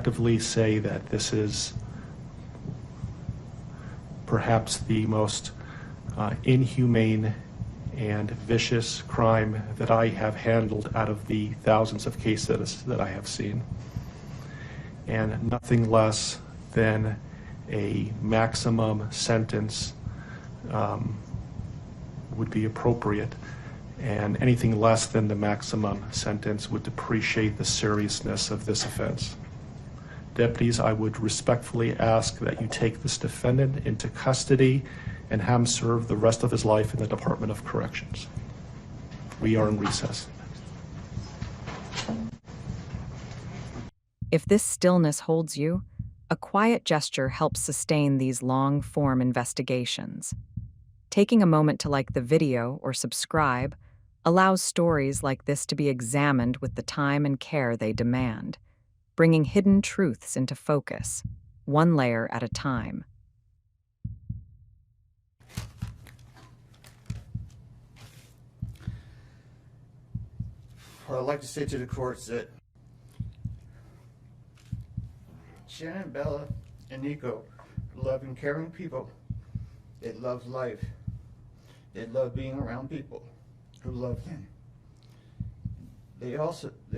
objectively say that this is perhaps the most inhumane and vicious crime that I have handled out of the thousands of cases that I have seen. And nothing less than a maximum sentence would be appropriate, and anything less than the maximum sentence would depreciate the seriousness of this offense. Deputies, I would respectfully ask that you take this defendant into custody and have him serve the rest of his life in the Department of Corrections. We are in recess. If this stillness holds you, a quiet gesture helps sustain these long-form investigations. Taking a moment to like the video or subscribe allows stories like this to be examined with the time and care they demand, bringing hidden truths into focus, one layer at a time. What I'd like to say to the court is that Shannon, Bella, and Nico are loving, caring people. They love life. They love being around people who love them. They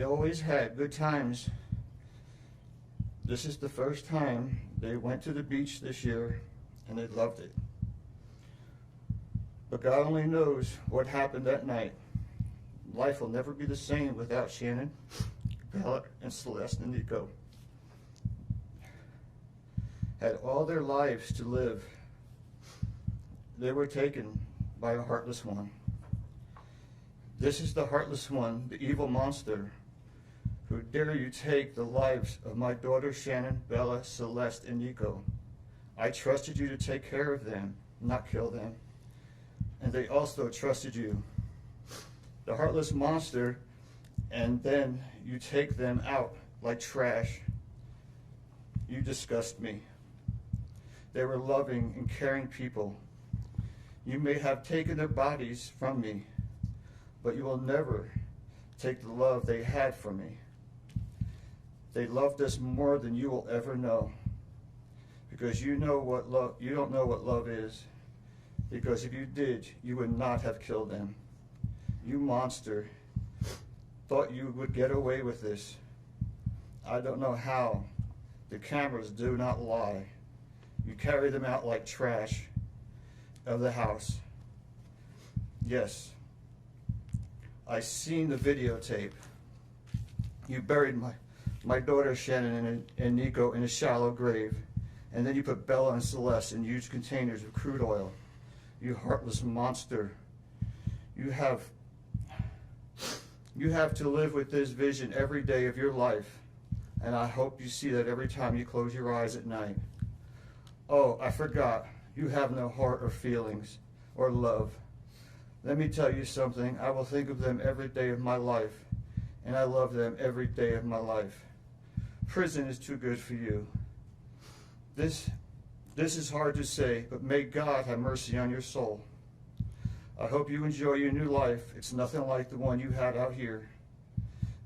always had good times. This is the first time they went to the beach this year, and they loved it. But God only knows what happened that night. Life will never be the same without Shannon, Bella, and Celeste and Nico. Had all their lives to live. They were taken by a heartless one. This is the heartless one, the evil monster, who dare you take the lives of my daughters Shannon, Bella, Celeste, and Nico. I trusted you to take care of them, not kill them. And they also trusted you. The heartless monster, and then you take them out like trash. You disgust me. They were loving and caring people. You may have taken their bodies from me, but you will never take the love they had from me. They loved us more than you will ever know, because you don't know what love is. Because if you did, you would not have killed them. You monster, thought you would get away with this. I don't know how. The cameras do not lie. You carry them out like trash of the house. Yes, I seen the videotape. You buried my daughter Shannon and Nico in a shallow grave, and then you put Bella and Celeste in huge containers of crude oil. You heartless monster. You have to live with this vision every day of your life, and I hope you see that every time you close your eyes at night. Oh, I forgot. You have no heart or feelings or love. Let me tell you something. I will think of them every day of my life, and I love them every day of my life. Prison is too good for you. This is hard to say, but may God have mercy on your soul. I hope you enjoy your new life. It's nothing like the one you had out here.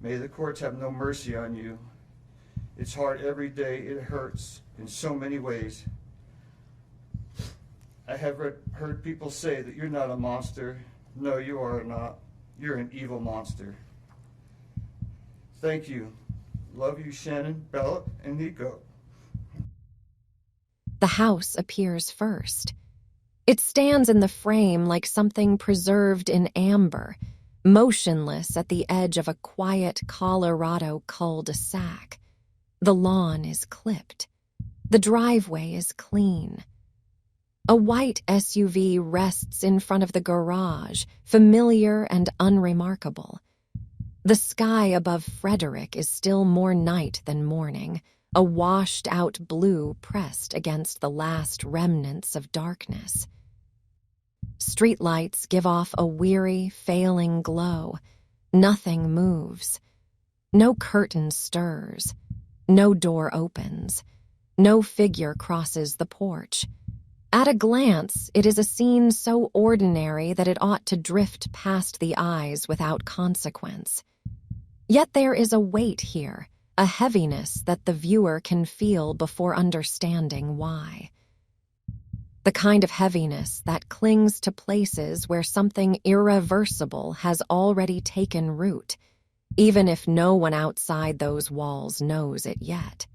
May the courts have no mercy on you. It's hard every day. It hurts in so many ways. I have heard people say that you're not a monster. No, you are not. You're an evil monster. Thank you. Love you, Shannon, Bella, and Nico. The house appears first. It stands in the frame like something preserved in amber, motionless at the edge of a quiet Colorado cul-de-sac. The lawn is clipped. The driveway is clean. A white SUV rests in front of the garage, familiar and unremarkable. The sky above Frederick is still more night than morning, a washed-out blue pressed against the last remnants of darkness. Streetlights give off a weary, failing glow. Nothing moves. No curtain stirs. No door opens. No figure crosses the porch. At a glance, it is a scene so ordinary that it ought to drift past the eyes without consequence. Yet there is a weight here, a heaviness that the viewer can feel before understanding why. The kind of heaviness that clings to places where something irreversible has already taken root, even if no one outside those walls knows it yet.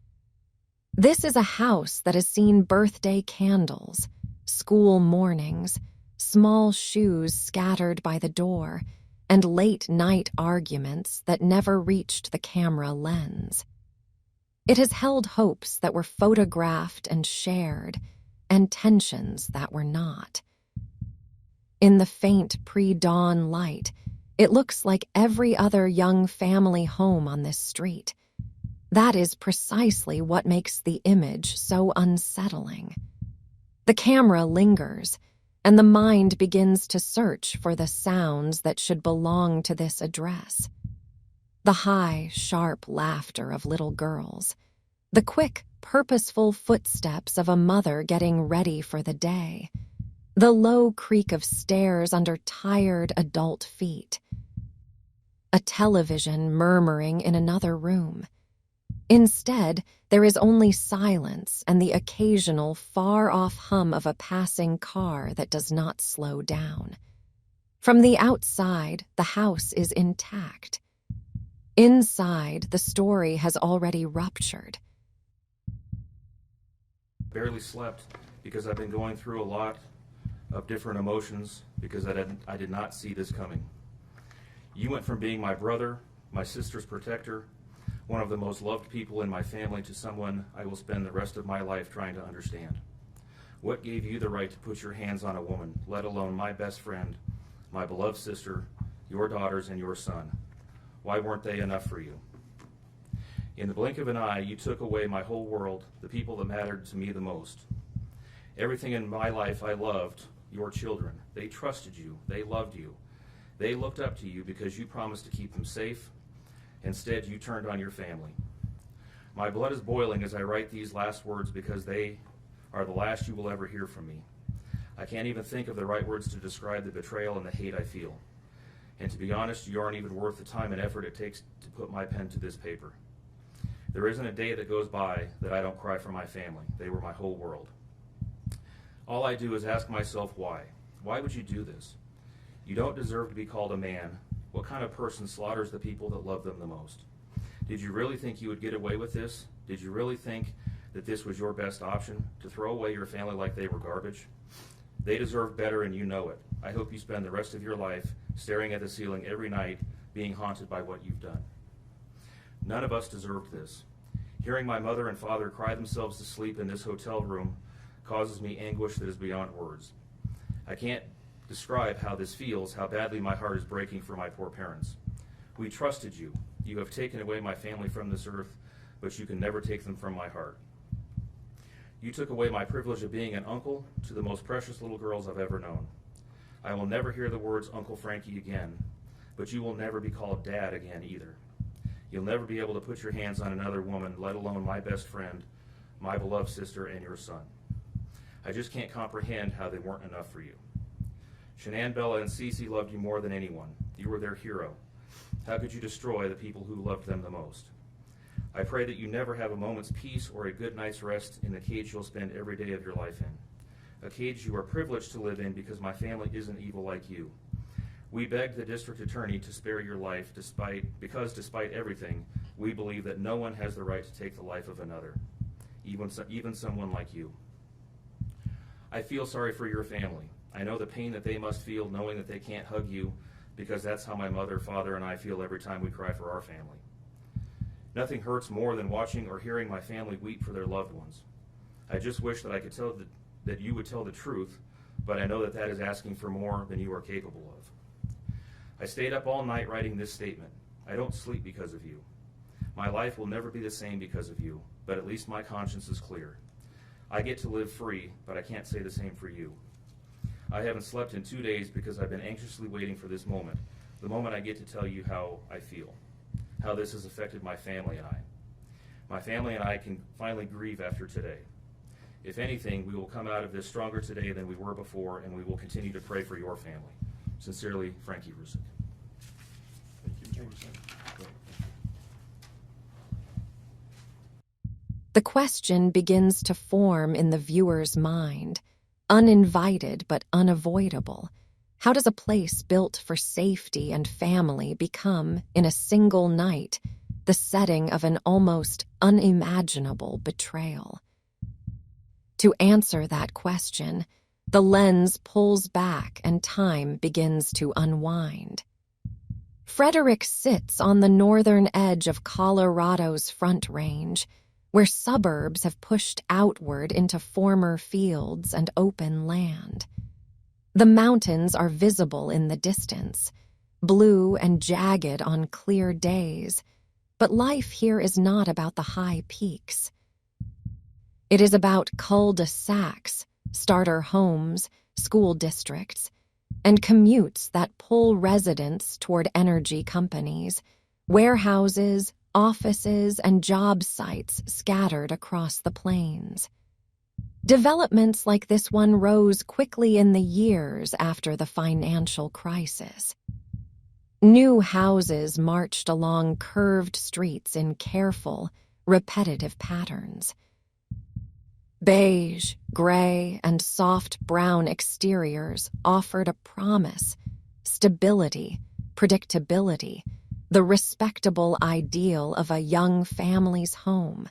This is a house that has seen birthday candles, school mornings, small shoes scattered by the door, and late-night arguments that never reached the camera lens. It has held hopes that were photographed and shared, and tensions that were not. In the faint pre-dawn light, it looks like every other young family home on this street. That is precisely what makes the image so unsettling. The camera lingers, and the mind begins to search for the sounds that should belong to this address. The high, sharp laughter of little girls, the quick, purposeful footsteps of a mother getting ready for the day, the low creak of stairs under tired adult feet, a television murmuring in another room. Instead, there is only silence and the occasional far-off hum of a passing car that does not slow down. From the outside, the house is intact. Inside, the story has already ruptured. Barely slept because I've been going through a lot of different emotions because I did not see this coming. You went from being my brother, my sister's protector, one of the most loved people in my family, to someone I will spend the rest of my life trying to understand. What gave you the right to put your hands on a woman, let alone my best friend, my beloved sister, your daughters, and your son? Why weren't they enough for you? In the blink of an eye, you took away my whole world, the people that mattered to me the most. Everything in my life I loved, your children. They trusted you. They loved you. They looked up to you because you promised to keep them safe. Instead, you turned on your family. My blood is boiling as I write these last words because they are the last you will ever hear from me. I can't even think of the right words to describe the betrayal and the hate I feel. And to be honest, you aren't even worth the time and effort it takes to put my pen to this paper. There isn't a day that goes by that I don't cry for my family. They were my whole world. All I do is ask myself why. Why would you do this? You don't deserve to be called a man. What kind of person slaughters the people that love them the most? Did you really think you would get away with this? Did you really think that this was your best option, to throw away your family like they were garbage? They deserve better and you know it. I hope you spend the rest of your life staring at the ceiling every night, being haunted by what you've done. None of us deserved this. Hearing my mother and father cry themselves to sleep in this hotel room causes me anguish that is beyond words. I can't describe how this feels, how badly my heart is breaking for my poor parents. We trusted you. You have taken away my family from this earth, but you can never take them from my heart. You took away my privilege of being an uncle to the most precious little girls I've ever known. I will never hear the words Uncle Frankie again, but you will never be called Dad again either. You'll never be able to put your hands on another woman, let alone my best friend, my beloved sister, and your son. I just can't comprehend how they weren't enough for you. Shanann, Bella, and Cece loved you more than anyone. You were their hero. How could you destroy the people who loved them the most? I pray that you never have a moment's peace or a good night's rest in the cage you'll spend every day of your life in. A cage you are privileged to live in because my family isn't evil like you. We begged the district attorney to spare your life because despite everything, we believe that no one has the right to take the life of another, even someone like you. I feel sorry for your family. I know the pain that they must feel knowing that they can't hug you, because that's how my mother, father, and I feel every time we cry for our family. Nothing hurts more than watching or hearing my family weep for their loved ones. I just wish that I could tell that you would tell the truth, but I know that that is asking for more than you are capable of. I stayed up all night writing this statement. I don't sleep because of you. My life will never be the same because of you, but at least my conscience is clear. I get to live free, but I can't say the same for you. I haven't slept in 2 days because I've been anxiously waiting for this moment, the moment I get to tell you how I feel, how this has affected my family and I. My family and I can finally grieve after today. If anything, we will come out of this stronger today than we were before, and we will continue to pray for your family. Sincerely, Frankie Rusick. Thank you, Jameson. The question begins to form in the viewer's mind, uninvited but unavoidable. How does a place built for safety and family become, in a single night, the setting of an almost unimaginable betrayal? To answer that question, the lens pulls back and time begins to unwind. Frederick sits on the northern edge of Colorado's Front Range, where suburbs have pushed outward into former fields and open land. The mountains are visible in the distance, blue and jagged on clear days, but life here is not about the high peaks. It is about cul-de-sacs, starter homes, school districts, and commutes that pull residents toward energy companies, warehouses, offices, and job sites scattered across the plains. Developments like this one rose quickly in the years after the financial crisis. New houses marched along curved streets in careful, repetitive patterns. Beige, gray, and soft brown exteriors offered a promise, stability, predictability, the respectable ideal of a young family's home.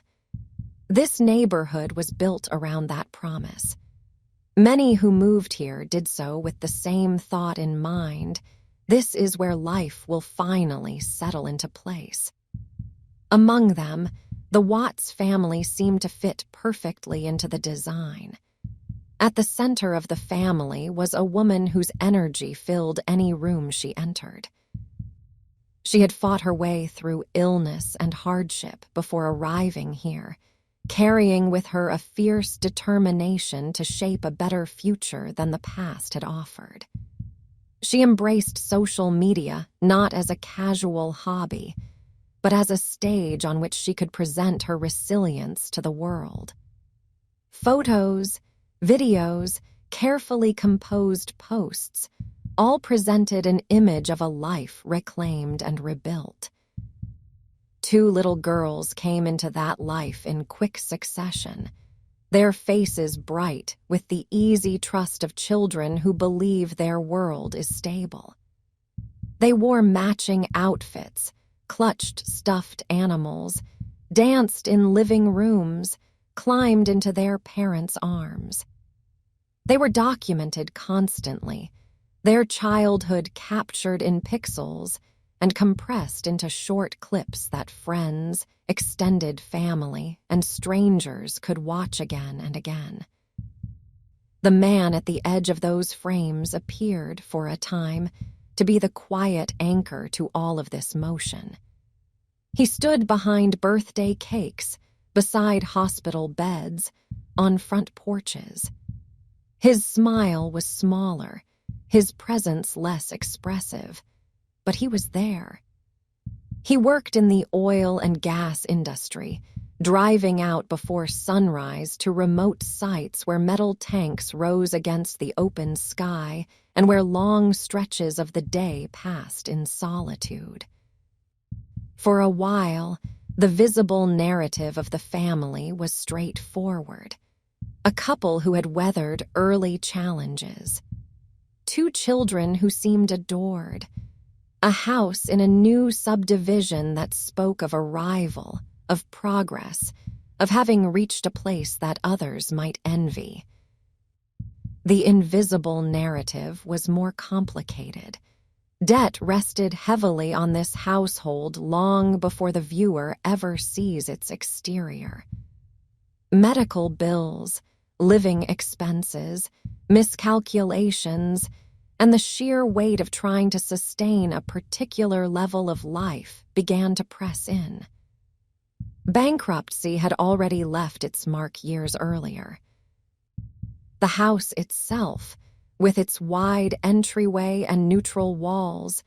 This neighborhood was built around that promise. Many who moved here did so with the same thought in mind: this is where life will finally settle into place. Among them, the Watts family seemed to fit perfectly into the design. At the center of the family was a woman whose energy filled any room she entered. She had fought her way through illness and hardship before arriving here, carrying with her a fierce determination to shape a better future than the past had offered. She embraced social media not as a casual hobby, but as a stage on which she could present her resilience to the world. Photos, videos, carefully composed posts all presented an image of a life reclaimed and rebuilt. 2 little girls came into that life in quick succession, their faces bright with the easy trust of children who believe their world is stable. They wore matching outfits, clutched stuffed animals, danced in living rooms, climbed into their parents' arms. They were documented constantly, their childhood captured in pixels and compressed into short clips that friends, extended family, and strangers could watch again and again. The man at the edge of those frames appeared, for a time, to be the quiet anchor to all of this motion. He stood behind birthday cakes, beside hospital beds, on front porches. His smile was smaller, his presence less expressive, but he was there. He worked in the oil and gas industry, driving out before sunrise to remote sites where metal tanks rose against the open sky and where long stretches of the day passed in solitude. For a while, the visible narrative of the family was straightforward. A couple who had weathered early challenges. 2 children who seemed adored. A house in a new subdivision that spoke of arrival, of progress, of having reached a place that others might envy. The invisible narrative was more complicated. Debt rested heavily on this household long before the viewer ever sees its exterior. Medical bills, living expenses, miscalculations, and the sheer weight of trying to sustain a particular level of life began to press in. Bankruptcy had already left its mark years earlier. The house itself, with its wide entryway and neutral walls,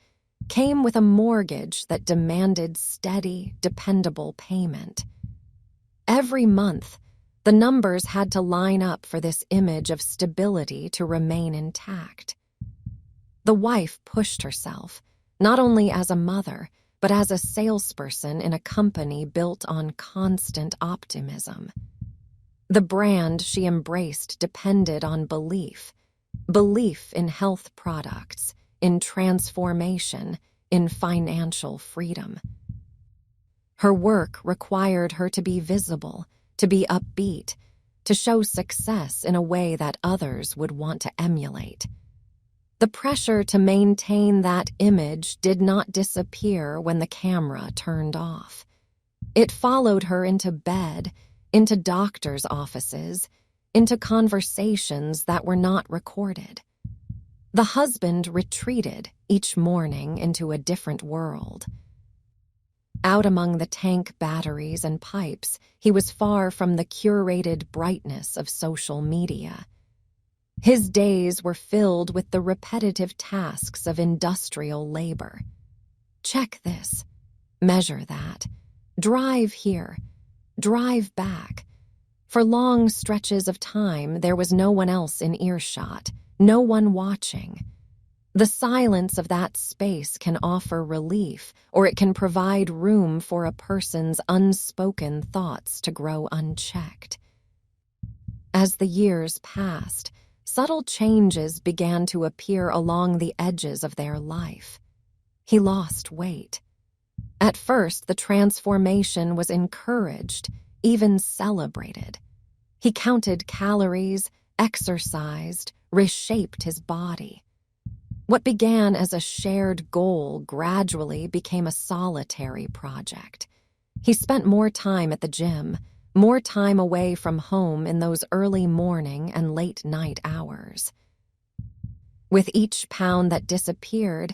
came with a mortgage that demanded steady, dependable payment. Every month, the numbers had to line up for this image of stability to remain intact. The wife pushed herself, not only as a mother, but as a salesperson in a company built on constant optimism. The brand she embraced depended on belief in health products, in transformation, in financial freedom. Her work required her to be visible, to be upbeat, to show success in a way that others would want to emulate. The pressure to maintain that image did not disappear when the camera turned off. It followed her into bed, into doctors' offices, into conversations that were not recorded. The husband retreated each morning into a different world. Out among the tank batteries and pipes, he was far from the curated brightness of social media. His days were filled with the repetitive tasks of industrial labor. Check this, measure that, drive here, drive back. For long stretches of time, there was no one else in earshot, no one watching. The silence of that space can offer relief, or it can provide room for a person's unspoken thoughts to grow unchecked. As the years passed, subtle changes began to appear along the edges of their life. He lost weight. At first, the transformation was encouraged, even celebrated. He counted calories, exercised, reshaped his body. What began as a shared goal gradually became a solitary project. He spent more time at the gym, more time away from home in those early morning and late night hours. With each pound that disappeared,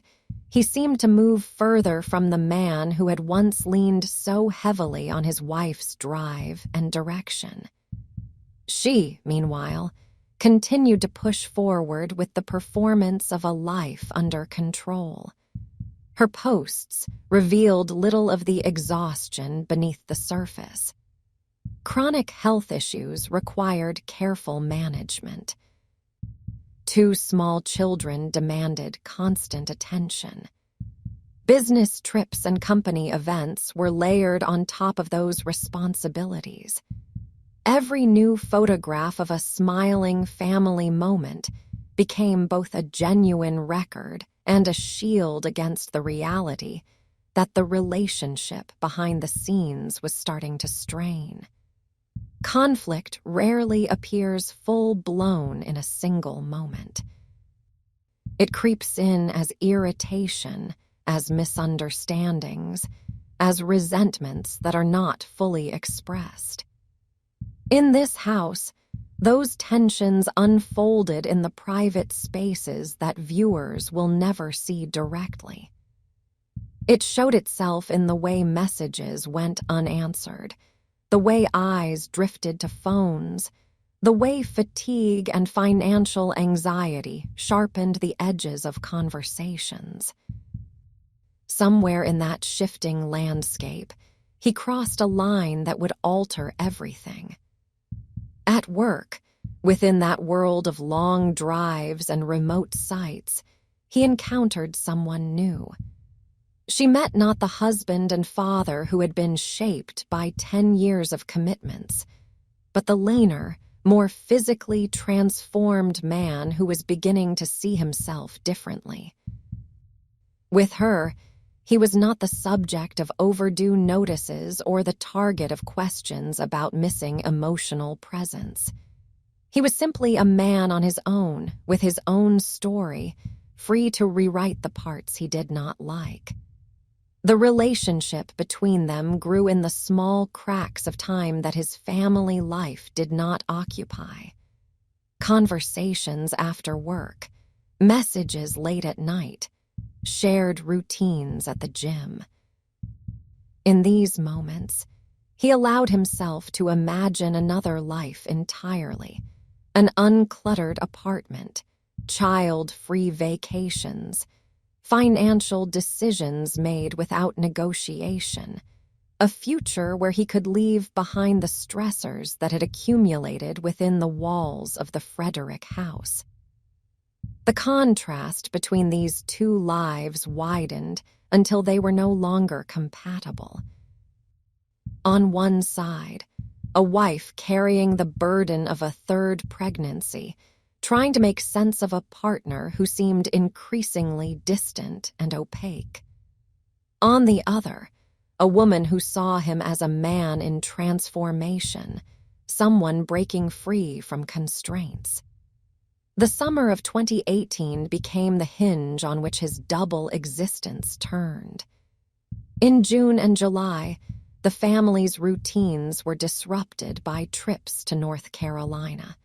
he seemed to move further from the man who had once leaned so heavily on his wife's drive and direction. She, meanwhile, continued to push forward with the performance of a life under control. Her posts revealed little of the exhaustion beneath the surface. Chronic health issues required careful management. 2 small children demanded constant attention. Business trips and company events were layered on top of those responsibilities. Every new photograph of a smiling family moment became both a genuine record and a shield against the reality that the relationship behind the scenes was starting to strain. Conflict rarely appears full-blown in a single moment. It creeps in as irritation, as misunderstandings, as resentments that are not fully expressed. In this house, those tensions unfolded in the private spaces that viewers will never see directly. It showed itself in the way messages went unanswered, the way eyes drifted to phones, the way fatigue and financial anxiety sharpened the edges of conversations. Somewhere in that shifting landscape, he crossed a line that would alter everything. At work, within that world of long drives and remote sites, he encountered someone new. She met not the husband and father who had been shaped by 10 years of commitments, but the leaner, more physically transformed man who was beginning to see himself differently. With her, he was not the subject of overdue notices or the target of questions about missing emotional presence. He was simply a man on his own, with his own story, free to rewrite the parts he did not like. The relationship between them grew in the small cracks of time that his family life did not occupy. Conversations after work, messages late at night, shared routines at the gym. In these moments, he allowed himself to imagine another life entirely, an uncluttered apartment, child-free vacations, financial decisions made without negotiation, a future where he could leave behind the stressors that had accumulated within the walls of the Frederick house. The contrast between these 2 lives widened until they were no longer compatible. On one side, a wife carrying the burden of a third pregnancy, trying to make sense of a partner who seemed increasingly distant and opaque. On the other, a woman who saw him as a man in transformation, someone breaking free from constraints. The summer of 2018 became the hinge on which his double existence turned. In June and July, the family's routines were disrupted by trips to North Carolina.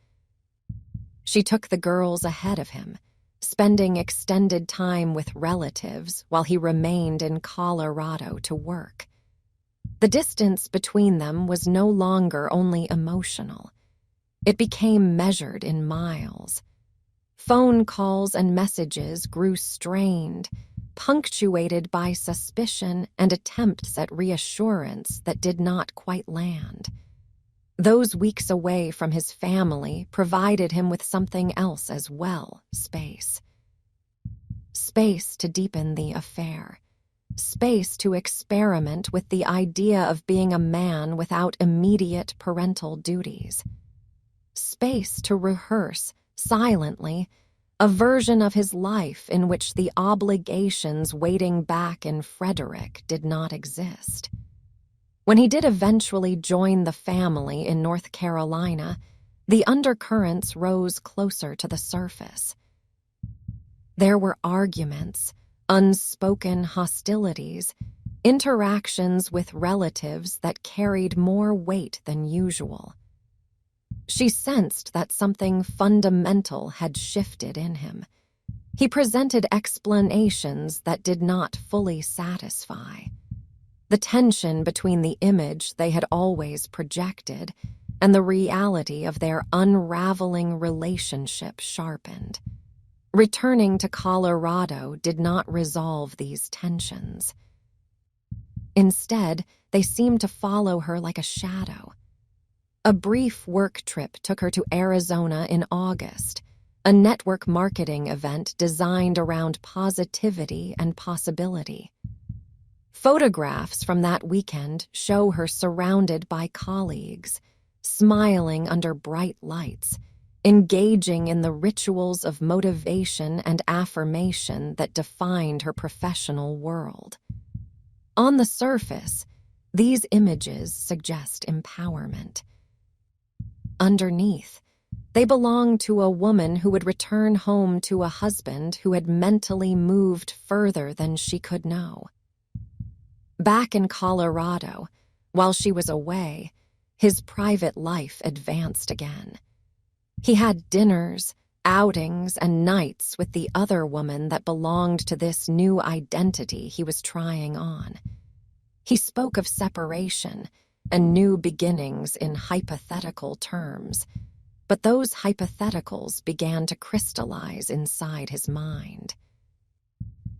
She took the girls ahead of him, spending extended time with relatives while he remained in Colorado to work. The distance between them was no longer only emotional. It became measured in miles. Phone calls and messages grew strained, punctuated by suspicion and attempts at reassurance that did not quite land. Those weeks away from his family provided him with something else as well, space. Space to deepen the affair. Space to experiment with the idea of being a man without immediate parental duties. Space to rehearse, silently, a version of his life in which the obligations waiting back in Frederick did not exist. When he did eventually join the family in North Carolina, the undercurrents rose closer to the surface. There were arguments, unspoken hostilities, interactions with relatives that carried more weight than usual. She sensed that something fundamental had shifted in him. He presented explanations that did not fully satisfy. The tension between the image they had always projected and the reality of their unraveling relationship sharpened. Returning to Colorado did not resolve these tensions. Instead, they seemed to follow her like a shadow. A brief work trip took her to Arizona in August, a network marketing event designed around positivity and possibility. Photographs from that weekend show her surrounded by colleagues, smiling under bright lights, engaging in the rituals of motivation and affirmation that defined her professional world. On the surface, these images suggest empowerment. Underneath, they belong to a woman who would return home to a husband who had mentally moved further than she could know. Back in Colorado, while she was away, his private life advanced again. He had dinners, outings, and nights with the other woman that belonged to this new identity he was trying on. He spoke of separation and new beginnings in hypothetical terms, but those hypotheticals began to crystallize inside his mind.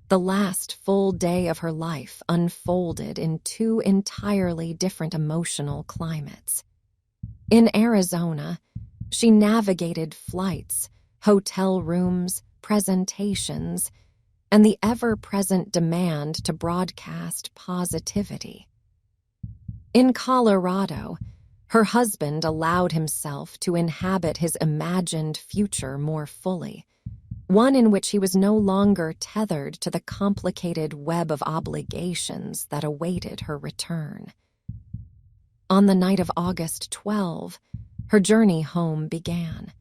The last full day of her life unfolded in two entirely different emotional climates. In Arizona, she navigated flights, hotel rooms, presentations, and the ever-present demand to broadcast positivity. In Colorado, her husband allowed himself to inhabit his imagined future more fully, one in which he was no longer tethered to the complicated web of obligations that awaited her return. On the night of August 12, her journey home began.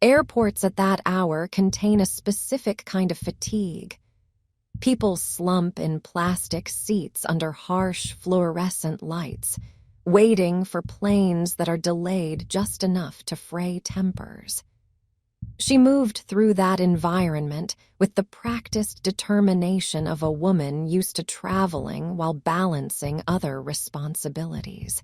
Airports at that hour contain a specific kind of fatigue. People slump in plastic seats under harsh fluorescent lights, waiting for planes that are delayed just enough to fray tempers. She moved through that environment with the practiced determination of a woman used to traveling while balancing other responsibilities.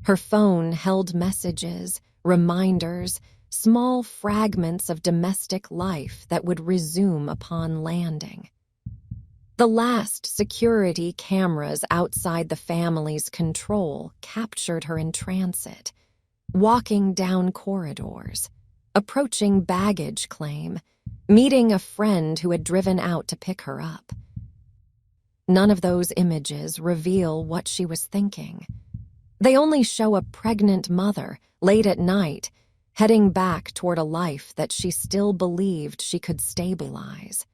Her phone held messages, reminders, small fragments of domestic life that would resume upon landing. The last security cameras outside the family's control captured her in transit, walking down corridors, approaching baggage claim, meeting a friend who had driven out to pick her up, none of those images reveal what she was thinking. They only show a pregnant mother, late at night, heading back toward a life that she still believed she could stabilize.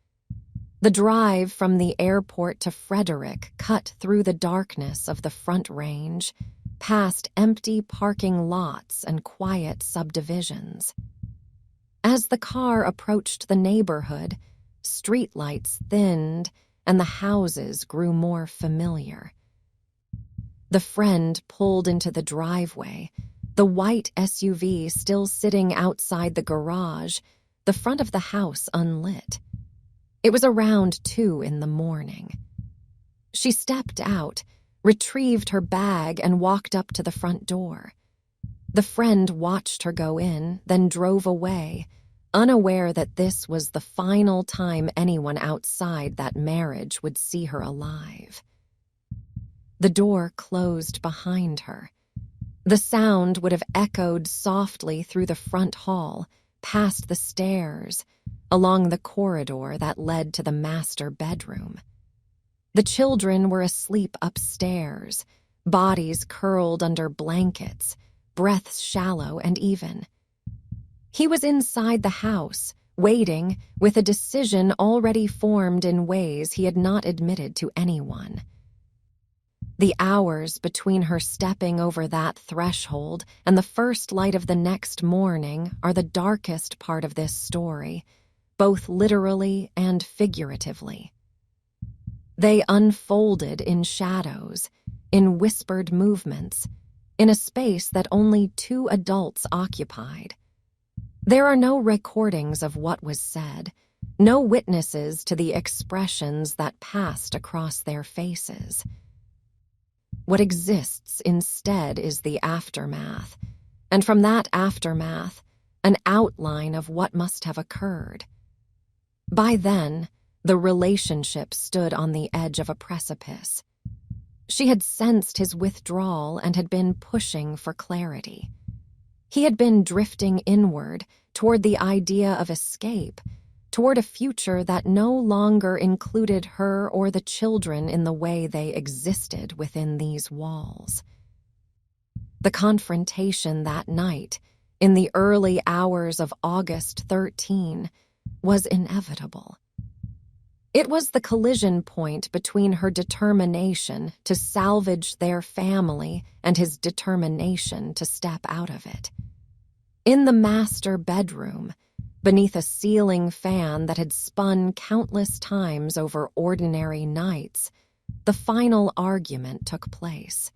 The drive from the airport to Frederick cut through the darkness of the Front Range, past empty parking lots and quiet subdivisions. As the car approached the neighborhood, streetlights thinned and the houses grew more familiar. The friend pulled into the driveway, the white SUV still sitting outside the garage, the front of the house unlit. It was around 2 in the morning. She stepped out, retrieved her bag, and walked up to the front door. The friend watched her go in, then drove away, unaware that this was the final time anyone outside that marriage would see her alive. The door closed behind her. The sound would have echoed softly through the front hall, past the stairs, along the corridor that led to the master bedroom. The children were asleep upstairs, bodies curled under blankets, breaths shallow and even. He was inside the house, waiting, with a decision already formed in ways he had not admitted to anyone. The hours between her stepping over that threshold and the first light of the next morning are the darkest part of this story, both literally and figuratively. They unfolded in shadows, in whispered movements, in a space that only 2 adults occupied. There are no recordings of what was said, no witnesses to the expressions that passed across their faces. What exists instead is the aftermath, and from that aftermath, an outline of what must have occurred. By then, the relationship stood on the edge of a precipice. She had sensed his withdrawal and had been pushing for clarity. He had been drifting inward toward the idea of escape, toward a future that no longer included her or the children in the way they existed within these walls. The confrontation that night, in the early hours of August 13, was inevitable. It was the collision point between her determination to salvage their family and his determination to step out of it. In the master bedroom, beneath a ceiling fan that had spun countless times over ordinary nights, the final argument took place.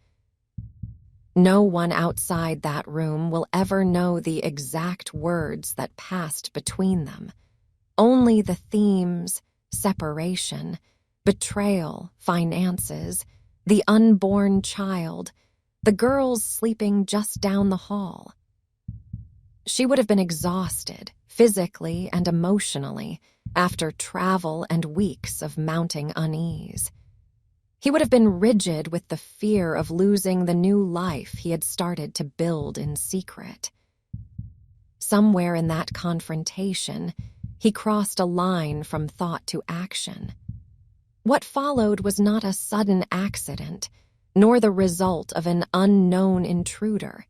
No one outside that room will ever know the exact words that passed between them. Only the themes: separation, betrayal, finances, the unborn child, the girls sleeping just down the hall. She would have been exhausted, physically and emotionally, after travel and weeks of mounting unease. He would have been rigid with the fear of losing the new life he had started to build in secret. Somewhere in that confrontation, he crossed a line from thought to action. What followed was not a sudden accident, nor the result of an unknown intruder.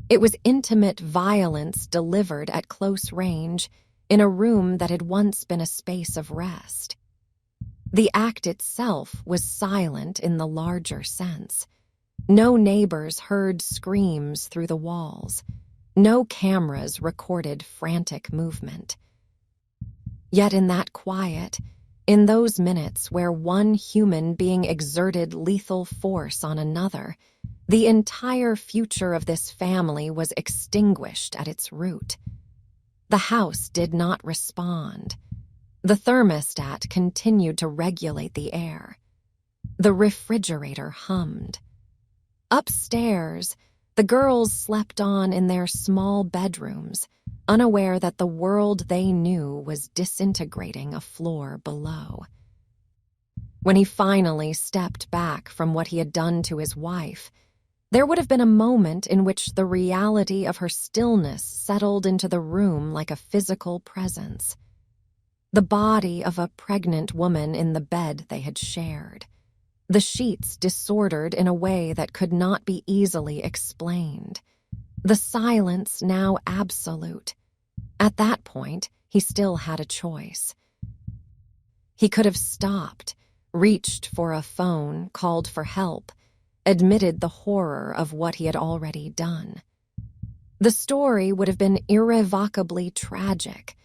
It was intimate violence delivered at close range in a room that had once been a space of rest. The act itself was silent in the larger sense. No neighbors heard screams through the walls. No cameras recorded frantic movement. Yet in that quiet, in those minutes where one human being exerted lethal force on another, the entire future of this family was extinguished at its root. The house did not respond. The thermostat continued to regulate the air. The refrigerator hummed. Upstairs, the girls slept on in their small bedrooms, unaware that the world they knew was disintegrating a floor below. When he finally stepped back from what he had done to his wife, there would have been a moment in which the reality of her stillness settled into the room like a physical presence. The body of a pregnant woman in the bed they had shared. the sheets disordered in a way that could not be easily explained, the silence now absolute. At that point, he still had a choice. He could have stopped, reached for a phone, called for help, admitted the horror of what he had already done. The story would have been irrevocably tragic,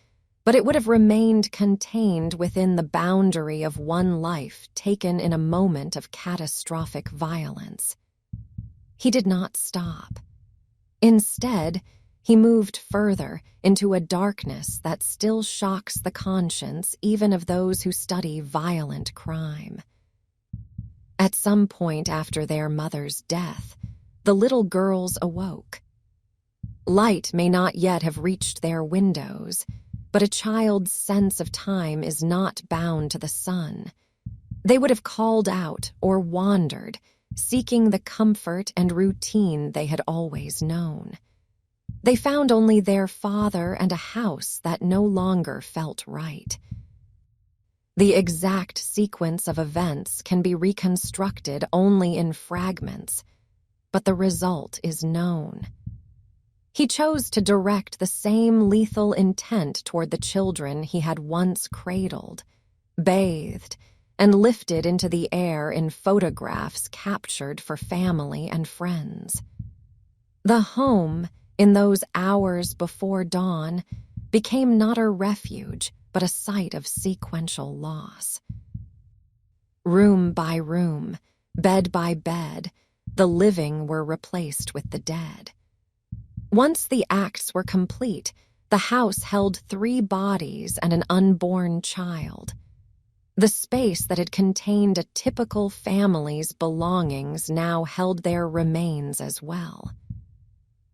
but it would have remained contained within the boundary of one life taken in a moment of catastrophic violence. He did not stop. Instead, he moved further into a darkness that still shocks the conscience even of those who study violent crime. At some point after their mother's death, the little girls awoke. Light may not yet have reached their windows, but a child's sense of time is not bound to the sun. They would have called out or wandered, seeking the comfort and routine they had always known. They found only their father and a house that no longer felt right. The exact sequence of events can be reconstructed only in fragments, but the result is known. He chose to direct the same lethal intent toward the children he had once cradled, bathed, and lifted into the air in photographs captured for family and friends. The home, in those hours before dawn, became not a refuge, but a site of sequential loss. Room by room, bed by bed, the living were replaced with the dead. Once the acts were complete, the house held 3 bodies and an unborn child. The space that had contained a typical family's belongings now held their remains as well.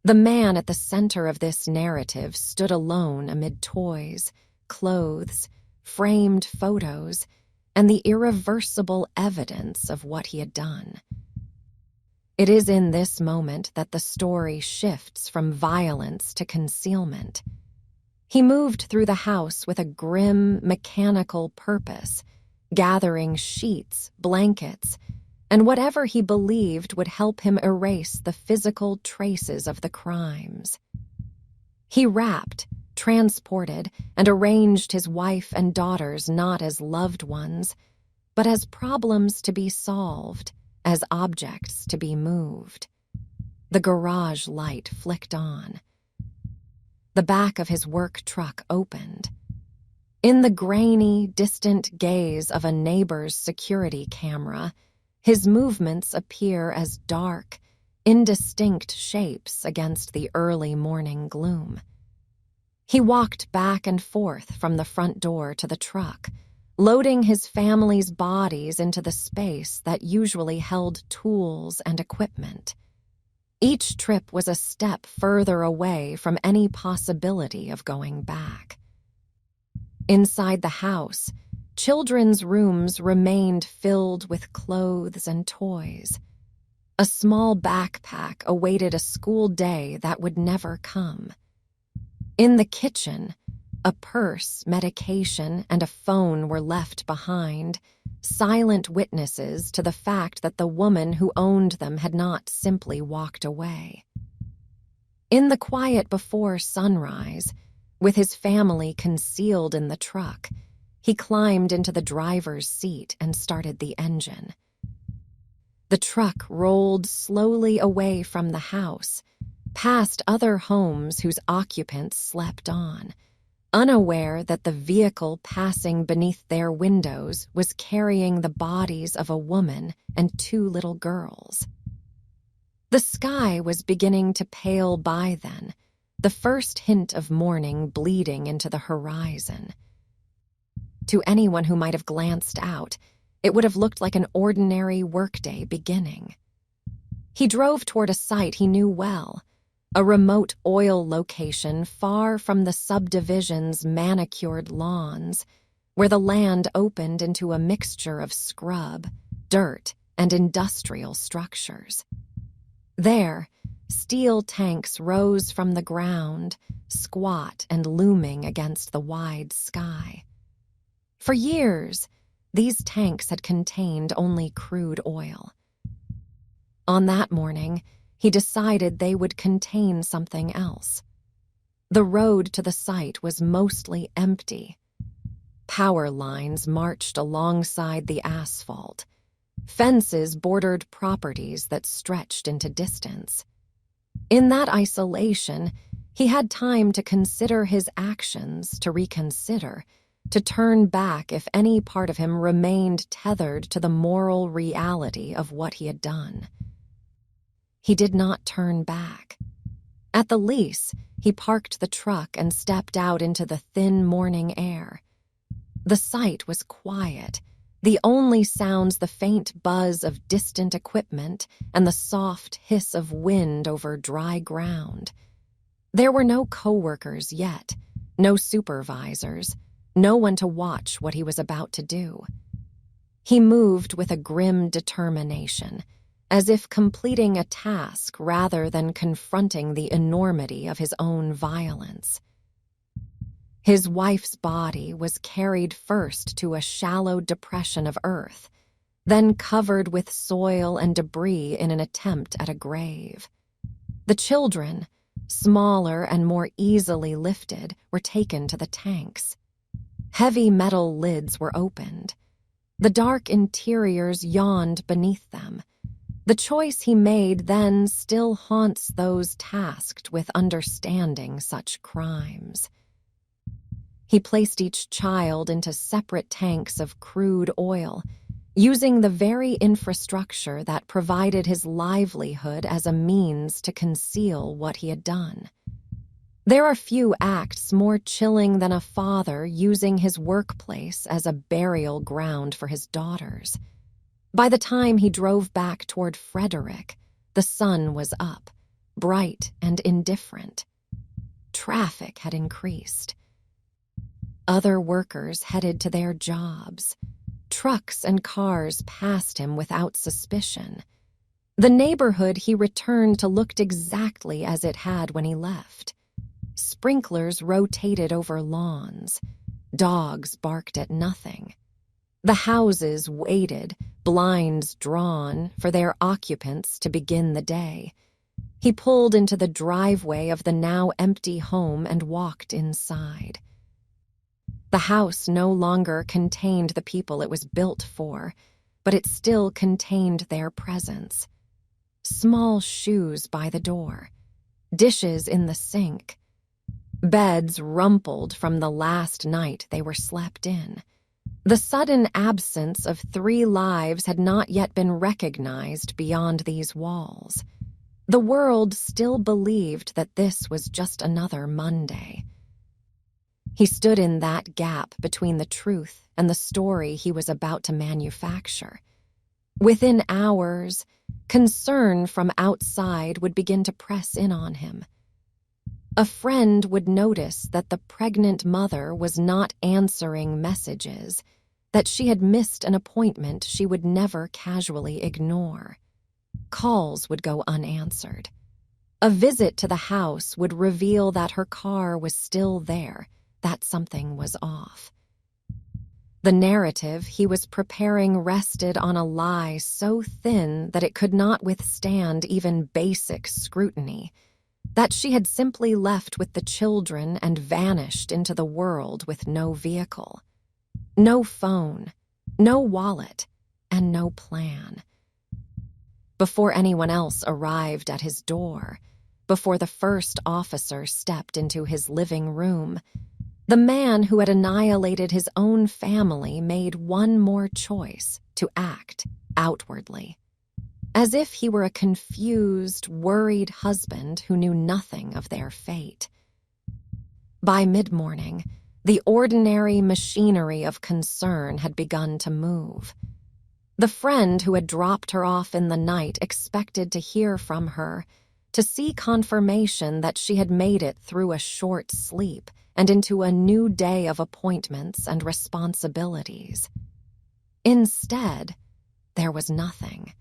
The man at the center of this narrative stood alone amid toys, clothes, framed photos, and the irreversible evidence of what he had done. It is in this moment that the story shifts from violence to concealment. He moved through the house with a grim, mechanical purpose, gathering sheets, blankets, and whatever he believed would help him erase the physical traces of the crimes. He wrapped, transported, and arranged his wife and daughters not as loved ones, but as problems to be solved, as objects to be moved. The garage light flicked on. The back of his work truck opened. In the grainy, distant gaze of a neighbor's security camera, his movements appear as dark, indistinct shapes against the early morning gloom. He walked back and forth from the front door to the truck, loading his family's bodies into the space that usually held tools and equipment. Each trip was a step further away from any possibility of going back. Inside the house, children's rooms remained filled with clothes and toys. A small backpack awaited a school day that would never come. In the kitchen, a purse, medication, and a phone were left behind, silent witnesses to the fact that the woman who owned them had not simply walked away. In the quiet before sunrise, with his family concealed in the truck, he climbed into the driver's seat and started the engine. The truck rolled slowly away from the house, past other homes whose occupants slept on, unaware that the vehicle passing beneath their windows was carrying the bodies of a woman and 2 little girls. The sky was beginning to pale by then, the first hint of morning bleeding into the horizon. To anyone who might have glanced out, it would have looked like an ordinary workday beginning. He drove toward a site he knew well, a remote oil location far from the subdivision's manicured lawns, where the land opened into a mixture of scrub, dirt, and industrial structures. There, steel tanks rose from the ground, squat and looming against the wide sky. For years, these tanks had contained only crude oil. On that morning, he decided they would contain something else. The road to the site was mostly empty. Power lines marched alongside the asphalt. Fences bordered properties that stretched into distance. In that isolation, he had time to consider his actions, to reconsider, to turn back if any part of him remained tethered to the moral reality of what he had done. He did not turn back. At the least, he parked the truck and stepped out into the thin morning air. The site was quiet, the only sounds the faint buzz of distant equipment and the soft hiss of wind over dry ground. There were no coworkers yet, no supervisors, no one to watch what he was about to do. He moved with a grim determination, as if completing a task rather than confronting the enormity of his own violence. His wife's body was carried first to a shallow depression of earth, then covered with soil and debris in an attempt at a grave. The children, smaller and more easily lifted, were taken to the tanks. Heavy metal lids were opened. The dark interiors yawned beneath them. The choice he made then still haunts those tasked with understanding such crimes. He placed each child into separate tanks of crude oil, using the very infrastructure that provided his livelihood as a means to conceal what he had done. There are few acts more chilling than a father using his workplace as a burial ground for his daughters. By the time he drove back toward Frederick, the sun was up, bright and indifferent. Traffic had increased. Other workers headed to their jobs. Trucks and cars passed him without suspicion. The neighborhood he returned to looked exactly as it had when he left. Sprinklers rotated over lawns. Dogs barked at nothing. The houses waited, blinds drawn, for their occupants to begin the day. He pulled into the driveway of the now empty home and walked inside. The house no longer contained the people it was built for, but it still contained their presence. Small shoes by the door, dishes in the sink, beds rumpled from the last night they were slept in. The sudden absence of 3 lives had not yet been recognized beyond these walls. The world still believed that this was just another Monday. He stood in that gap between the truth and the story he was about to manufacture. Within hours, concern from outside would begin to press in on him. A friend would notice that the pregnant mother was not answering messages, that she had missed an appointment she would never casually ignore. Calls would go unanswered. A visit to the house would reveal that her car was still there, that something was off. The narrative he was preparing rested on a lie so thin that it could not withstand even basic scrutiny, that she had simply left with the children and vanished into the world with no vehicle, no phone, no wallet, and no plan. Before anyone else arrived at his door, before the first officer stepped into his living room, the man who had annihilated his own family made one more choice: to act outwardly, as if he were a confused, worried husband who knew nothing of their fate. By mid-morning, the ordinary machinery of concern had begun to move. The friend who had dropped her off in the night expected to hear from her, to see confirmation that she had made it through a short sleep and into a new day of appointments and responsibilities. Instead, there was nothing.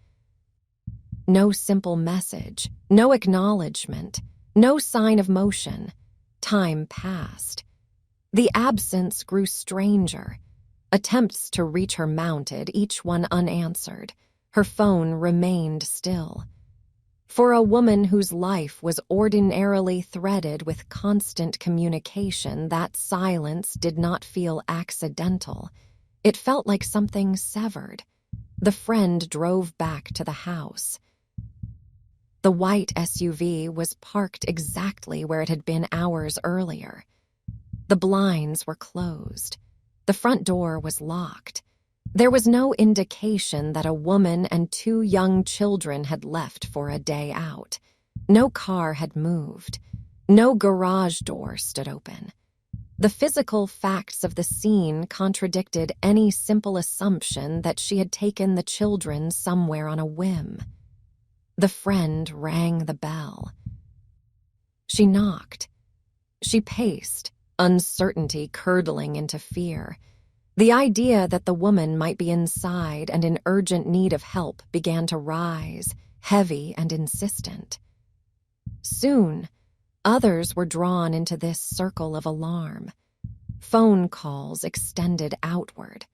No simple message, no acknowledgement, no sign of motion. Time passed. The absence grew stranger. Attempts to reach her mounted, each one unanswered. Her phone remained still. For a woman whose life was ordinarily threaded with constant communication, that silence did not feel accidental. It felt like something severed. The friend drove back to the house. The white SUV was parked exactly where it had been hours earlier. The blinds were closed. The front door was locked. There was no indication that a woman and 2 young children had left for a day out. No car had moved. No garage door stood open. The physical facts of the scene contradicted any simple assumption that she had taken the children somewhere on a whim. The friend rang the bell. She knocked. She paced, uncertainty curdling into fear. The idea that the woman might be inside and in urgent need of help began to rise, heavy and insistent. Soon, others were drawn into this circle of alarm. Phone calls extended outward.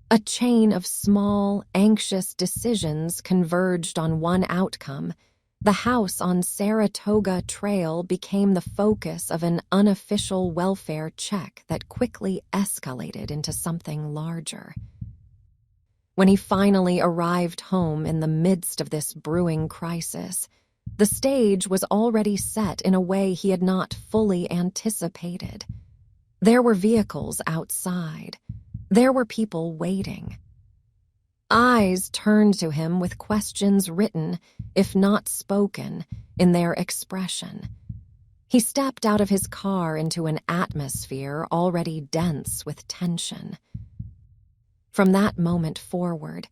A chain of small, anxious decisions converged on one outcome. The house on Saratoga Trail became the focus of an unofficial welfare check that quickly escalated into something larger. When he finally arrived home in the midst of this brewing crisis, the stage was already set in a way he had not fully anticipated. There were vehicles outside. There were people waiting. Eyes turned to him with questions written, if not spoken, in their expression. He stepped out of his car into an atmosphere already dense with tension. From that moment forward,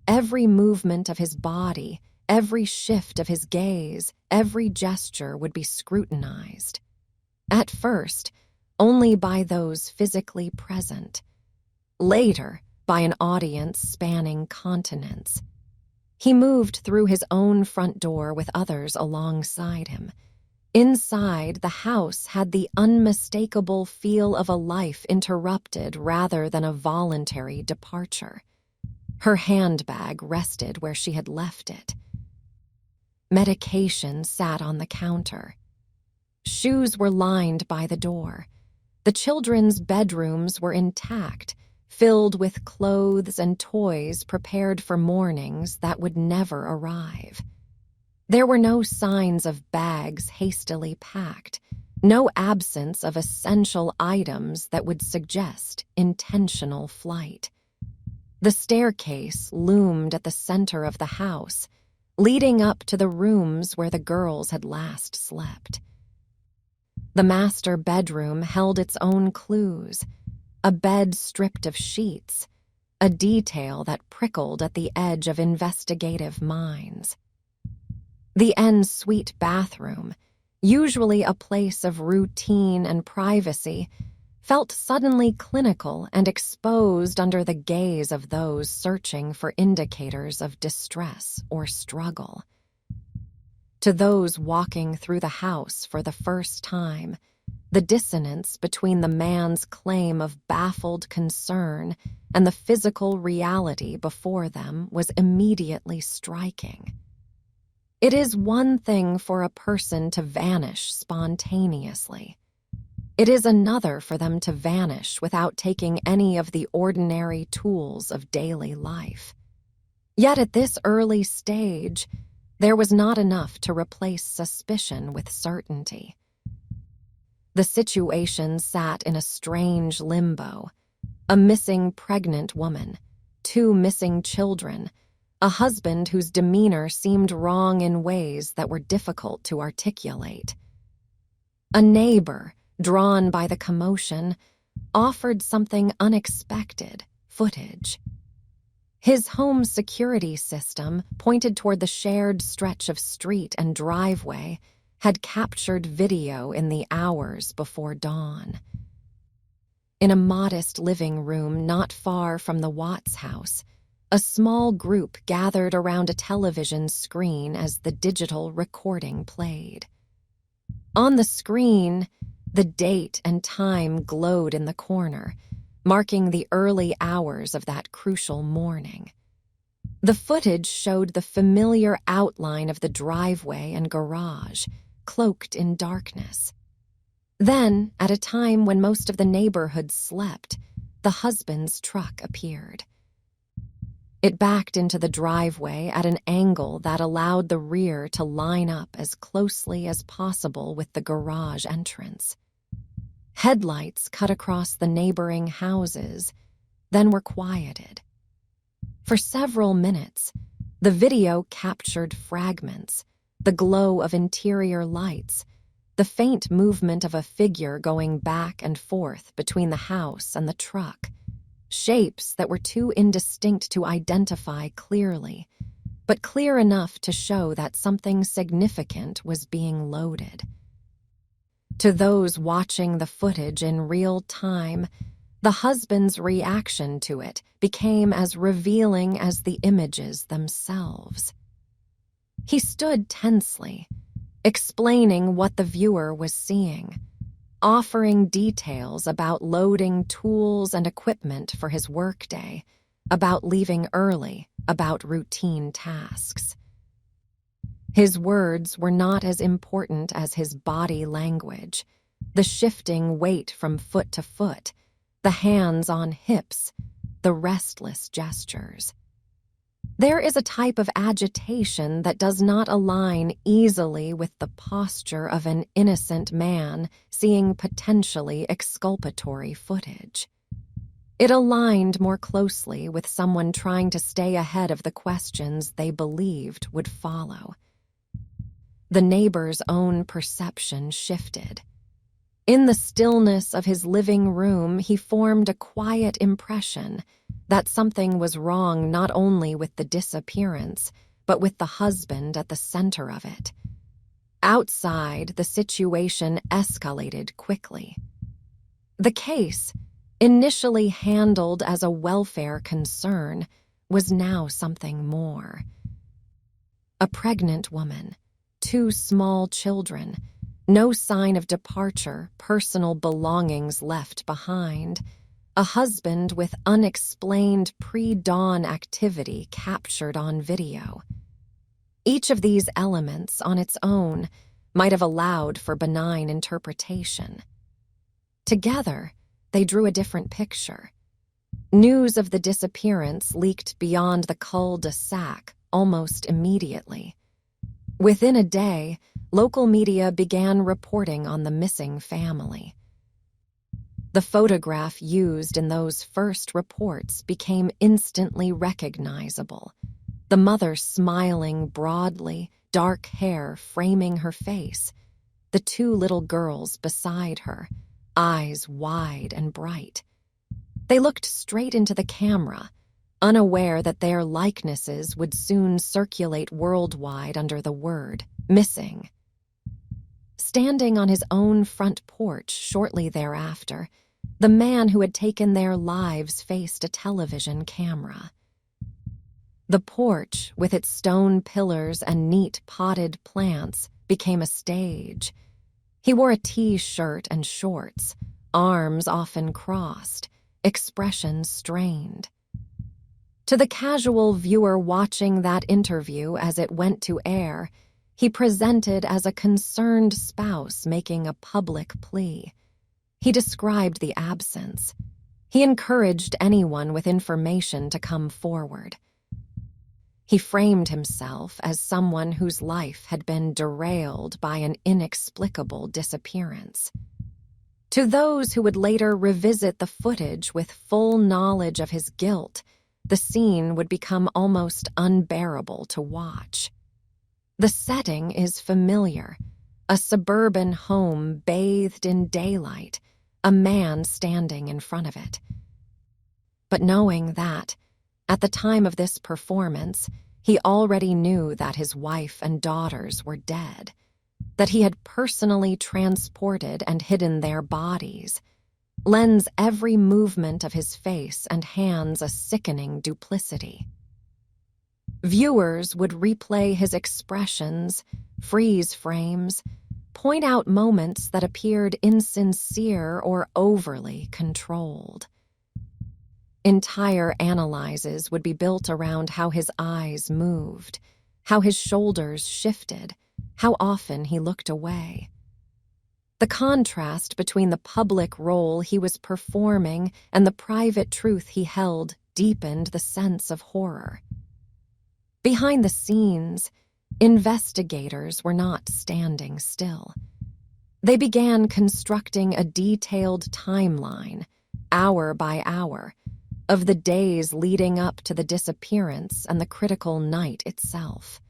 every movement of his body, every shift of his gaze, every gesture would be scrutinized. At first, only by those physically present. Later, by an audience spanning continents. He moved through his own front door with others alongside him. Inside, the house had the unmistakable feel of a life interrupted rather than a voluntary departure. Her handbag rested where she had left it. Medication sat on the counter. Shoes were lined by the door. The children's bedrooms were intact, filled with clothes and toys prepared for mornings that would never arrive. There were no signs of bags hastily packed, no absence of essential items that would suggest intentional flight. The staircase loomed at the center of the house, leading up to the rooms where the girls had last slept. The master bedroom held its own clues, a bed stripped of sheets, a detail that prickled at the edge of investigative minds. The en-suite bathroom, usually a place of routine and privacy, felt suddenly clinical and exposed under the gaze of those searching for indicators of distress or struggle. To those walking through the house for the first time, the dissonance between the man's claim of baffled concern and the physical reality before them was immediately striking. It is one thing for a person to vanish spontaneously. It is another for them to vanish without taking any of the ordinary tools of daily life. Yet at this early stage, there was not enough to replace suspicion with certainty. The situation sat in a strange limbo. A missing pregnant woman, 2 missing children, a husband whose demeanor seemed wrong in ways that were difficult to articulate. A neighbor, drawn by the commotion, offered something unexpected, footage. His home security system, pointed toward the shared stretch of street and driveway, had captured video in the hours before dawn. In a modest living room not far from the Watts house, a small group gathered around a television screen as the digital recording played. On the screen, the date and time glowed in the corner, marking the early hours of that crucial morning. The footage showed the familiar outline of the driveway and garage, cloaked in darkness. Then, at a time when most of the neighborhood slept, the husband's truck appeared. It backed into the driveway at an angle that allowed the rear to line up as closely as possible with the garage entrance. Headlights cut across the neighboring houses, then were quieted. For several minutes, the video captured fragments, the glow of interior lights, the faint movement of a figure going back and forth between the house and the truck, shapes that were too indistinct to identify clearly, but clear enough to show that something significant was being loaded. To those watching the footage in real time, the husband's reaction to it became as revealing as the images themselves. He stood tensely, explaining what the viewer was seeing, offering details about loading tools and equipment for his workday, about leaving early, about routine tasks. His words were not as important as his body language, the shifting weight from foot to foot, the hands on hips, the restless gestures. There is a type of agitation that does not align easily with the posture of an innocent man seeing potentially exculpatory footage. It aligned more closely with someone trying to stay ahead of the questions they believed would follow. The neighbor's own perception shifted. In the stillness of his living room, he formed a quiet impression that something was wrong not only with the disappearance, but with the husband at the center of it. Outside, the situation escalated quickly. The case, initially handled as a welfare concern, was now something more. A pregnant woman, 2 small children, no sign of departure, personal belongings left behind, a husband with unexplained pre-dawn activity captured on video. Each of these elements on its own might have allowed for benign interpretation. Together, they drew a different picture. News of the disappearance leaked beyond the cul-de-sac almost immediately. Within a day, local media began reporting on the missing family. The photograph used in those first reports became instantly recognizable. The mother smiling broadly, dark hair framing her face. The 2 little girls beside her, eyes wide and bright. They looked straight into the camera, unaware that their likenesses would soon circulate worldwide under the word missing. Standing on his own front porch shortly thereafter, the man who had taken their lives faced a television camera. The porch, with its stone pillars and neat potted plants, became a stage. He wore a T-shirt and shorts, arms often crossed, expression strained. To the casual viewer watching that interview as it went to air, he presented as a concerned spouse making a public plea. He described the absence. He encouraged anyone with information to come forward. He framed himself as someone whose life had been derailed by an inexplicable disappearance. To those who would later revisit the footage with full knowledge of his guilt, the scene would become almost unbearable to watch. The setting is familiar, a suburban home bathed in daylight, a man standing in front of it. But knowing that, at the time of this performance, he already knew that his wife and daughters were dead, that he had personally transported and hidden their bodies, lends every movement of his face and hands a sickening duplicity. Viewers would replay his expressions, freeze frames, point out moments that appeared insincere or overly controlled. Entire analyses would be built around how his eyes moved, how his shoulders shifted, how often he looked away. The contrast between the public role he was performing and the private truth he held deepened the sense of horror. Behind the scenes, investigators were not standing still. They began constructing a detailed timeline, hour by hour, of the days leading up to the disappearance and the critical night itself.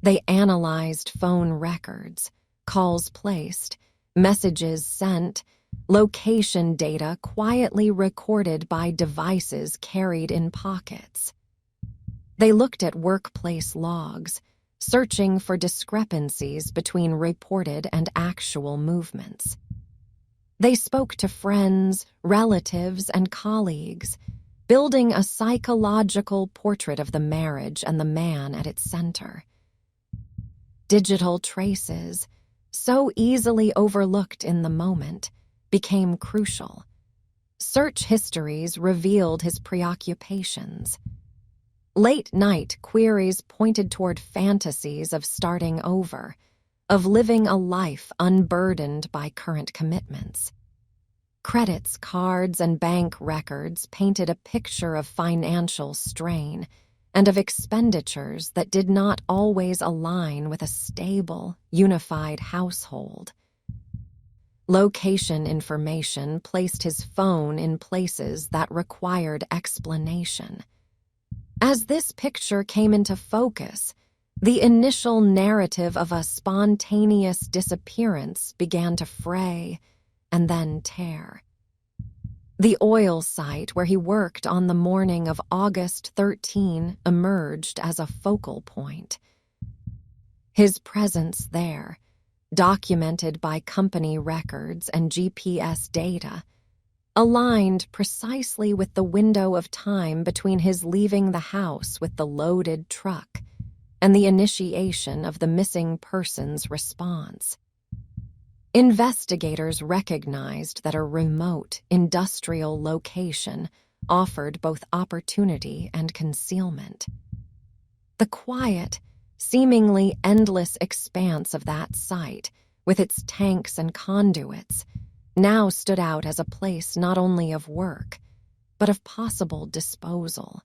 They analyzed phone records, calls placed, messages sent, location data quietly recorded by devices carried in pockets. They looked at workplace logs, searching for discrepancies between reported and actual movements. They spoke to friends, relatives, and colleagues, building a psychological portrait of the marriage and the man at its center. Digital traces, so easily overlooked in the moment, became crucial. Search histories revealed his preoccupations. Late-night queries pointed toward fantasies of starting over, of living a life unburdened by current commitments. Credits, cards, and bank records painted a picture of financial strain and of expenditures that did not always align with a stable, unified household. Location information placed his phone in places that required explanation. As this picture came into focus, the initial narrative of a spontaneous disappearance began to fray and then tear. The oil site where he worked on the morning of August 13 emerged as a focal point. His presence there, documented by company records and GPS data, aligned precisely with the window of time between his leaving the house with the loaded truck and the initiation of the missing persons response. Investigators recognized that a remote, industrial location offered both opportunity and concealment. The quiet, seemingly endless expanse of that site, with its tanks and conduits, now stood out as a place not only of work, but of possible disposal.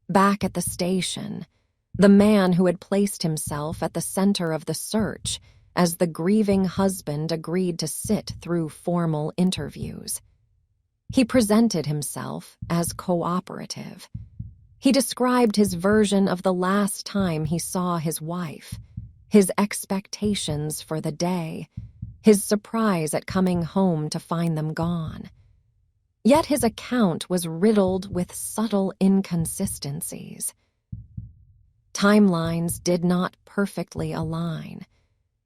Back at the station, the man who had placed himself at the center of the search as the grieving husband agreed to sit through formal interviews. He presented himself as cooperative. He described his version of the last time he saw his wife, his expectations for the day, his surprise at coming home to find them gone. Yet his account was riddled with subtle inconsistencies. Timelines did not perfectly align.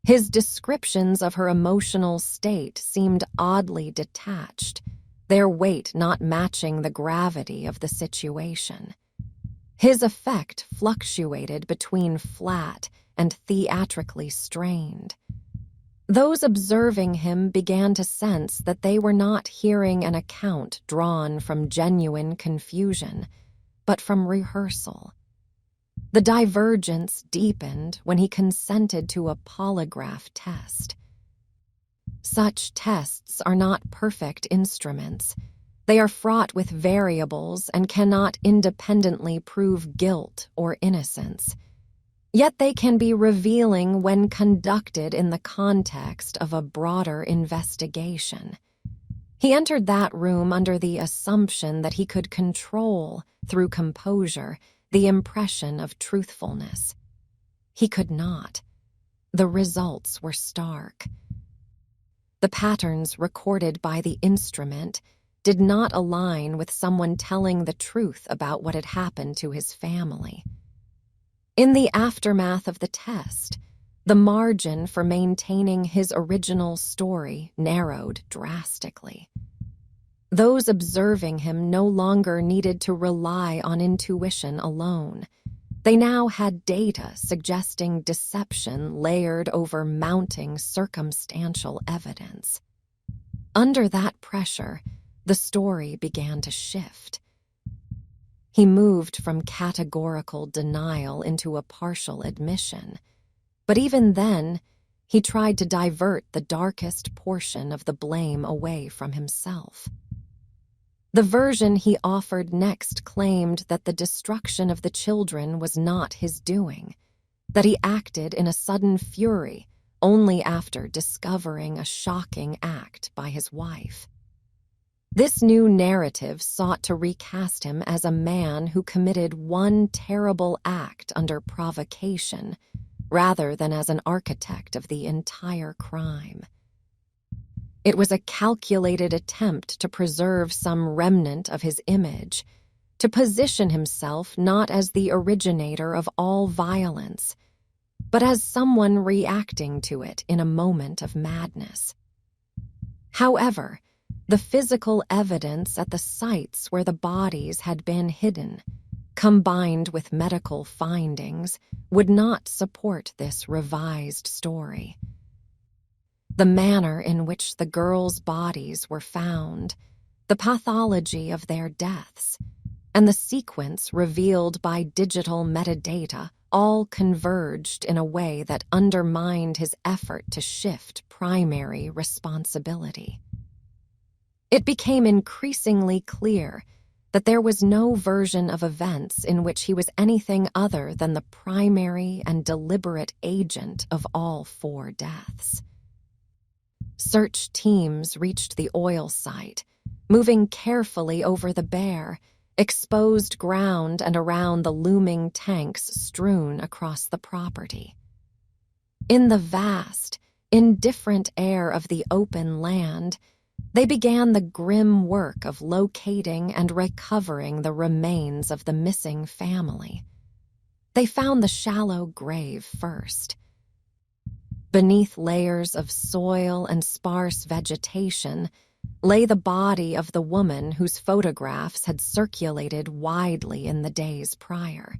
His descriptions of her emotional state seemed oddly detached, their weight not matching the gravity of the situation. His effect fluctuated between flat and theatrically strained. Those observing him began to sense that they were not hearing an account drawn from genuine confusion, but from rehearsal. The divergence deepened when he consented to a polygraph test. Such tests are not perfect instruments. They are fraught with variables and cannot independently prove guilt or innocence. Yet they can be revealing when conducted in the context of a broader investigation. He entered that room under the assumption that he could control, through composure, the impression of truthfulness. He could not. The results were stark. The patterns recorded by the instrument did not align with someone telling the truth about what had happened to his family. In the aftermath of the test, the margin for maintaining his original story narrowed drastically. Those observing him no longer needed to rely on intuition alone. They now had data suggesting deception layered over mounting circumstantial evidence. Under that pressure, the story began to shift. He moved from categorical denial into a partial admission, but even then, he tried to divert the darkest portion of the blame away from himself. The version he offered next claimed that the destruction of the children was not his doing, that he acted in a sudden fury only after discovering a shocking act by his wife. This new narrative sought to recast him as a man who committed one terrible act under provocation, rather than as an architect of the entire crime. It was a calculated attempt to preserve some remnant of his image, to position himself not as the originator of all violence, but as someone reacting to it in a moment of madness. However, the physical evidence at the sites where the bodies had been hidden, combined with medical findings, would not support this revised story. The manner in which the girls' bodies were found, the pathology of their deaths, and the sequence revealed by digital metadata all converged in a way that undermined his effort to shift primary responsibility. It became increasingly clear that there was no version of events in which he was anything other than the primary and deliberate agent of all 4 deaths. Search teams reached the oil site, moving carefully over the bare, exposed ground and around the looming tanks strewn across the property. In the vast, indifferent air of the open land, they began the grim work of locating and recovering the remains of the missing family. They found the shallow grave first. Beneath layers of soil and sparse vegetation lay the body of the woman whose photographs had circulated widely in the days prior.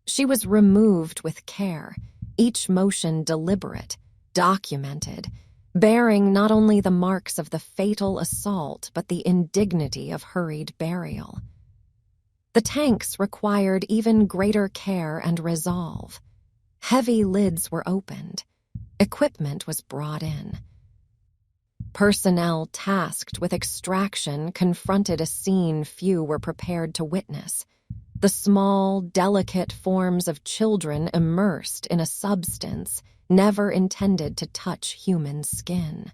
She was removed with care, each motion deliberate, documented, bearing not only the marks of the fatal assault but the indignity of hurried burial. The tanks required even greater care and resolve. Heavy lids were opened. Equipment was brought in. Personnel tasked with extraction confronted a scene few were prepared to witness: the small, delicate forms of children immersed in a substance never intended to touch human skin.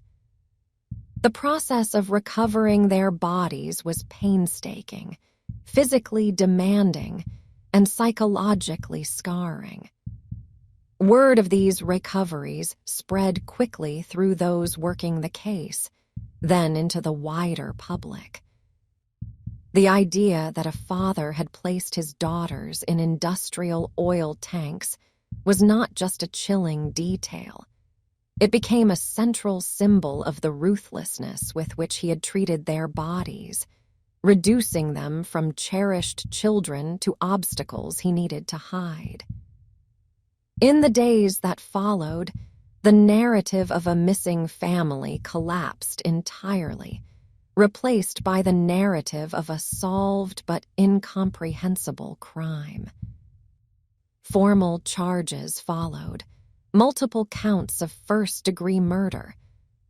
The process of recovering their bodies was painstaking, physically demanding, and psychologically scarring. Word of these recoveries spread quickly through those working the case, then into the wider public. The idea that a father had placed his daughters in industrial oil tanks was not just a chilling detail. It became a central symbol of the ruthlessness with which he had treated their bodies, reducing them from cherished children to obstacles he needed to hide. In the days that followed, the narrative of a missing family collapsed entirely, replaced by the narrative of a solved but incomprehensible crime. Formal charges followed, multiple counts of first-degree murder,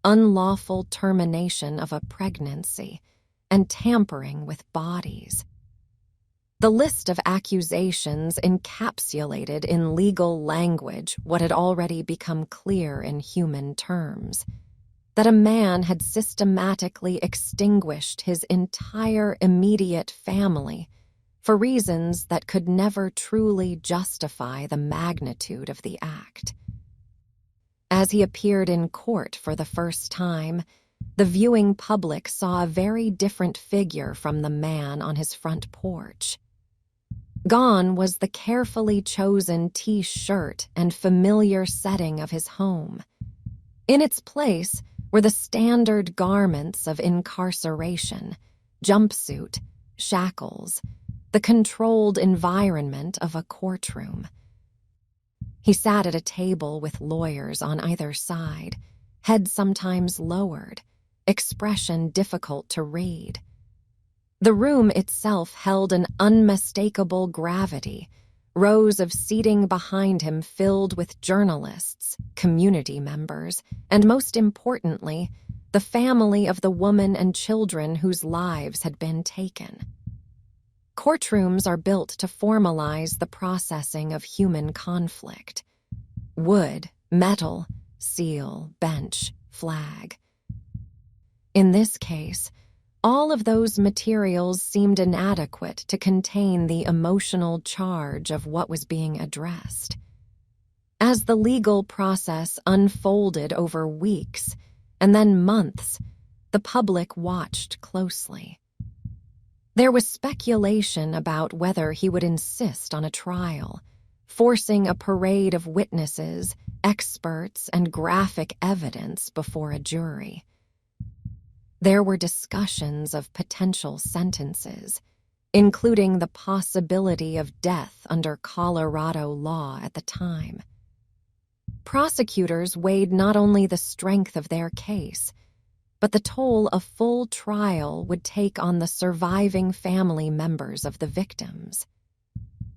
unlawful termination of a pregnancy, and tampering with bodies. The list of accusations encapsulated in legal language what had already become clear in human terms: that a man had systematically extinguished his entire immediate family for reasons that could never truly justify the magnitude of the act. As he appeared in court for the first time, the viewing public saw a very different figure from the man on his front porch. Gone was the carefully chosen T-shirt and familiar setting of his home. In its place were the standard garments of incarceration: jumpsuit, shackles, the controlled environment of a courtroom. He sat at a table with lawyers on either side, head sometimes lowered, expression difficult to read. The room itself held an unmistakable gravity, rows of seating behind him filled with journalists, community members, and most importantly, the family of the woman and children whose lives had been taken. Courtrooms are built to formalize the processing of human conflict. Wood, metal, seal, bench, flag. In this case, all of those materials seemed inadequate to contain the emotional charge of what was being addressed. As the legal process unfolded over weeks and then months, the public watched closely. There was speculation about whether he would insist on a trial, forcing a parade of witnesses, experts, and graphic evidence before a jury. There were discussions of potential sentences, including the possibility of death under Colorado law at the time. Prosecutors weighed not only the strength of their case, but the toll a full trial would take on the surviving family members of the victims.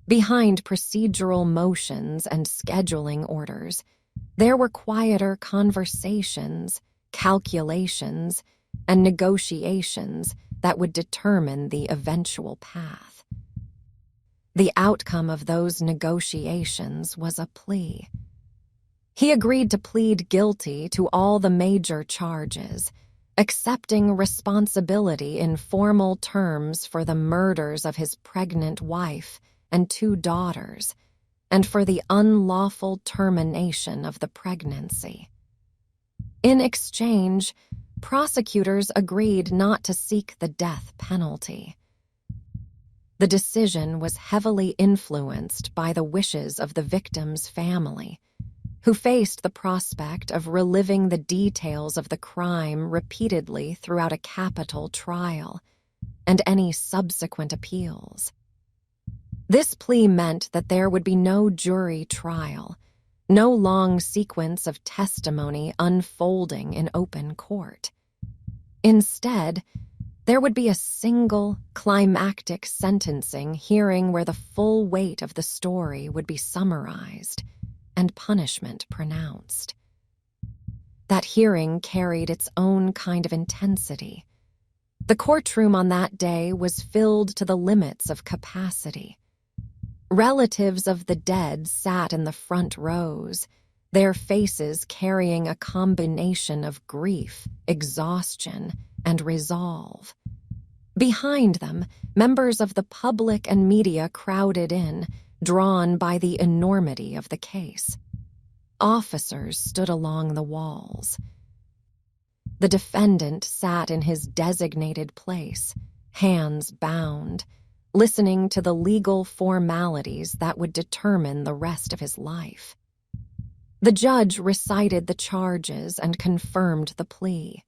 Behind procedural motions and scheduling orders, there were quieter conversations, calculations, and negotiations that would determine the eventual path. The outcome of those negotiations was a plea. He agreed to plead guilty to all the major charges, accepting responsibility in formal terms for the murders of his pregnant wife and 2 daughters, and for the unlawful termination of the pregnancy. In exchange, prosecutors agreed not to seek the death penalty. The decision was heavily influenced by the wishes of the victim's family, who faced the prospect of reliving the details of the crime repeatedly throughout a capital trial and any subsequent appeals. This plea meant that there would be no jury trial, no long sequence of testimony unfolding in open court. Instead, there would be a single, climactic sentencing hearing where the full weight of the story would be summarized and punishment pronounced. That hearing carried its own kind of intensity. The courtroom on that day was filled to the limits of capacity. Relatives of the dead sat in the front rows, their faces carrying a combination of grief, exhaustion, and resolve. Behind them, members of the public and media crowded in, drawn by the enormity of the case. Officers stood along the walls. The defendant sat in his designated place, hands bound, listening to the legal formalities that would determine the rest of his life. The judge recited the charges and confirmed the plea.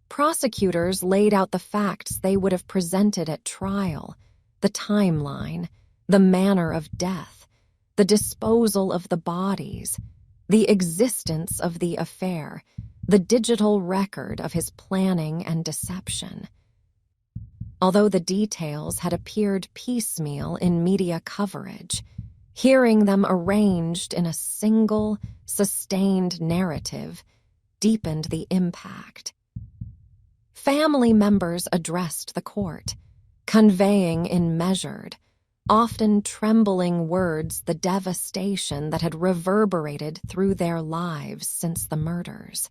Prosecutors laid out the facts they would have presented at trial, the timeline, the manner of death, the disposal of the bodies, the existence of the affair, the digital record of his planning and deception. Although the details had appeared piecemeal in media coverage, hearing them arranged in a single, sustained narrative deepened the impact. Family members addressed the court, conveying in measured, often trembling words the devastation that had reverberated through their lives since the murders.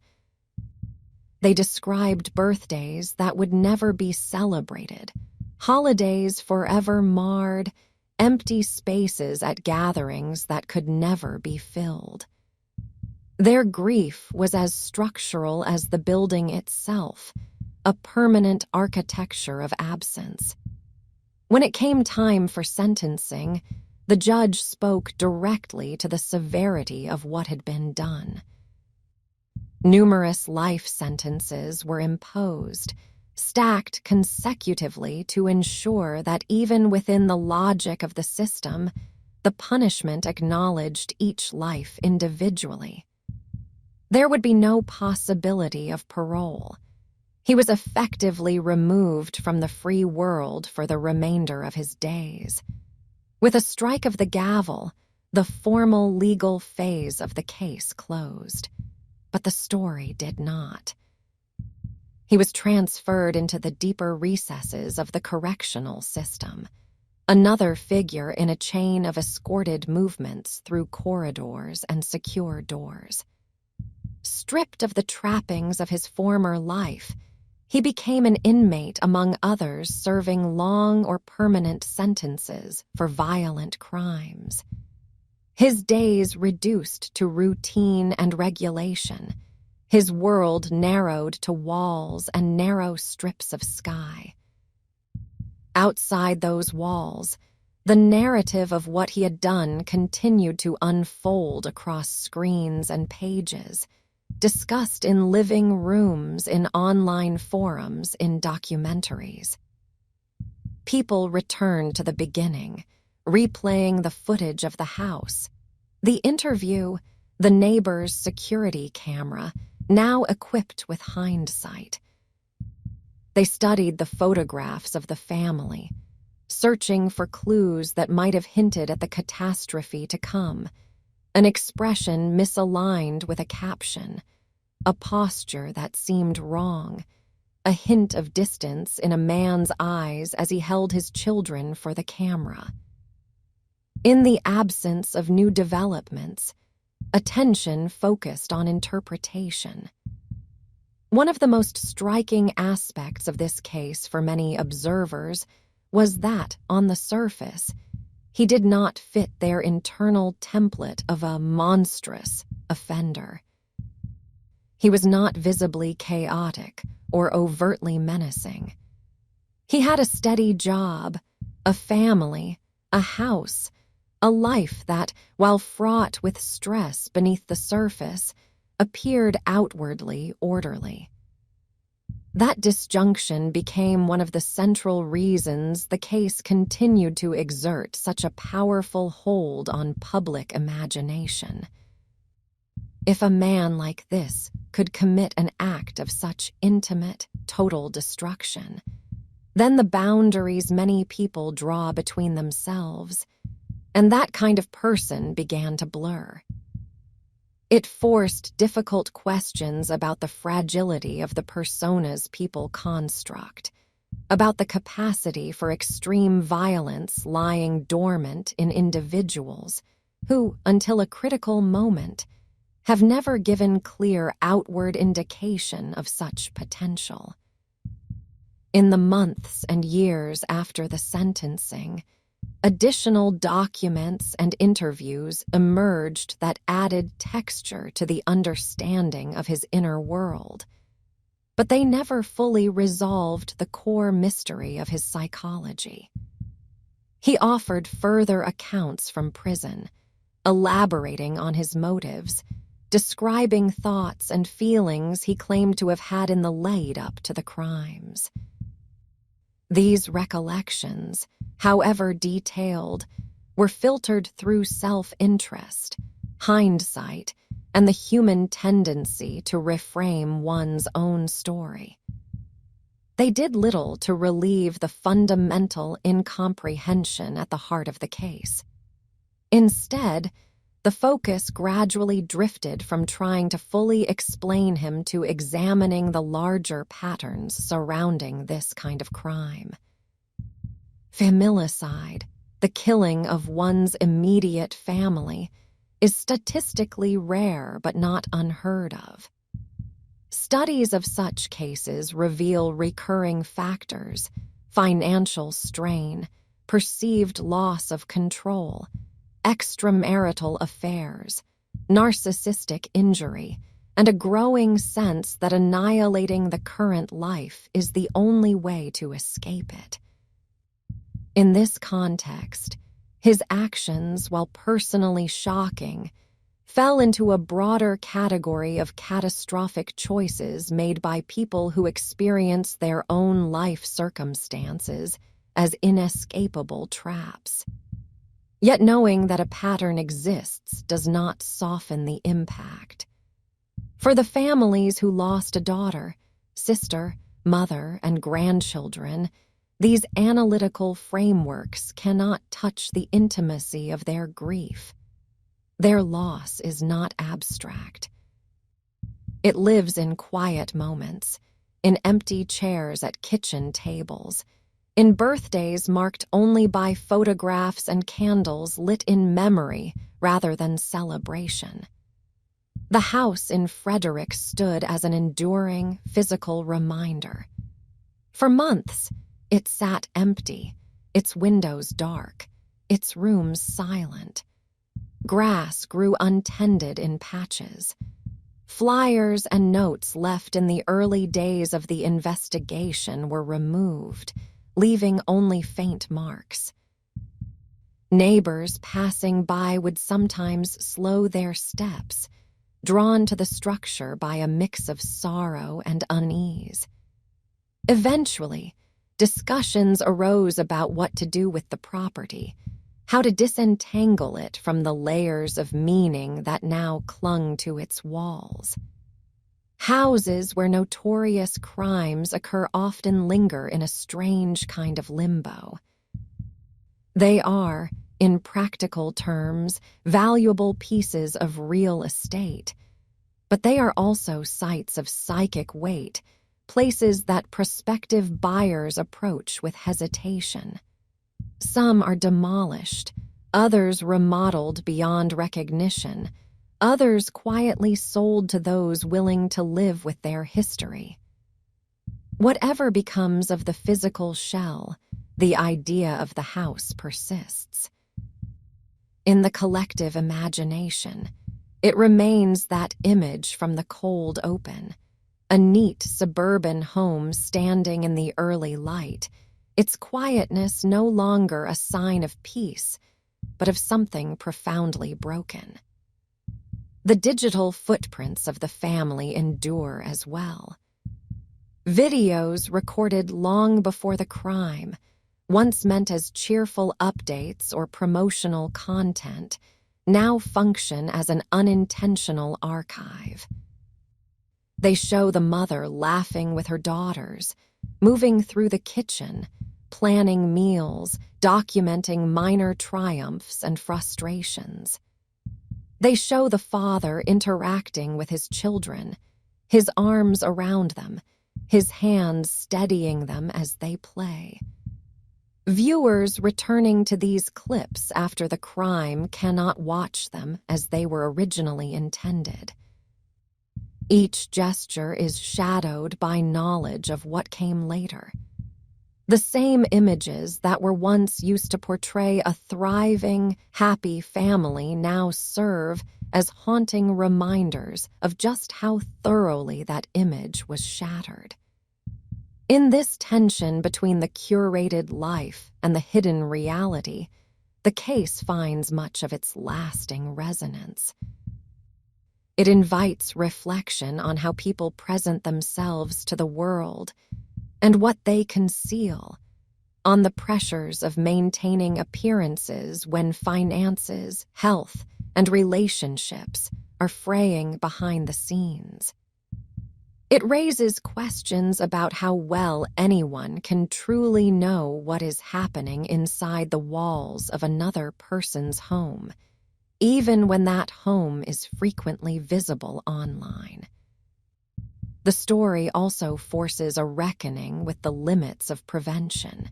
They described birthdays that would never be celebrated, holidays forever marred, empty spaces at gatherings that could never be filled. Their grief was as structural as the building itself, a permanent architecture of absence. When it came time for sentencing, the judge spoke directly to the severity of what had been done. Numerous life sentences were imposed, stacked consecutively to ensure that even within the logic of the system, the punishment acknowledged each life individually. There would be no possibility of parole, He was effectively removed from the free world for the remainder of his days. With a strike of the gavel, the formal legal phase of the case closed. But the story did not. He was transferred into the deeper recesses of the correctional system, another figure in a chain of escorted movements through corridors and secure doors. Stripped of the trappings of his former life, he became an inmate among others serving long or permanent sentences for violent crimes. His days reduced to routine and regulation, his world narrowed to walls and narrow strips of sky. Outside those walls, the narrative of what he had done continued to unfold across screens and pages, discussed in living rooms, in online forums, in documentaries. People returned to the beginning, replaying the footage of the house, the interview, the neighbor's security camera, now equipped with hindsight. They studied the photographs of the family, searching for clues that might have hinted at the catastrophe to come, an expression misaligned with a caption, a posture that seemed wrong, a hint of distance in a man's eyes as he held his children for the camera. In the absence of new developments, attention focused on interpretation. One of the most striking aspects of this case for many observers was that, on the surface, he did not fit their internal template of a monstrous offender. He was not visibly chaotic or overtly menacing. He had a steady job, a family, a house, a life that, while fraught with stress beneath the surface, appeared outwardly orderly. That disjunction became one of the central reasons the case continued to exert such a powerful hold on public imagination. If a man like this could commit an act of such intimate, total destruction, then the boundaries many people draw between themselves, and that kind of person began to blur. It forced difficult questions about the fragility of the personas people construct, about the capacity for extreme violence lying dormant in individuals who, until a critical moment, have never given clear outward indication of such potential. In the months and years after the sentencing, additional documents and interviews emerged that added texture to the understanding of his inner world, but they never fully resolved the core mystery of his psychology. He offered further accounts from prison, elaborating on his motives, describing thoughts and feelings he claimed to have had in the lead-up to the crimes. These recollections, however detailed, were filtered through self-interest, hindsight, and the human tendency to reframe one's own story. They did little to relieve the fundamental incomprehension at the heart of the case. Instead, the focus gradually drifted from trying to fully explain him to examining the larger patterns surrounding this kind of crime. Familicide, the killing of one's immediate family, is statistically rare but not unheard of. Studies of such cases reveal recurring factors: financial strain, perceived loss of control, extramarital affairs, narcissistic injury, and a growing sense that annihilating the current life is the only way to escape it. In this context, his actions, while personally shocking, fell into a broader category of catastrophic choices made by people who experience their own life circumstances as inescapable traps. Yet knowing that a pattern exists does not soften the impact. For the families who lost a daughter, sister, mother, and grandchildren, these analytical frameworks cannot touch the intimacy of their grief. Their loss is not abstract. It lives in quiet moments, in empty chairs at kitchen tables, in birthdays marked only by photographs and candles lit in memory rather than celebration. The house in Frederick stood as an enduring physical reminder. For months, it sat empty, its windows dark, its rooms silent. Grass grew untended in patches. Flyers and notes left in the early days of the investigation were removed, leaving only faint marks. Neighbors passing by would sometimes slow their steps, drawn to the structure by a mix of sorrow and unease. Eventually, discussions arose about what to do with the property, how to disentangle it from the layers of meaning that now clung to its walls. Houses where notorious crimes occur often linger in a strange kind of limbo. They are, in practical terms, valuable pieces of real estate, but they are also sites of psychic weight, places that prospective buyers approach with hesitation. Some are demolished, others remodeled beyond recognition, others quietly sold to those willing to live with their history. Whatever becomes of the physical shell, the idea of the house persists. In the collective imagination, it remains that image from the cold open, a neat suburban home standing in the early light, its quietness no longer a sign of peace, but of something profoundly broken. The digital footprints of the family endure as well. Videos recorded long before the crime, once meant as cheerful updates or promotional content, now function as an unintentional archive. They show the mother laughing with her daughters, moving through the kitchen, planning meals, documenting minor triumphs and frustrations. They show the father interacting with his children, his arms around them, his hands steadying them as they play. Viewers returning to these clips after the crime cannot watch them as they were originally intended. Each gesture is shadowed by knowledge of what came later. The same images that were once used to portray a thriving, happy family now serve as haunting reminders of just how thoroughly that image was shattered. In this tension between the curated life and the hidden reality, the case finds much of its lasting resonance. It invites reflection on how people present themselves to the world and what they conceal, on the pressures of maintaining appearances when finances, health, and relationships are fraying behind the scenes. It raises questions about how well anyone can truly know what is happening inside the walls of another person's home, even when that home is frequently visible online. The story also forces a reckoning with the limits of prevention.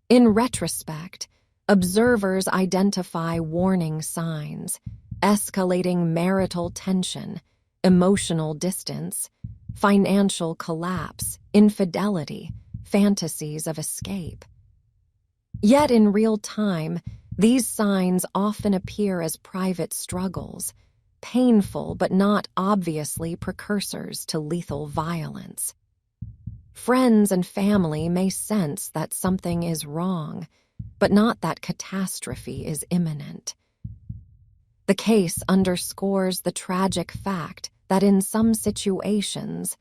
In retrospect, observers identify warning signs, escalating marital tension, emotional distance, financial collapse, infidelity, fantasies of escape. Yet in real time, these signs often appear as private struggles, painful but not obviously precursors to lethal violence. Friends and family may sense that something is wrong, but not that catastrophe is imminent. The case underscores the tragic fact that in some situations,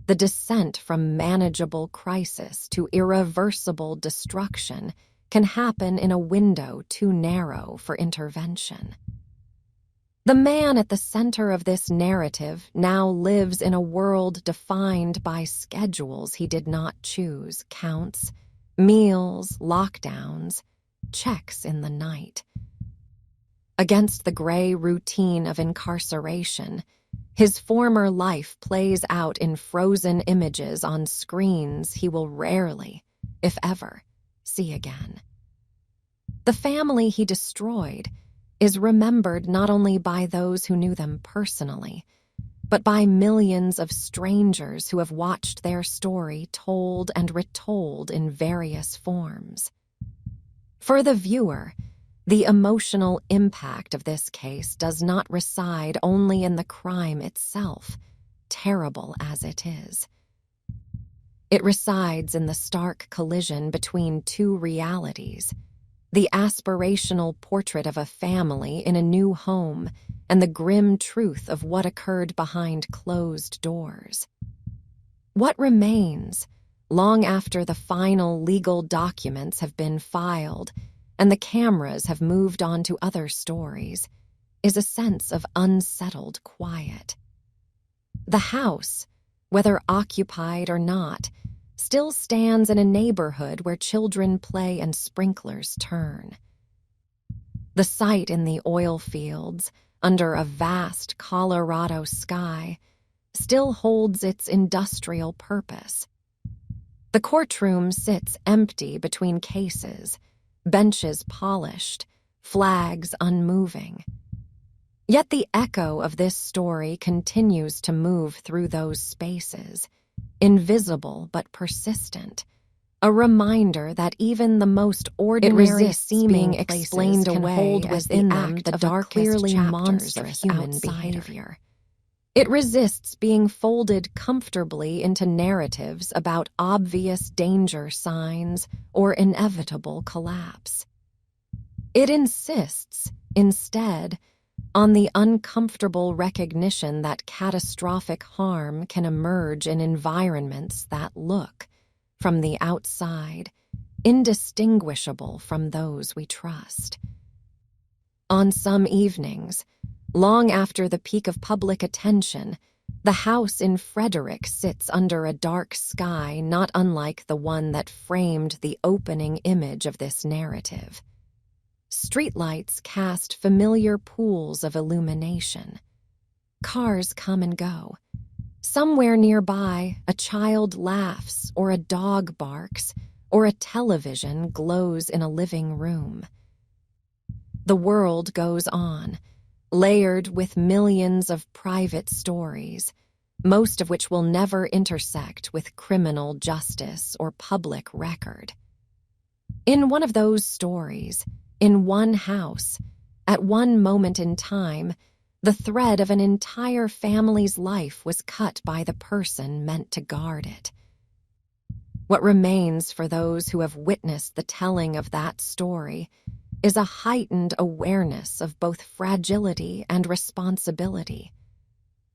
the descent from manageable crisis to irreversible destruction can happen in a window too narrow for intervention. The man at the center of this narrative now lives in a world defined by schedules he did not choose, counts, meals, lockdowns, checks in the night. Against the gray routine of incarceration, his former life plays out in frozen images on screens he will rarely, if ever, see again. The family he destroyed is remembered not only by those who knew them personally, but by millions of strangers who have watched their story told and retold in various forms. For the viewer, the emotional impact of this case does not reside only in the crime itself, terrible as it is. It resides in the stark collision between two realities: the aspirational portrait of a family in a new home and the grim truth of what occurred behind closed doors. What remains, long after the final legal documents have been filed and the cameras have moved on to other stories, is a sense of unsettled quiet. The house, whether occupied or not, still stands in a neighborhood where children play and sprinklers turn. The site in the oil fields, under a vast Colorado sky, still holds its industrial purpose. The courtroom sits empty between cases, benches polished, flags unmoving. Yet the echo of this story continues to move through those spaces, invisible but persistent, a reminder that even the most ordinary seeming explained away within them the darkest chapters of human behavior. It resists being folded comfortably into narratives about obvious danger signs or inevitable collapse. It insists, instead, on the uncomfortable recognition that catastrophic harm can emerge in environments that look, from the outside, indistinguishable from those we trust. On some evenings, long after the peak of public attention, the house in Frederick sits under a dark sky not unlike the one that framed the opening image of this narrative. Streetlights cast familiar pools of illumination. Cars come and go. Somewhere nearby, a child laughs, or a dog barks, or a television glows in a living room. The world goes on, layered with millions of private stories, most of which will never intersect with criminal justice or public record. In one of those stories, in one house, at one moment in time, the thread of an entire family's life was cut by the person meant to guard it. What remains for those who have witnessed the telling of that story is a heightened awareness of both fragility and responsibility,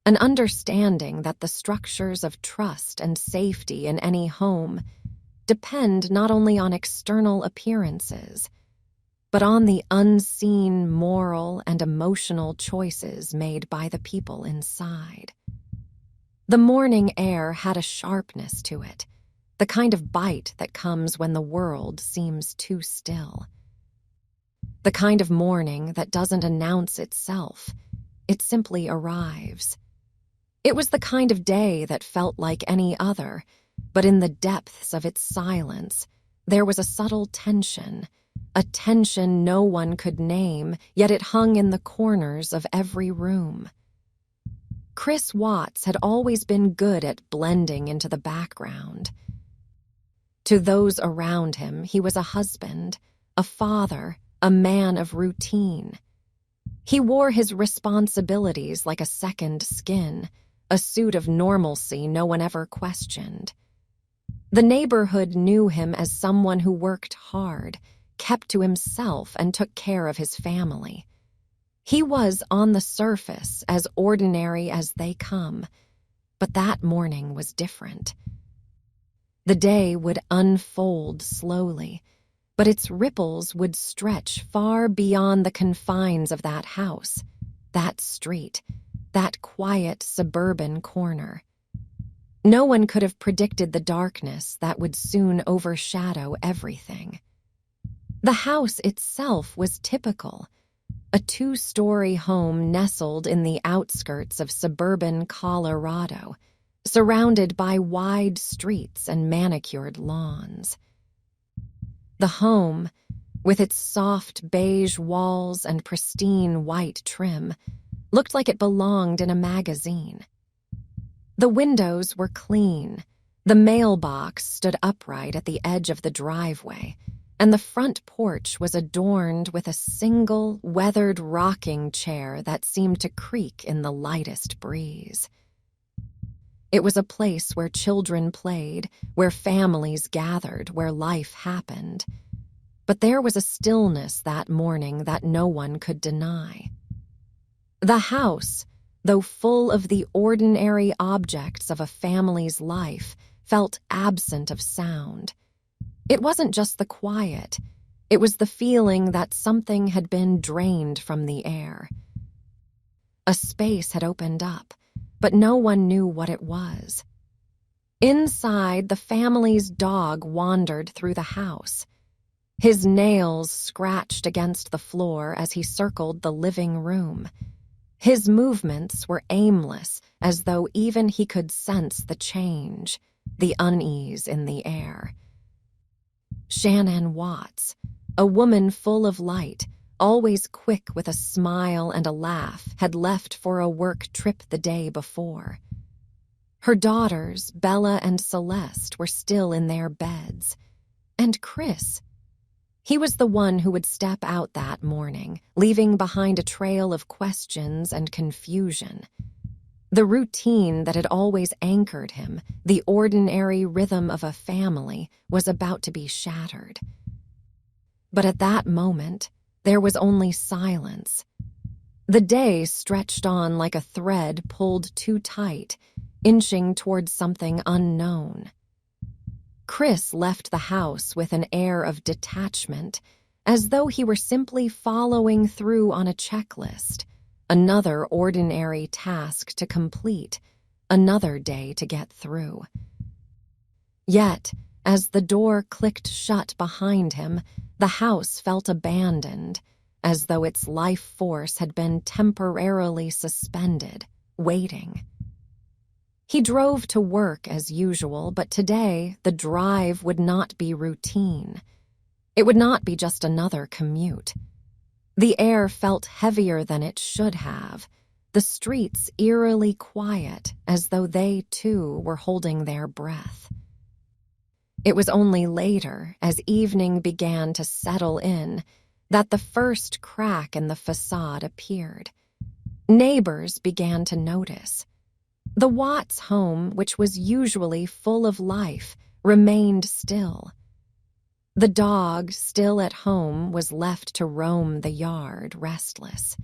an understanding that the structures of trust and safety in any home depend not only on external appearances, but on the unseen moral and emotional choices made by the people inside. The morning air had a sharpness to it, the kind of bite that comes when the world seems too still. The kind of morning that doesn't announce itself, it simply arrives. It was the kind of day that felt like any other, but in the depths of its silence, there was a subtle tension, a tension no one could name, yet it hung in the corners of every room. Chris Watts had always been good at blending into the background. To those around him, he was a husband, a father, a man of routine. He wore his responsibilities like a second skin, a suit of normalcy no one ever questioned. The neighborhood knew him as someone who worked hard, kept to himself, and took care of his family. He was, on the surface, as ordinary as they come, but that morning was different. The day would unfold slowly, but its ripples would stretch far beyond the confines of that house, that street, that quiet suburban corner. No one could have predicted the darkness that would soon overshadow everything. The house itself was typical, a 2-story home nestled in the outskirts of suburban Colorado, surrounded by wide streets and manicured lawns. The home, with its soft beige walls and pristine white trim, looked like it belonged in a magazine. The windows were clean, the mailbox stood upright at the edge of the driveway, and the front porch was adorned with a single, weathered rocking chair that seemed to creak in the lightest breeze. It was a place where children played, where families gathered, where life happened. But there was a stillness that morning that no one could deny. The house, though full of the ordinary objects of a family's life, felt absent of sound. It wasn't just the quiet, it was the feeling that something had been drained from the air. A space had opened up, but no one knew what it was. Inside, the family's dog wandered through the house. His nails scratched against the floor as he circled the living room. His movements were aimless, as though even he could sense the change, the unease in the air. Shannon Watts, a woman full of light, always quick with a smile and a laugh, had left for a work trip the day before. Her daughters, Bella and Celeste, were still in their beds. And Chris, he was the one who would step out that morning, leaving behind a trail of questions and confusion. The routine that had always anchored him, the ordinary rhythm of a family, was about to be shattered. But at that moment, there was only silence. The day stretched on like a thread pulled too tight, inching towards something unknown. Chris left the house with an air of detachment, as though he were simply following through on a checklist. Another ordinary task to complete, another day to get through. Yet, as the door clicked shut behind him, the house felt abandoned, as though its life force had been temporarily suspended, waiting. He drove to work as usual, but today the drive would not be routine. It would not be just another commute. The air felt heavier than it should have, the streets eerily quiet, as though they, too, were holding their breath. It was only later, as evening began to settle in, that the first crack in the facade appeared. Neighbors began to notice. The Watts home, which was usually full of life, remained still. The dog, still at home, was left to roam the yard, restless.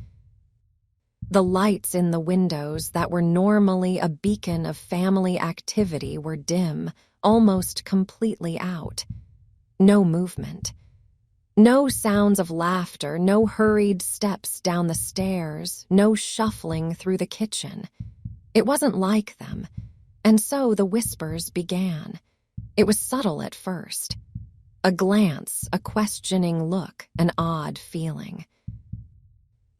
The lights in the windows that were normally a beacon of family activity were dim, almost completely out. No movement. No sounds of laughter, no hurried steps down the stairs, no shuffling through the kitchen. It wasn't like them, and so the whispers began. It was subtle at first. A glance, a questioning look, an odd feeling.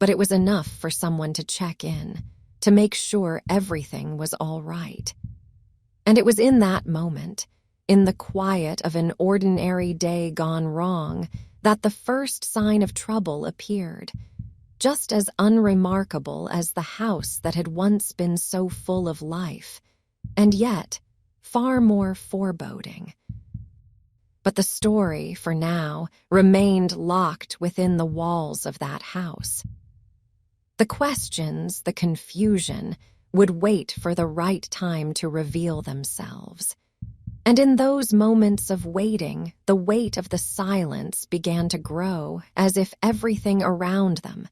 But it was enough for someone to check in, to make sure everything was all right. And it was in that moment, in the quiet of an ordinary day gone wrong, that the first sign of trouble appeared, just as unremarkable as the house that had once been so full of life, and yet far more foreboding. But the story, for now, remained locked within the walls of that house. The questions, the confusion, would wait for the right time to reveal themselves. And in those moments of waiting, the weight of the silence began to grow, as if everything around them,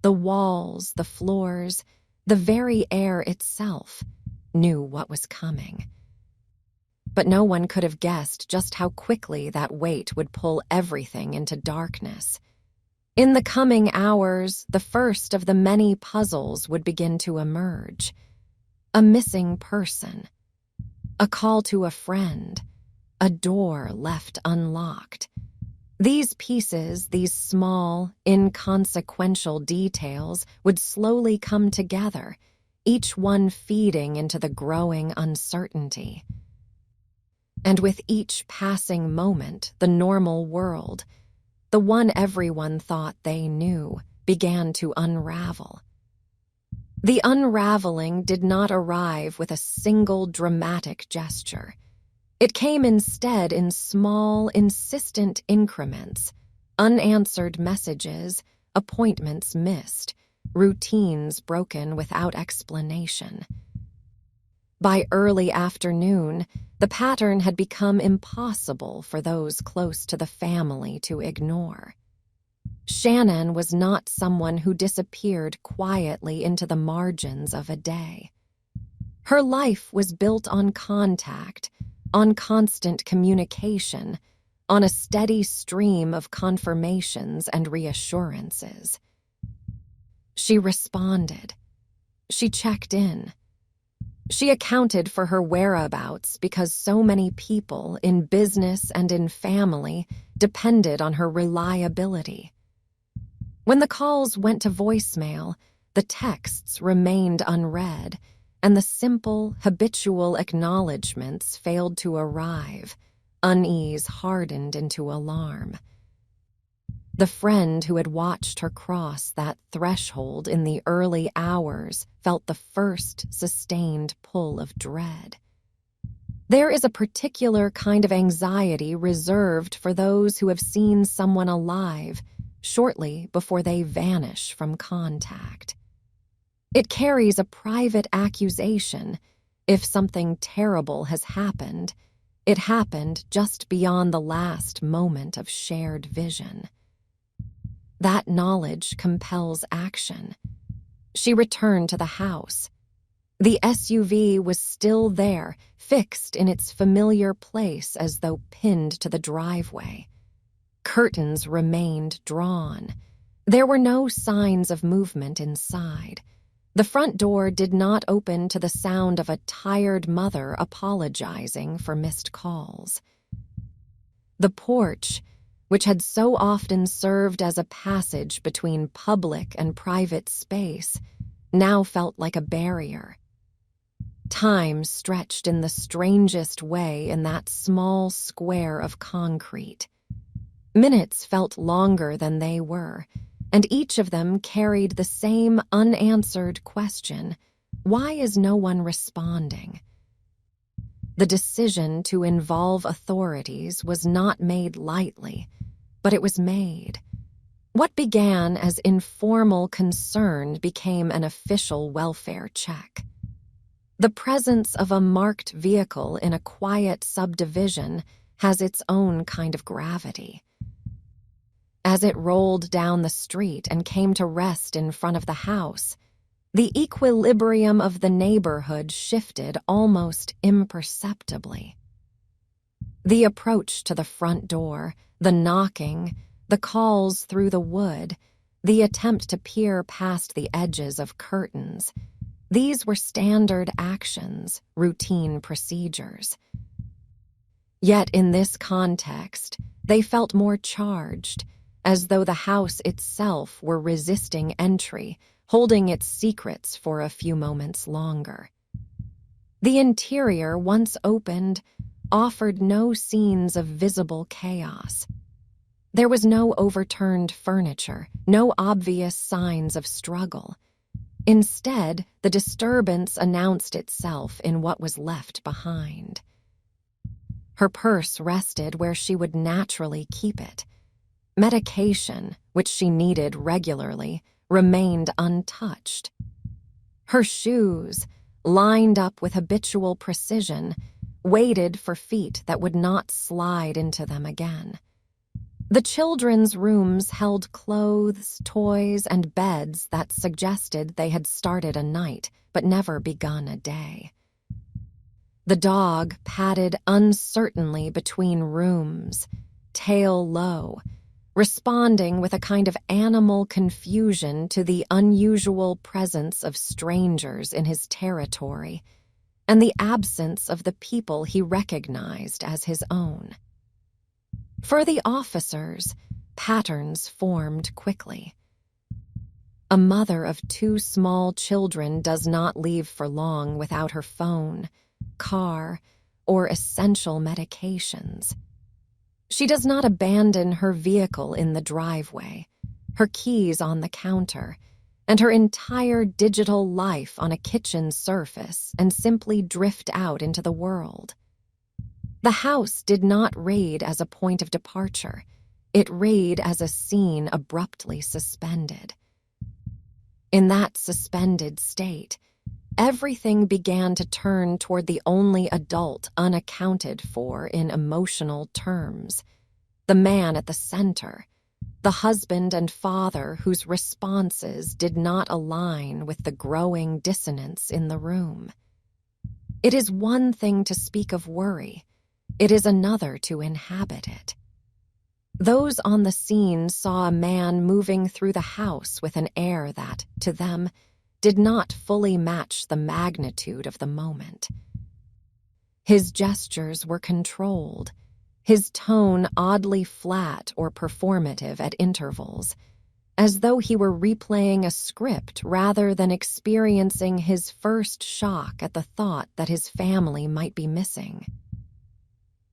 the walls, the floors, the very air itself, knew what was coming. But no one could have guessed just how quickly that weight would pull everything into darkness. In the coming hours, the first of the many puzzles would begin to emerge. A missing person, a call to a friend, a door left unlocked. These pieces, these small, inconsequential details, would slowly come together, each one feeding into the growing uncertainty. And with each passing moment, the normal world, the one everyone thought they knew, began to unravel. The unraveling did not arrive with a single dramatic gesture. It came instead in small, insistent increments, unanswered messages, appointments missed, routines broken without explanation. By early afternoon, the pattern had become impossible for those close to the family to ignore. Shannon was not someone who disappeared quietly into the margins of a day. Her life was built on contact, on constant communication, on a steady stream of confirmations and reassurances. She responded. She checked in. She accounted for her whereabouts because so many people in business and in family depended on her reliability. When the calls went to voicemail, the texts remained unread, and the simple, habitual acknowledgments failed to arrive. Unease hardened into alarm. The friend who had watched her cross that threshold in the early hours felt the first sustained pull of dread. There is a particular kind of anxiety reserved for those who have seen someone alive shortly before they vanish from contact. It carries a private accusation. If something terrible has happened, it happened just beyond the last moment of shared vision. That knowledge compels action. She returned to the house. The SUV was still there, fixed in its familiar place as though pinned to the driveway. Curtains remained drawn. There were no signs of movement inside. The front door did not open to the sound of a tired mother apologizing for missed calls. The porch, which had so often served as a passage between public and private space, now felt like a barrier. Time stretched in the strangest way in that small square of concrete. Minutes felt longer than they were, and each of them carried the same unanswered question: why is no one responding? The decision to involve authorities was not made lightly, but it was made. What began as informal concern became an official welfare check. The presence of a marked vehicle in a quiet subdivision has its own kind of gravity. As it rolled down the street and came to rest in front of the house, the equilibrium of the neighborhood shifted almost imperceptibly. The approach to the front door, the knocking, the calls through the wood, the attempt to peer past the edges of curtains, these were standard actions, routine procedures. Yet in this context, they felt more charged, as though the house itself were resisting entry, holding its secrets for a few moments longer. The interior, once opened, offered no scenes of visible chaos. There was no overturned furniture, no obvious signs of struggle. Instead, the disturbance announced itself in what was left behind. Her purse rested where she would naturally keep it. Medication, which she needed regularly, remained untouched. Her shoes, lined up with habitual precision, waited for feet that would not slide into them again. The children's rooms held clothes, toys, and beds that suggested they had started a night but never begun a day. The dog padded uncertainly between rooms, tail low, responding with a kind of animal confusion to the unusual presence of strangers in his territory and the absence of the people he recognized as his own. For the officers, patterns formed quickly. A mother of 2 small children does not leave for long without her phone, car, or essential medications. She does not abandon her vehicle in the driveway, her keys on the counter, and her entire digital life on a kitchen surface and simply drift out into the world. The house did not raid as a point of departure. It raid as a scene abruptly suspended. In that suspended state, everything began to turn toward the only adult unaccounted for in emotional terms, the man at the center, the husband and father whose responses did not align with the growing dissonance in the room. It is one thing to speak of worry. It is another to inhabit it. Those on the scene saw a man moving through the house with an air that, to them, did not fully match the magnitude of the moment. His gestures were controlled, his tone oddly flat or performative at intervals, as though he were replaying a script rather than experiencing his first shock at the thought that his family might be missing.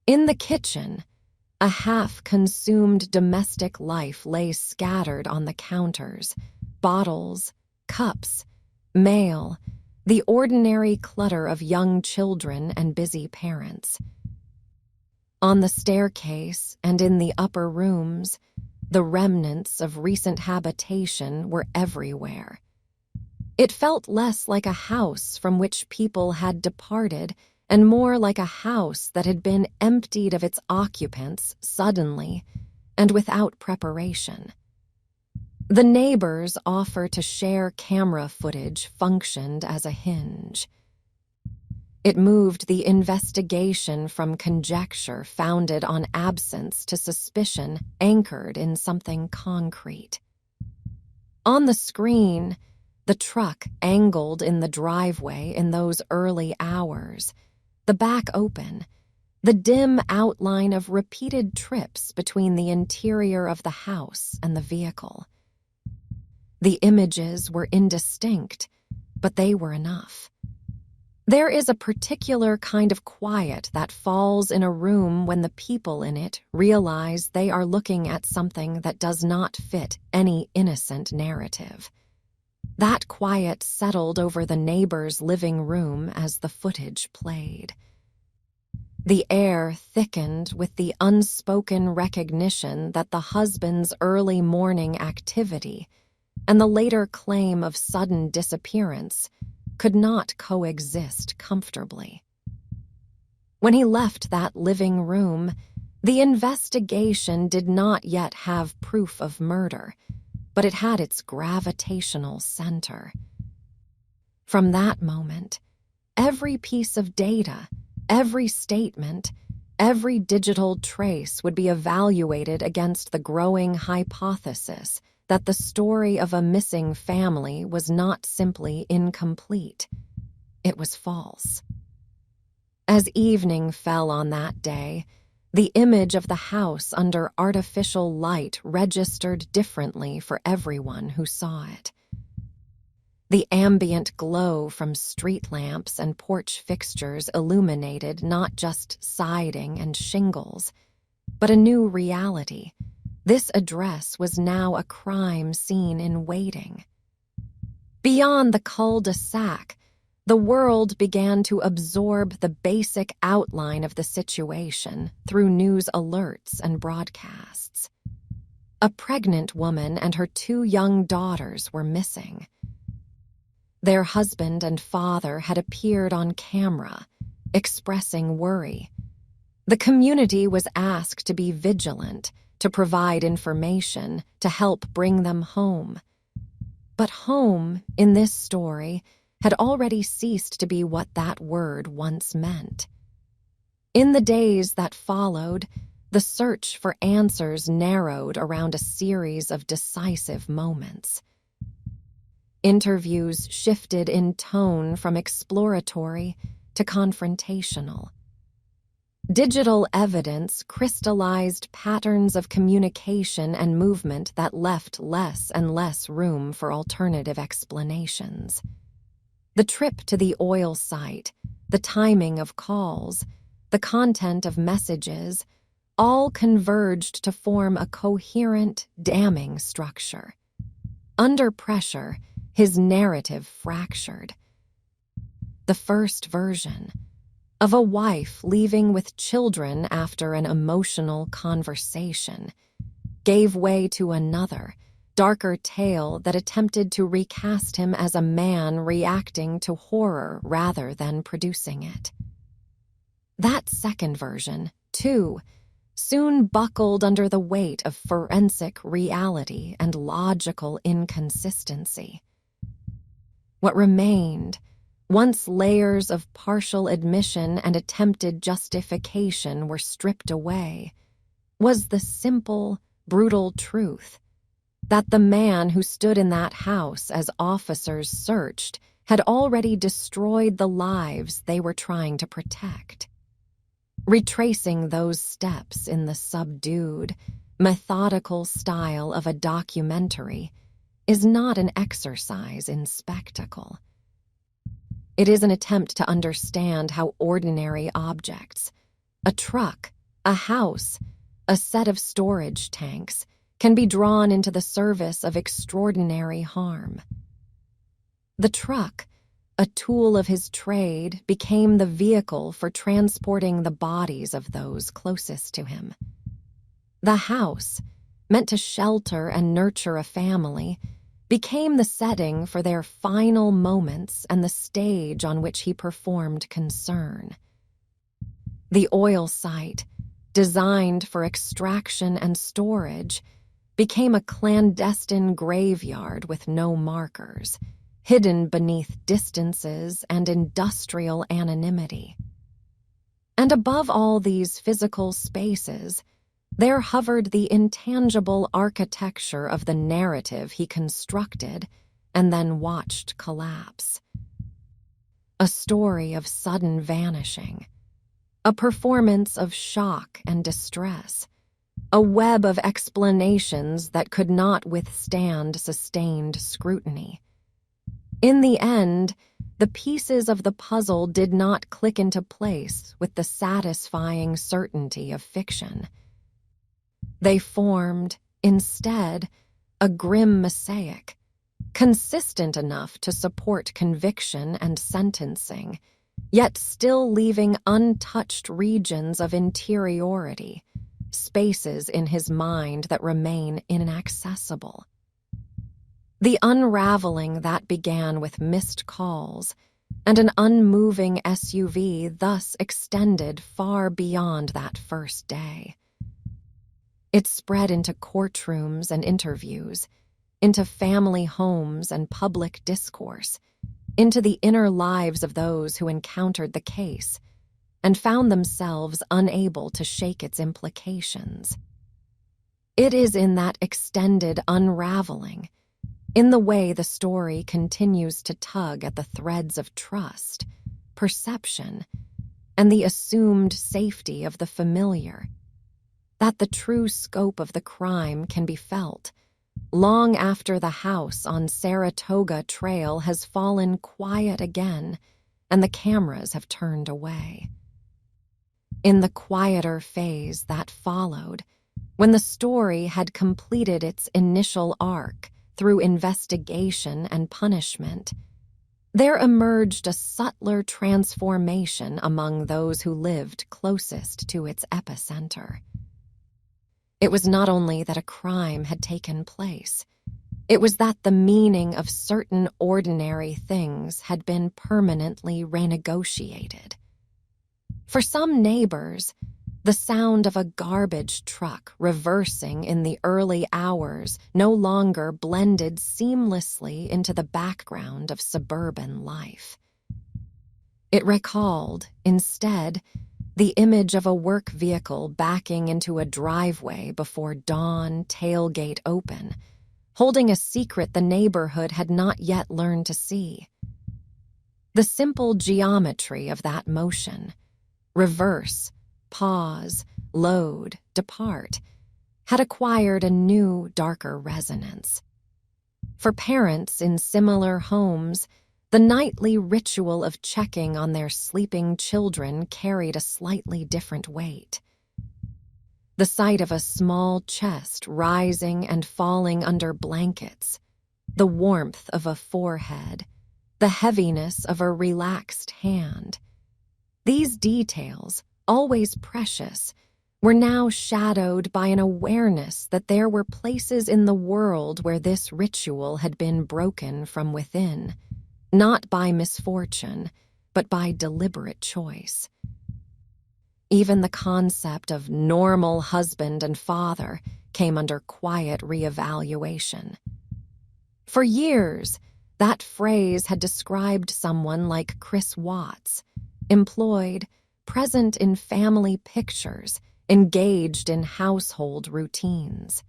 In the kitchen, a half-consumed domestic life lay scattered on the counters, bottles, cups, mail, the ordinary clutter of young children and busy parents. On the staircase and in the upper rooms, the remnants of recent habitation were everywhere. It felt less like a house from which people had departed and more like a house that had been emptied of its occupants suddenly and without preparation. The neighbors' offer to share camera footage functioned as a hinge. It moved the investigation from conjecture founded on absence to suspicion anchored in something concrete. On the screen, the truck angled in the driveway in those early hours, the back open, the dim outline of repeated trips between the interior of the house and the vehicle. The images were indistinct, but they were enough. There is a particular kind of quiet that falls in a room when the people in it realize they are looking at something that does not fit any innocent narrative. That quiet settled over the neighbor's living room as the footage played. The air thickened with the unspoken recognition that the husband's early morning activity and the later claim of sudden disappearance could not coexist comfortably. When he left that living room, the investigation did not yet have proof of murder, but it had its gravitational center. From that moment, every piece of data, every statement, every digital trace would be evaluated against the growing hypothesis that the story of a missing family was not simply incomplete. It was false. As evening fell on that day, the image of the house under artificial light registered differently for everyone who saw it. The ambient glow from street lamps and porch fixtures illuminated not just siding and shingles, but a new reality. This address was now a crime scene in waiting. Beyond the cul-de-sac, the world began to absorb the basic outline of the situation through news alerts and broadcasts. A pregnant woman and her 2 young daughters were missing. Their husband and father had appeared on camera, expressing worry. The community was asked to be vigilant, to provide information, to help bring them home. But home, in this story, had already ceased to be what that word once meant. In the days that followed, the search for answers narrowed around a series of decisive moments. Interviews shifted in tone from exploratory to confrontational. Digital evidence crystallized patterns of communication and movement that left less and less room for alternative explanations. The trip to the oil site, the timing of calls, the content of messages, all converged to form a coherent, damning structure. Under pressure, his narrative fractured. The first version, of a wife leaving with children after an emotional conversation, gave way to another, darker tale that attempted to recast him as a man reacting to horror rather than producing it. That second version, too, soon buckled under the weight of forensic reality and logical inconsistency. What remained, once layers of partial admission and attempted justification were stripped away, was the simple, brutal truth that the man who stood in that house as officers searched had already destroyed the lives they were trying to protect. Retracing those steps in the subdued, methodical style of a documentary is not an exercise in spectacle. It is an attempt to understand how ordinary objects, a truck, a house, a set of storage tanks, can be drawn into the service of extraordinary harm. The truck, a tool of his trade, became the vehicle for transporting the bodies of those closest to him. The house, meant to shelter and nurture a family, became the setting for their final moments and the stage on which he performed concern. The oil site, designed for extraction and storage, became a clandestine graveyard with no markers, hidden beneath distances and industrial anonymity. And above all these physical spaces, there hovered the intangible architecture of the narrative he constructed and then watched collapse. A story of sudden vanishing, a performance of shock and distress, a web of explanations that could not withstand sustained scrutiny. In the end, the pieces of the puzzle did not click into place with the satisfying certainty of fiction. They formed, instead, a grim mosaic, consistent enough to support conviction and sentencing, yet still leaving untouched regions of interiority, spaces in his mind that remain inaccessible. The unraveling that began with missed calls and an unmoving SUV thus extended far beyond that first day. It spread into courtrooms and interviews, into family homes and public discourse, into the inner lives of those who encountered the case and found themselves unable to shake its implications. It is in that extended unraveling, in the way the story continues to tug at the threads of trust, perception, and the assumed safety of the familiar, that the true scope of the crime can be felt, long after the house on Saratoga Trail has fallen quiet again and the cameras have turned away. In the quieter phase that followed, when the story had completed its initial arc through investigation and punishment, there emerged a subtler transformation among those who lived closest to its epicenter. It was not only that a crime had taken place, it was that the meaning of certain ordinary things had been permanently renegotiated. For some neighbors, the sound of a garbage truck reversing in the early hours no longer blended seamlessly into the background of suburban life. It recalled, instead, The image of a work vehicle backing into a driveway before dawn, tailgate open, holding a secret the neighborhood had not yet learned to see. The simple geometry of that motion, reverse, pause, load, depart, had acquired a new, darker resonance. For parents in similar homes, the nightly ritual of checking on their sleeping children carried a slightly different weight. The sight of a small chest rising and falling under blankets, the warmth of a forehead, the heaviness of a relaxed hand. These details, always precious, were now shadowed by an awareness that there were places in the world where this ritual had been broken from within, not by misfortune, but by deliberate choice. Even the concept of normal husband and father came under quiet reevaluation. For years, that phrase had described someone like Chris Watts, employed, present in family pictures, engaged in household routines.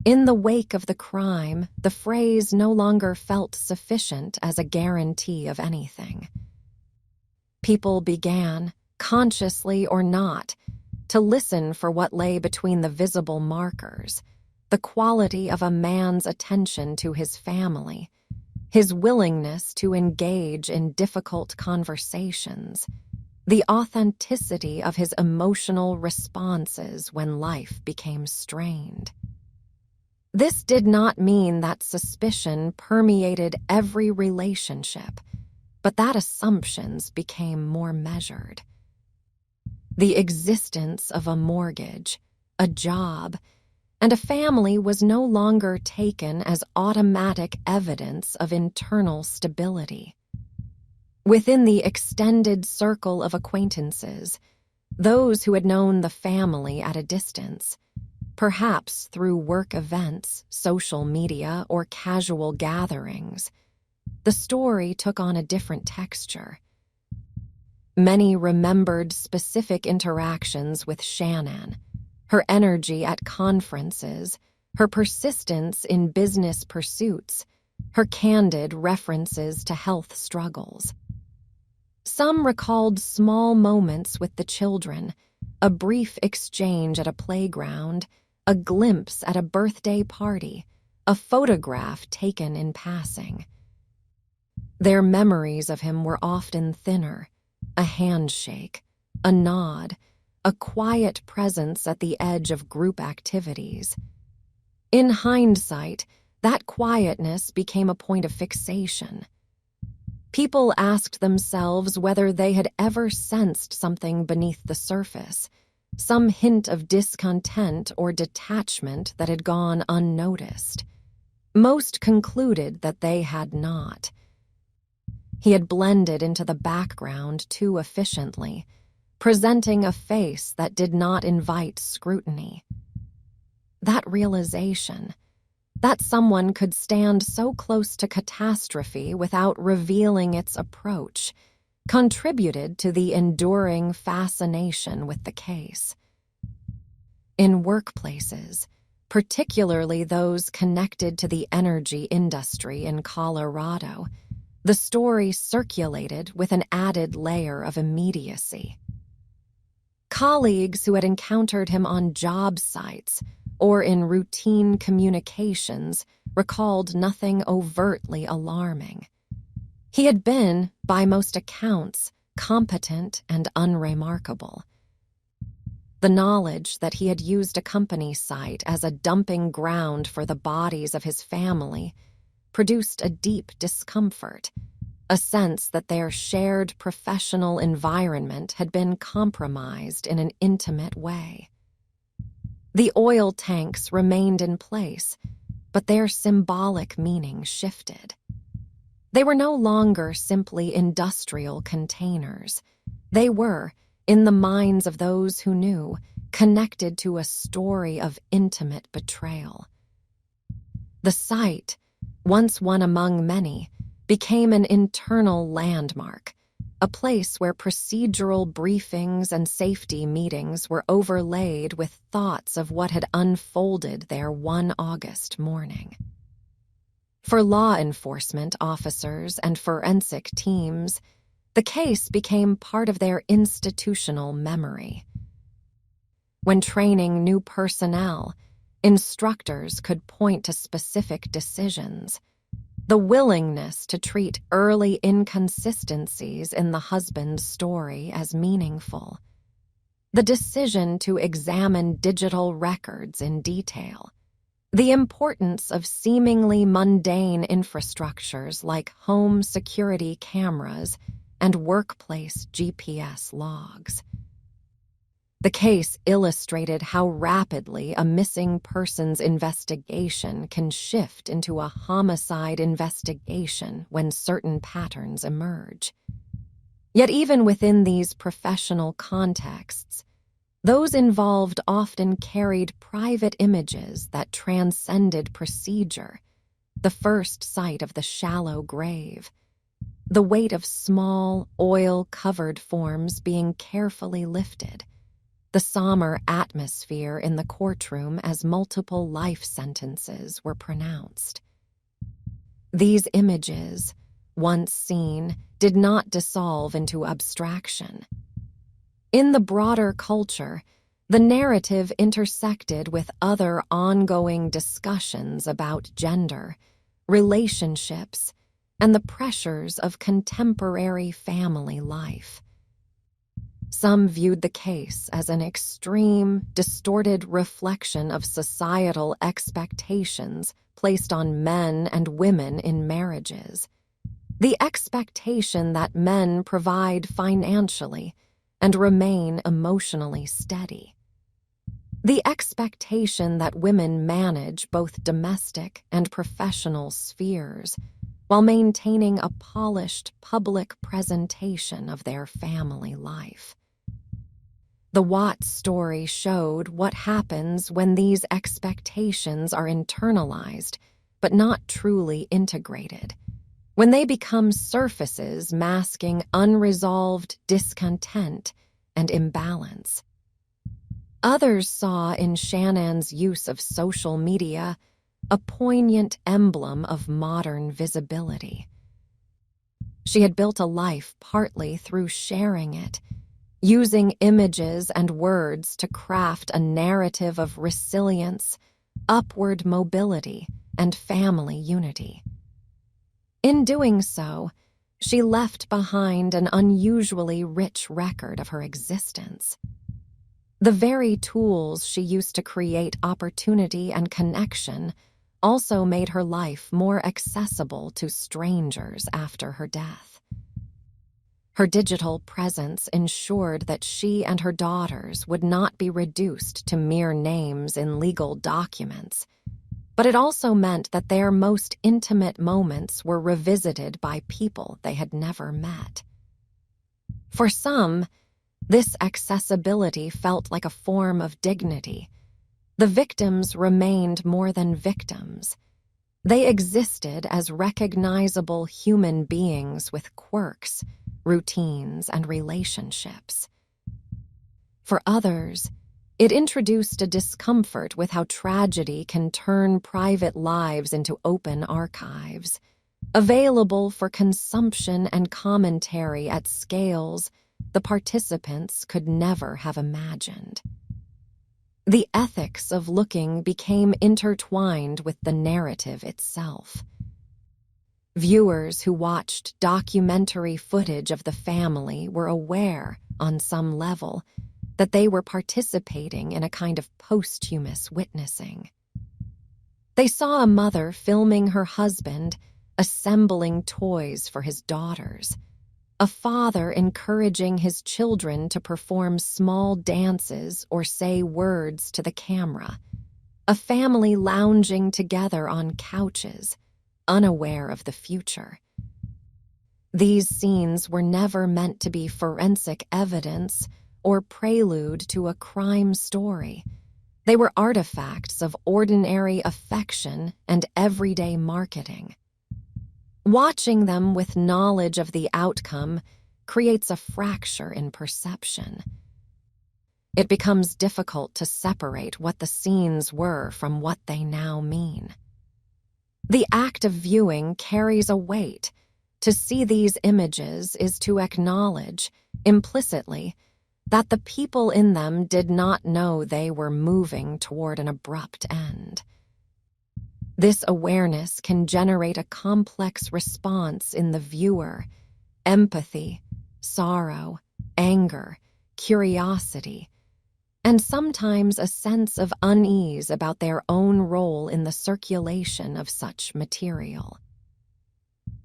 In the wake of the crime, the phrase no longer felt sufficient as a guarantee of anything. People began, consciously or not, to listen for what lay between the visible markers, the quality of a man's attention to his family, his willingness to engage in difficult conversations, the authenticity of his emotional responses when life became strained. This did not mean that suspicion permeated every relationship, but that assumptions became more measured. The existence of a mortgage, a job, and a family was no longer taken as automatic evidence of internal stability. Within the extended circle of acquaintances, those who had known the family at a distance, perhaps through work events, social media, or casual gatherings, the story took on a different texture. Many remembered specific interactions with Shannon, her energy at conferences, her persistence in business pursuits, her candid references to health struggles. Some recalled small moments with the children, a brief exchange at a playground, a glimpse at a birthday party, a photograph taken in passing. Their memories of him were often thinner, a handshake, a nod, a quiet presence at the edge of group activities. In hindsight, that quietness became a point of fixation. People asked themselves whether they had ever sensed something beneath the surface, some hint of discontent or detachment that had gone unnoticed. Most concluded that they had not. He had blended into the background too efficiently, presenting a face that did not invite scrutiny. That realization, that someone could stand so close to catastrophe without revealing its approach, contributed to the enduring fascination with the case. In workplaces, particularly those connected to the energy industry in Colorado, the story circulated with an added layer of immediacy. Colleagues who had encountered him on job sites or in routine communications recalled nothing overtly alarming. He had been, by most accounts, competent and unremarkable. The knowledge that he had used a company site as a dumping ground for the bodies of his family produced a deep discomfort, a sense that their shared professional environment had been compromised in an intimate way. The oil tanks remained in place, but their symbolic meaning shifted. They were no longer simply industrial containers. They were, in the minds of those who knew, connected to a story of intimate betrayal. The site, once one among many, became an internal landmark, a place where procedural briefings and safety meetings were overlaid with thoughts of what had unfolded there one August morning. For law enforcement officers and forensic teams, the case became part of their institutional memory. When training new personnel, instructors could point to specific decisions. The willingness to treat early inconsistencies in the husband's story as meaningful. The decision to examine digital records in detail. The importance of seemingly mundane infrastructures like home security cameras and workplace GPS logs. The case illustrated how rapidly a missing persons investigation can shift into a homicide investigation when certain patterns emerge. Yet even within these professional contexts, those involved often carried private images that transcended procedure, the first sight of the shallow grave, the weight of small, oil-covered forms being carefully lifted, the somber atmosphere in the courtroom as multiple life sentences were pronounced. These images, once seen, did not dissolve into abstraction. In the broader culture, the narrative intersected with other ongoing discussions about gender, relationships, and the pressures of contemporary family life. Some viewed the case as an extreme, distorted reflection of societal expectations placed on men and women in marriages. The expectation that men provide financially and remain emotionally steady. The expectation that women manage both domestic and professional spheres while maintaining a polished public presentation of their family life. The Watts story showed what happens when these expectations are internalized but not truly integrated, when they become surfaces masking unresolved discontent and imbalance. Others saw in Shannon's use of social media a poignant emblem of modern visibility. She had built a life partly through sharing it, using images and words to craft a narrative of resilience, upward mobility, and family unity. In doing so, she left behind an unusually rich record of her existence. The very tools she used to create opportunity and connection also made her life more accessible to strangers after her death. Her digital presence ensured that she and her daughters would not be reduced to mere names in legal documents, but it also meant that their most intimate moments were revisited by people they had never met. For some, this accessibility felt like a form of dignity. The victims remained more than victims. They existed as recognizable human beings with quirks, routines, and relationships. For others, it introduced a discomfort with how tragedy can turn private lives into open archives, available for consumption and commentary at scales the participants could never have imagined. The ethics of looking became intertwined with the narrative itself. Viewers who watched documentary footage of the family were aware, on some level, that they were participating in a kind of posthumous witnessing. They saw a mother filming her husband assembling toys for his daughters, a father encouraging his children to perform small dances or say words to the camera, a family lounging together on couches, unaware of the future. These scenes were never meant to be forensic evidence or prelude to a crime story. They were artifacts of ordinary affection and everyday marketing. Watching them with knowledge of the outcome creates a fracture in perception. It becomes difficult to separate what the scenes were from what they now mean. The act of viewing carries a weight. To see these images is to acknowledge, implicitly, that the people in them did not know they were moving toward an abrupt end. This awareness can generate a complex response in the viewer: empathy, sorrow, anger, curiosity, and sometimes a sense of unease about their own role in the circulation of such material.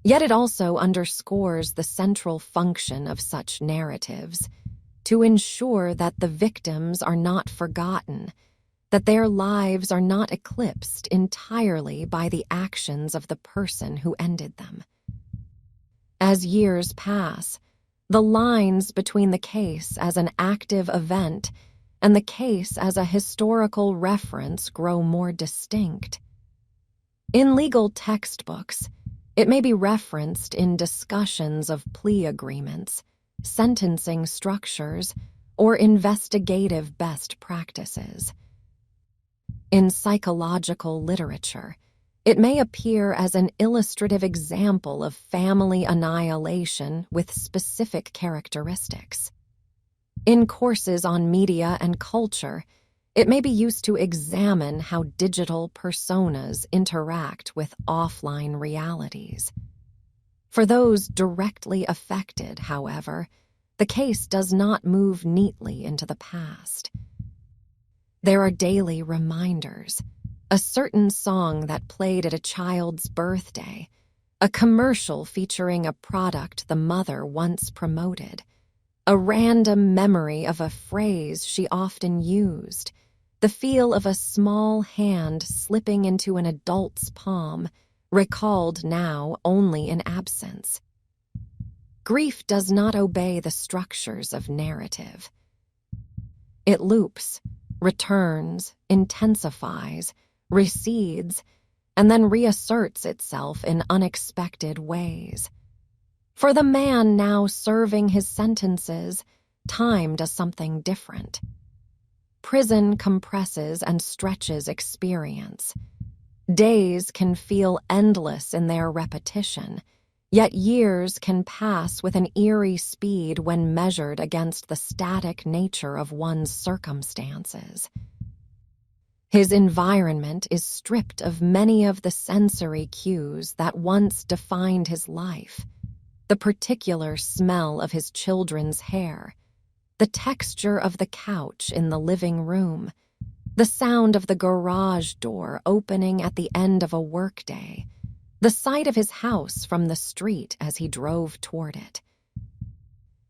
Yet it also underscores the central function of such narratives, to ensure that the victims are not forgotten, that their lives are not eclipsed entirely by the actions of the person who ended them. As years pass, the lines between the case as an active event and the case as a historical reference grow more distinct. In legal textbooks, it may be referenced in discussions of plea agreements, sentencing structures, or investigative best practices. In psychological literature, it may appear as an illustrative example of family annihilation with specific characteristics. In courses on media and culture, it may be used to examine how digital personas interact with offline realities. For those directly affected, however, the case does not move neatly into the past. There are daily reminders: a certain song that played at a child's birthday, a commercial featuring a product the mother once promoted, a random memory of a phrase she often used, the feel of a small hand slipping into an adult's palm, recalled now only in absence. Grief does not obey the structures of narrative. It loops, returns, intensifies, recedes, and then reasserts itself in unexpected ways. For the man now serving his sentences, time does something different. Prison compresses and stretches experience. Days can feel endless in their repetition, yet years can pass with an eerie speed when measured against the static nature of one's circumstances. His environment is stripped of many of the sensory cues that once defined his life: the particular smell of his children's hair, the texture of the couch in the living room, the sound of the garage door opening at the end of a workday, the sight of his house from the street as he drove toward it.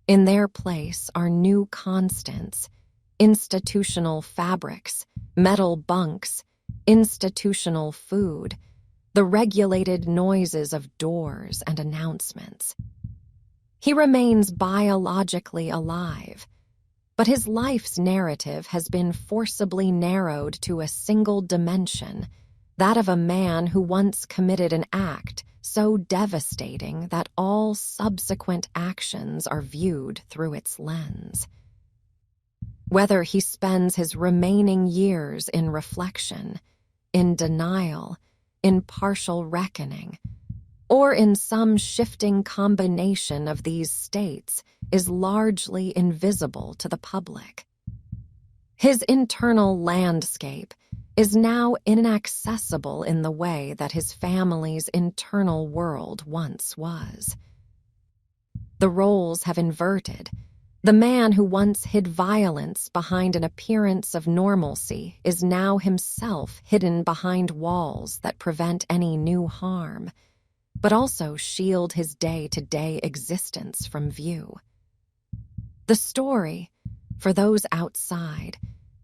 In their place are new constants: institutional fabrics, metal bunks, institutional food, the regulated noises of doors and announcements. He remains biologically alive, but his life's narrative has been forcibly narrowed to a single dimension, that of a man who once committed an act so devastating that all subsequent actions are viewed through its lens. Whether he spends his remaining years in reflection, in denial, in partial reckoning, or in some shifting combination of these states is largely invisible to the public. His internal landscape is now inaccessible in the way that his family's internal world once was. The roles have inverted. The man who once hid violence behind an appearance of normalcy is now himself hidden behind walls that prevent any new harm, but also shield his day-to-day existence from view. The story, for those outside,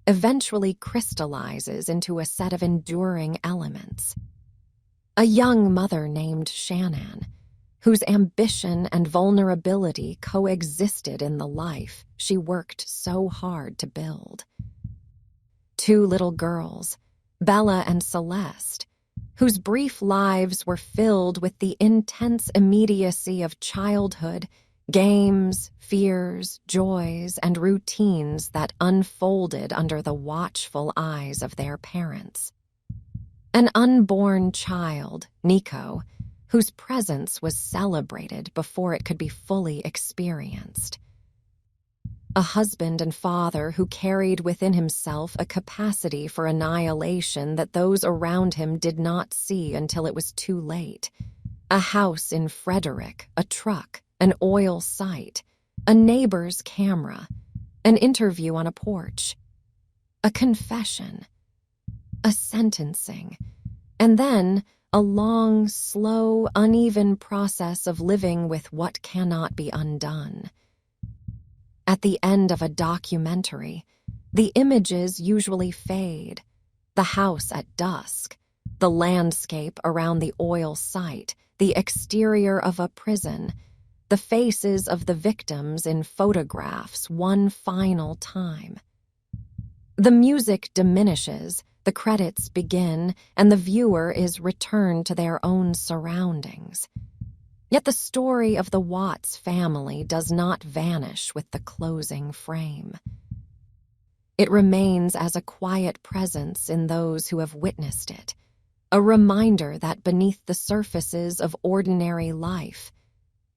eventually crystallizes into a set of enduring elements. A young mother named Shannon, whose ambition and vulnerability coexisted in the life she worked so hard to build. Two little girls, Bella and Celeste, whose brief lives were filled with the intense immediacy of childhood, games, fears, joys, and routines that unfolded under the watchful eyes of their parents. An unborn child, Nico, whose presence was celebrated before it could be fully experienced. A husband and father who carried within himself a capacity for annihilation that those around him did not see until it was too late. A house in Frederick, a truck, an oil sight, a neighbor's camera, an interview on a porch, a confession, a sentencing, and then a long, slow, uneven process of living with what cannot be undone. At the end of a documentary, the images usually fade. The house at dusk, the landscape around the oil site, the exterior of a prison, the faces of the victims in photographs one final time. The music diminishes, the credits begin, and the viewer is returned to their own surroundings. Yet the story of the Watts family does not vanish with the closing frame. It remains as a quiet presence in those who have witnessed it, a reminder that beneath the surfaces of ordinary life,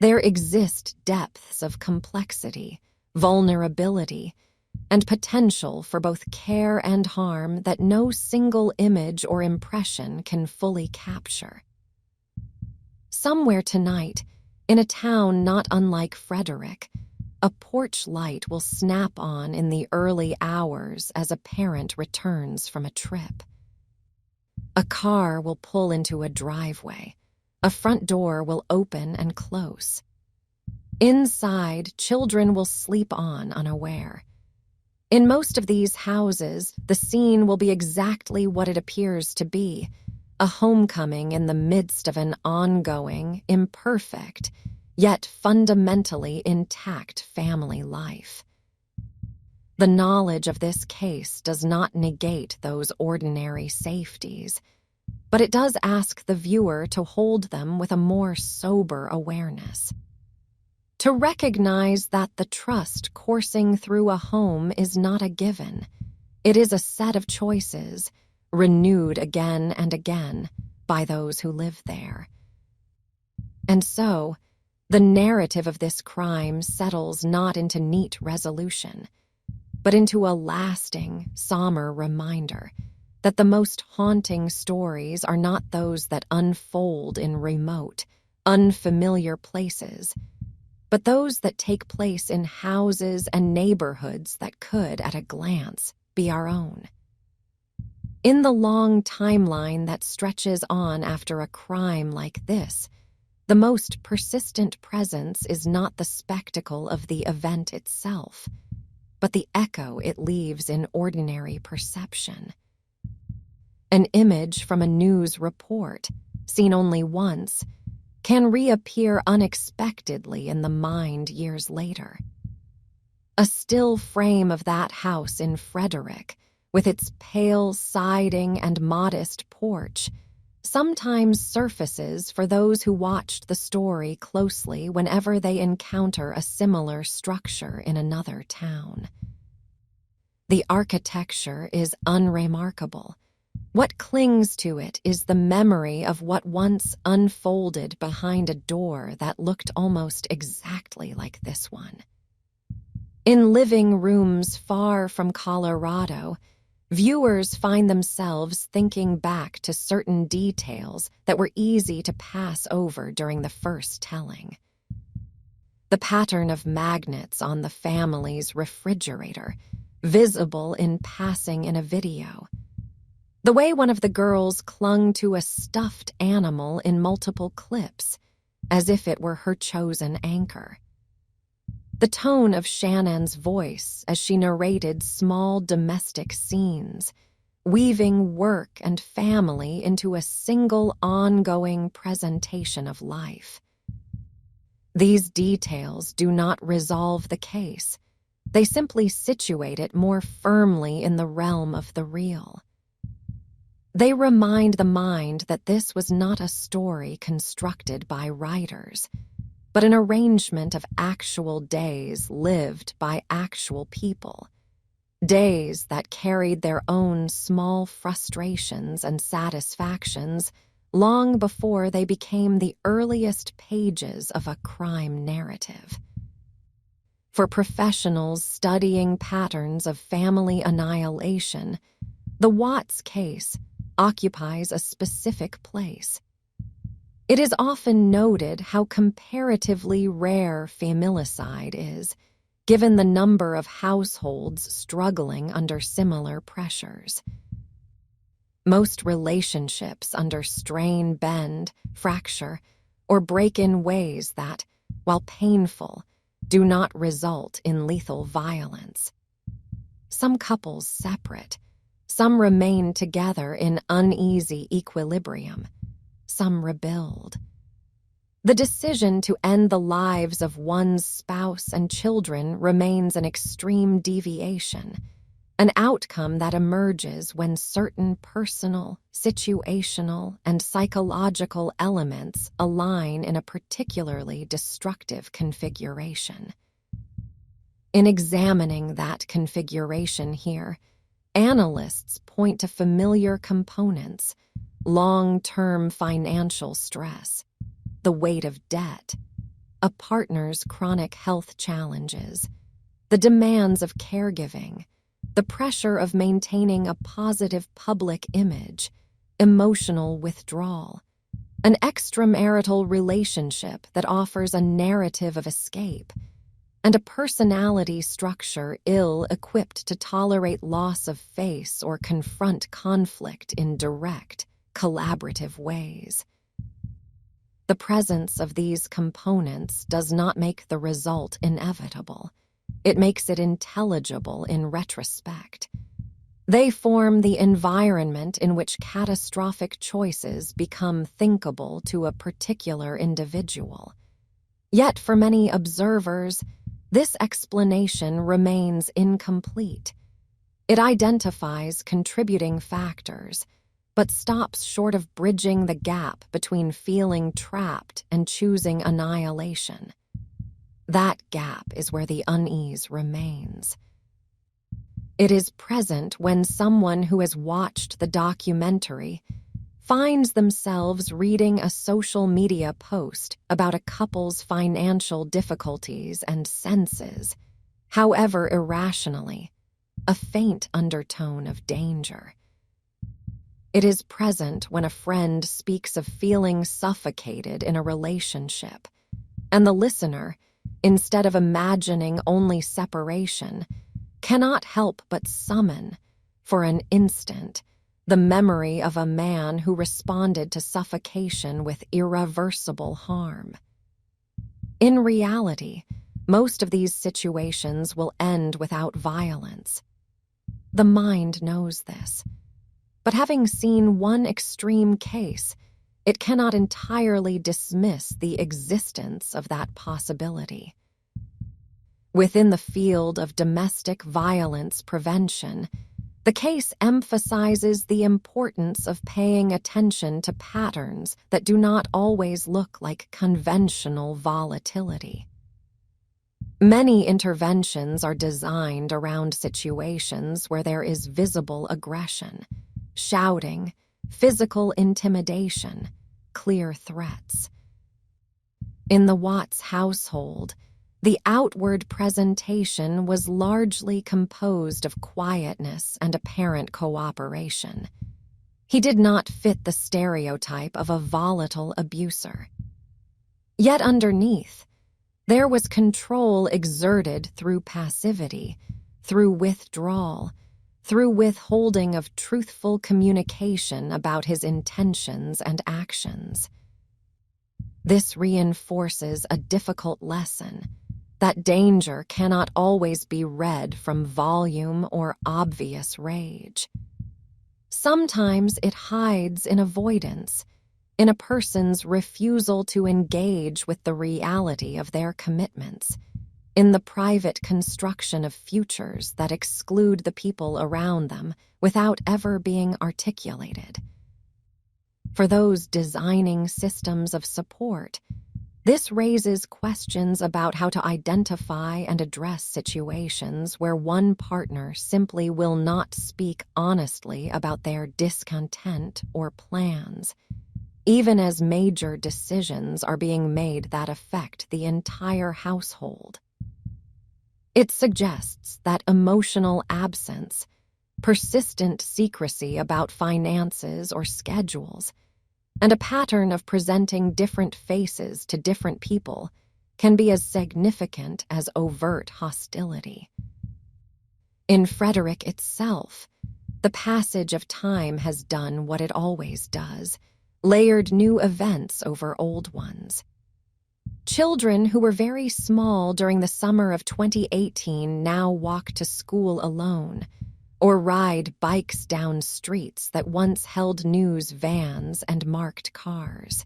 there exist depths of complexity, vulnerability, and potential for both care and harm that no single image or impression can fully capture. Somewhere tonight, in a town not unlike Frederick, a porch light will snap on in the early hours as a parent returns from a trip. A car will pull into a driveway. A front door will open and close. Inside, children will sleep on unaware. In most of these houses, the scene will be exactly what it appears to be, a homecoming in the midst of an ongoing, imperfect, yet fundamentally intact family life. The knowledge of this case does not negate those ordinary safeties, but it does ask the viewer to hold them with a more sober awareness. To recognize that the trust coursing through a home is not a given. It is a set of choices, renewed again and again by those who live there. And so, the narrative of this crime settles not into neat resolution, but into a lasting, somber reminder that the most haunting stories are not those that unfold in remote, unfamiliar places, but those that take place in houses and neighborhoods that could, at a glance, be our own. In the long timeline that stretches on after a crime like this, the most persistent presence is not the spectacle of the event itself, but the echo it leaves in ordinary perception. An image from a news report, seen only once, can reappear unexpectedly in the mind years later. A still frame of that house in Frederick, with its pale siding and modest porch, sometimes surfaces for those who watched the story closely whenever they encounter a similar structure in another town. The architecture is unremarkable. What clings to it is the memory of what once unfolded behind a door that looked almost exactly like this one. In living rooms far from Colorado, viewers find themselves thinking back to certain details that were easy to pass over during the first telling. The pattern of magnets on the family's refrigerator, visible in passing in a video. The way one of the girls clung to a stuffed animal in multiple clips, as if it were her chosen anchor. The tone of Shannon's voice as she narrated small domestic scenes, weaving work and family into a single ongoing presentation of life. These details do not resolve the case. They simply situate it more firmly in the realm of the real. They remind the mind that this was not a story constructed by writers, but but an arrangement of actual days lived by actual people. Days that carried their own small frustrations and satisfactions long before they became the earliest pages of a crime narrative. For professionals studying patterns of family annihilation, the Watts case occupies a specific place. It is often noted how comparatively rare familicide is, given the number of households struggling under similar pressures. Most relationships under strain bend, fracture, or break in ways that, while painful, do not result in lethal violence. Some couples separate, some remain together in uneasy equilibrium, some rebuild. The decision to end the lives of one's spouse and children remains an extreme deviation, an outcome that emerges when certain personal, situational, and psychological elements align in a particularly destructive configuration. In examining that configuration here, analysts point to familiar components: long-term financial stress, the weight of debt, a partner's chronic health challenges, the demands of caregiving, the pressure of maintaining a positive public image, emotional withdrawal, an extramarital relationship that offers a narrative of escape, and a personality structure ill-equipped to tolerate loss of face or confront conflict in direct, collaborative ways. The presence of these components does not make the result inevitable. It makes it intelligible in retrospect. They form the environment in which catastrophic choices become thinkable to a particular individual. Yet for many observers, this explanation remains incomplete. It identifies contributing factors, but stops short of bridging the gap between feeling trapped and choosing annihilation. That gap is where the unease remains. It is present when someone who has watched the documentary finds themselves reading a social media post about a couple's financial difficulties and senses, however irrationally, a faint undertone of danger. It is present when a friend speaks of feeling suffocated in a relationship, and the listener, instead of imagining only separation, cannot help but summon, for an instant, the memory of a man who responded to suffocation with irreversible harm. In reality, most of these situations will end without violence. The mind knows this, but having seen one extreme case, it cannot entirely dismiss the existence of that possibility. Within the field of domestic violence prevention, the case emphasizes the importance of paying attention to patterns that do not always look like conventional volatility. Many interventions are designed around situations where there is visible aggression, shouting, physical intimidation, clear threats. In the Watts household, the outward presentation was largely composed of quietness and apparent cooperation. He did not fit the stereotype of a volatile abuser. Yet underneath, there was control exerted through passivity, through withdrawal, through withholding of truthful communication about his intentions and actions. This reinforces a difficult lesson: that danger cannot always be read from volume or obvious rage. Sometimes it hides in avoidance, in a person's refusal to engage with the reality of their commitments, in the private construction of futures that exclude the people around them without ever being articulated. For those designing systems of support, This raises questions about how to identify and address situations where one partner simply will not speak honestly about their discontent or plans, even as major decisions are being made that affect the entire household. It suggests that emotional absence, persistent secrecy about finances or schedules, and a pattern of presenting different faces to different people can be as significant as overt hostility. In Frederick itself, the passage of time has done what it always does, layered new events over old ones. Children who were very small during the summer of 2018 now walk to school alone, or ride bikes down streets that once held news vans and marked cars.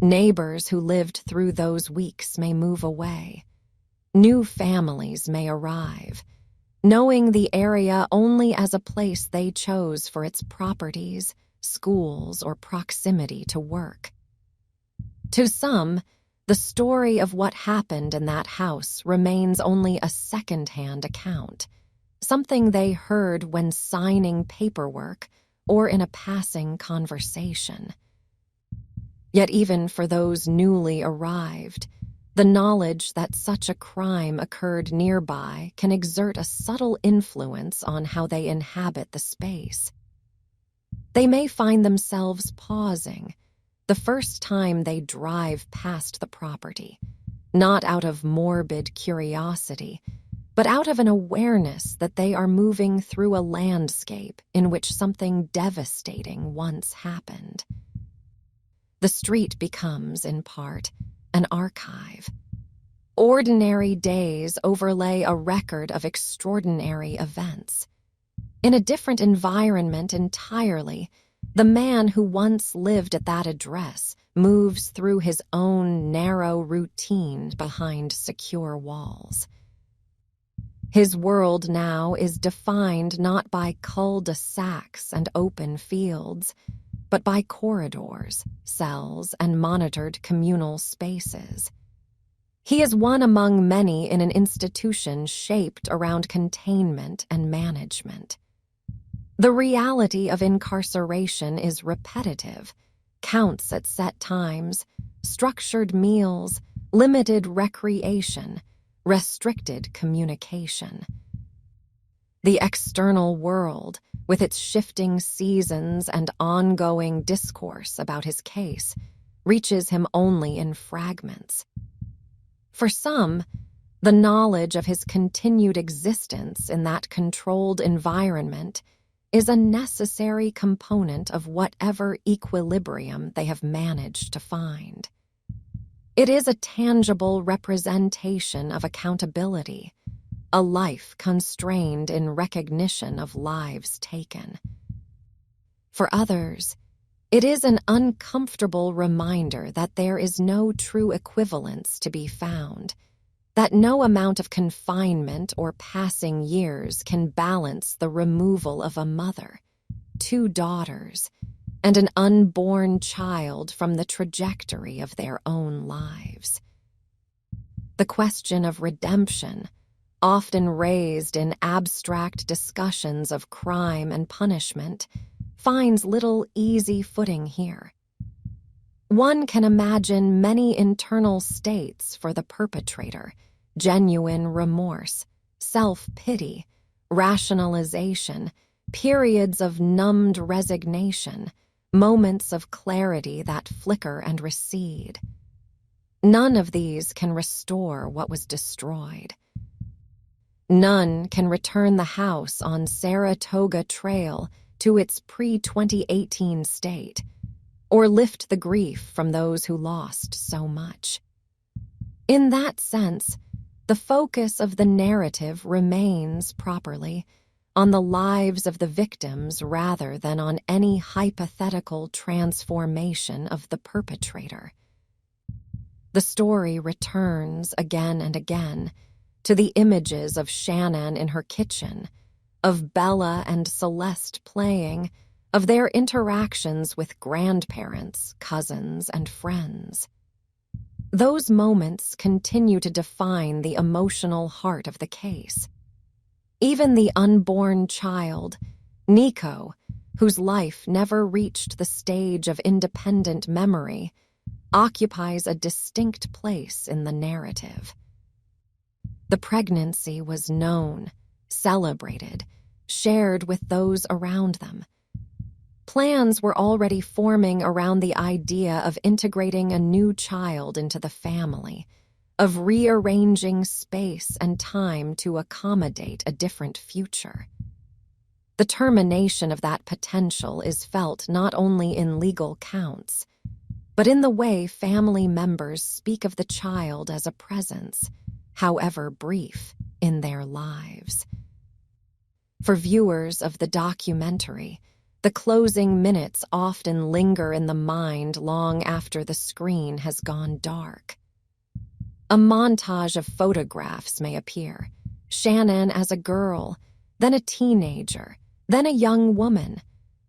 Neighbors who lived through those weeks may move away. New families may arrive, knowing the area only as a place they chose for its properties, schools, or proximity to work. To some, the story of what happened in that house remains only a second-hand account, something they heard when signing paperwork or in a passing conversation. Yet even for those newly arrived, the knowledge that such a crime occurred nearby can exert a subtle influence on how they inhabit the space. They may find themselves pausing the first time they drive past the property, not out of morbid curiosity, but out of an awareness that they are moving through a landscape in which something devastating once happened. The street becomes, in part, an archive. Ordinary days overlay a record of extraordinary events. In a different environment entirely, the man who once lived at that address moves through his own narrow routine behind secure walls. His world now is defined not by cul-de-sacs and open fields, but by corridors, cells, and monitored communal spaces. He is one among many in an institution shaped around containment and management. The reality of incarceration is repetitive, counts at set times, structured meals, limited recreation, restricted communication. The external world, with its shifting seasons and ongoing discourse about his case, reaches him only in fragments. For some, the knowledge of his continued existence in that controlled environment is a necessary component of whatever equilibrium they have managed to find. It is a tangible representation of accountability, a life constrained in recognition of lives taken. For others, it is an uncomfortable reminder that there is no true equivalence to be found, that no amount of confinement or passing years can balance the removal of a mother, 2 daughters, and an unborn child from the trajectory of their own lives. The question of redemption, often raised in abstract discussions of crime and punishment, finds little easy footing here. One can imagine many internal states for the perpetrator: genuine remorse, self-pity, rationalization, periods of numbed resignation, moments of clarity that flicker and recede. None of these can restore what was destroyed. None can return the house on Saratoga Trail to its pre-2018 state, or lift the grief from those who lost so much. In that sense, the focus of the narrative remains, properly, on the lives of the victims rather than on any hypothetical transformation of the perpetrator. The story returns again and again to the images of Shannon in her kitchen, of Bella and Celeste playing, of their interactions with grandparents, cousins, and friends. Those moments continue to define the emotional heart of the case. Even the unborn child, Nico, whose life never reached the stage of independent memory, occupies a distinct place in the narrative. The pregnancy was known, celebrated, shared with those around them. Plans were already forming around the idea of integrating a new child into the family, of rearranging space and time to accommodate a different future. The termination of that potential is felt not only in legal counts, but in the way family members speak of the child as a presence, however brief, in their lives. For viewers of the documentary, the closing minutes often linger in the mind long after the screen has gone dark. A montage of photographs may appear, Shannon as a girl, then a teenager, then a young woman,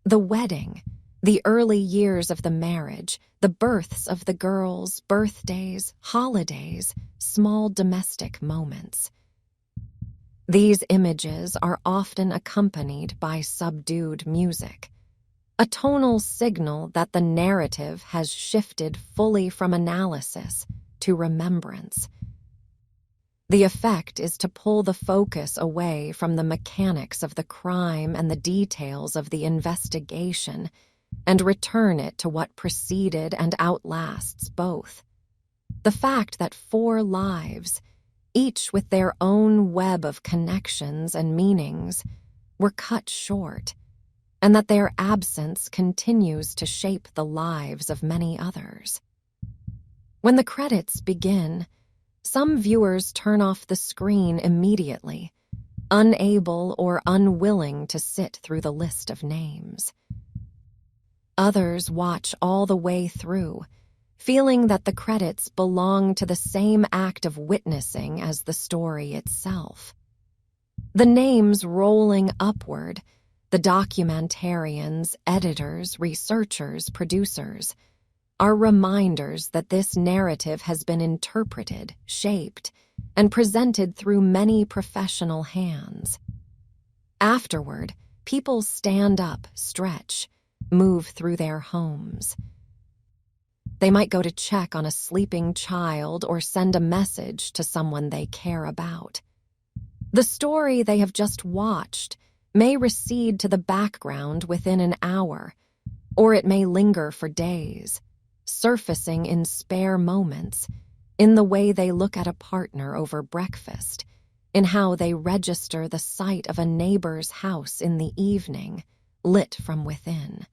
the wedding, the early years of the marriage, the births of the girls, birthdays, holidays, small domestic moments. These images are often accompanied by subdued music, a tonal signal that the narrative has shifted fully from analysis to remembrance. The effect is to pull the focus away from the mechanics of the crime and the details of the investigation and return it to what preceded and outlasts both. The fact that 4 lives, each with their own web of connections and meanings, were cut short, and that their absence continues to shape the lives of many others. When the credits begin, some viewers turn off the screen immediately, unable or unwilling to sit through the list of names. Others watch all the way through, feeling that the credits belong to the same act of witnessing as the story itself. The names rolling upward, the documentarians, editors, researchers, producers, are reminders that this narrative has been interpreted, shaped, and presented through many professional hands. Afterward, people stand up, stretch, move through their homes. They might go to check on a sleeping child or send a message to someone they care about. The story they have just watched may recede to the background within an hour, or it may linger for days, surfacing in spare moments, in the way they look at a partner over breakfast, in how they register the sight of a neighbor's house in the evening, lit from within.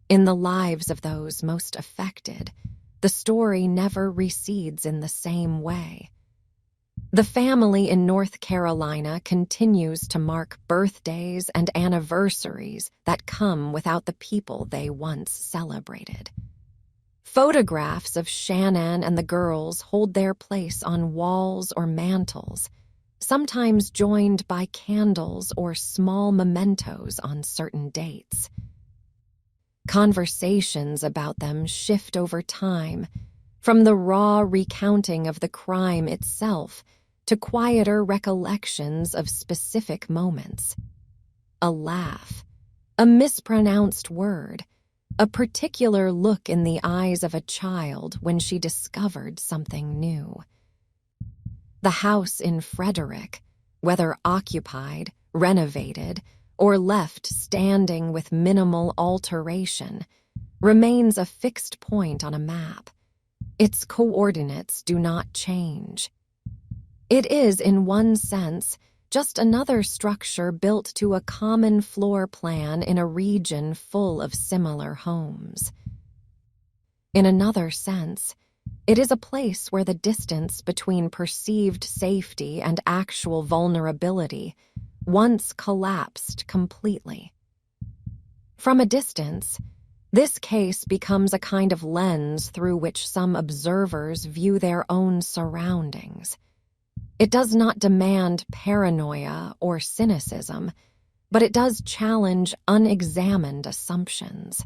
In the lives of those most affected, the story never recedes in the same way. The family in North Carolina continues to mark birthdays and anniversaries that come without the people they once celebrated. Photographs of Shannon and the girls hold their place on walls or mantels, sometimes joined by candles or small mementos on certain dates. Conversations about them shift over time, from the raw recounting of the crime itself to quieter recollections of specific moments. A laugh, a mispronounced word, a particular look in the eyes of a child when she discovered something new. The house in Frederick, whether occupied, renovated, or left standing with minimal alteration, remains a fixed point on a map. Its coordinates do not change. It is, in one sense, just another structure built to a common floor plan in a region full of similar homes. In another sense, it is a place where the distance between perceived safety and actual vulnerability once collapsed completely. From a distance, this case becomes a kind of lens through which some observers view their own surroundings. It does not demand paranoia or cynicism, but it does challenge unexamined assumptions.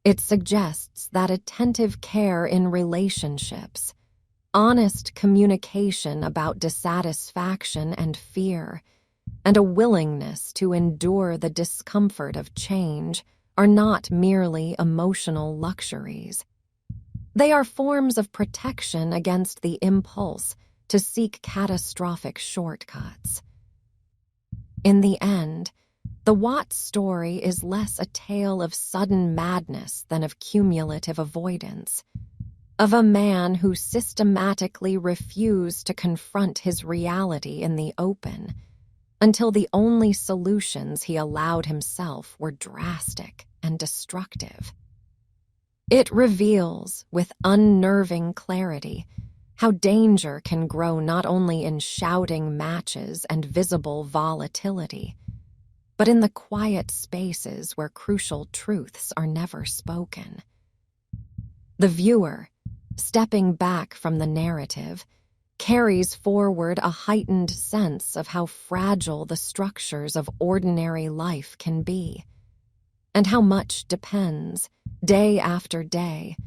It suggests that attentive care in relationships, honest communication about dissatisfaction and fear, and a willingness to endure the discomfort of change are not merely emotional luxuries. They are forms of protection against the impulse to seek catastrophic shortcuts. In the end, the Watts story is less a tale of sudden madness than of cumulative avoidance, of a man who systematically refused to confront his reality in the open until the only solutions he allowed himself were drastic and destructive. It reveals, with unnerving clarity, how danger can grow not only in shouting matches and visible volatility, but in the quiet spaces where crucial truths are never spoken. The viewer, stepping back from the narrative, carries forward a heightened sense of how fragile the structures of ordinary life can be, and how much depends, day after day,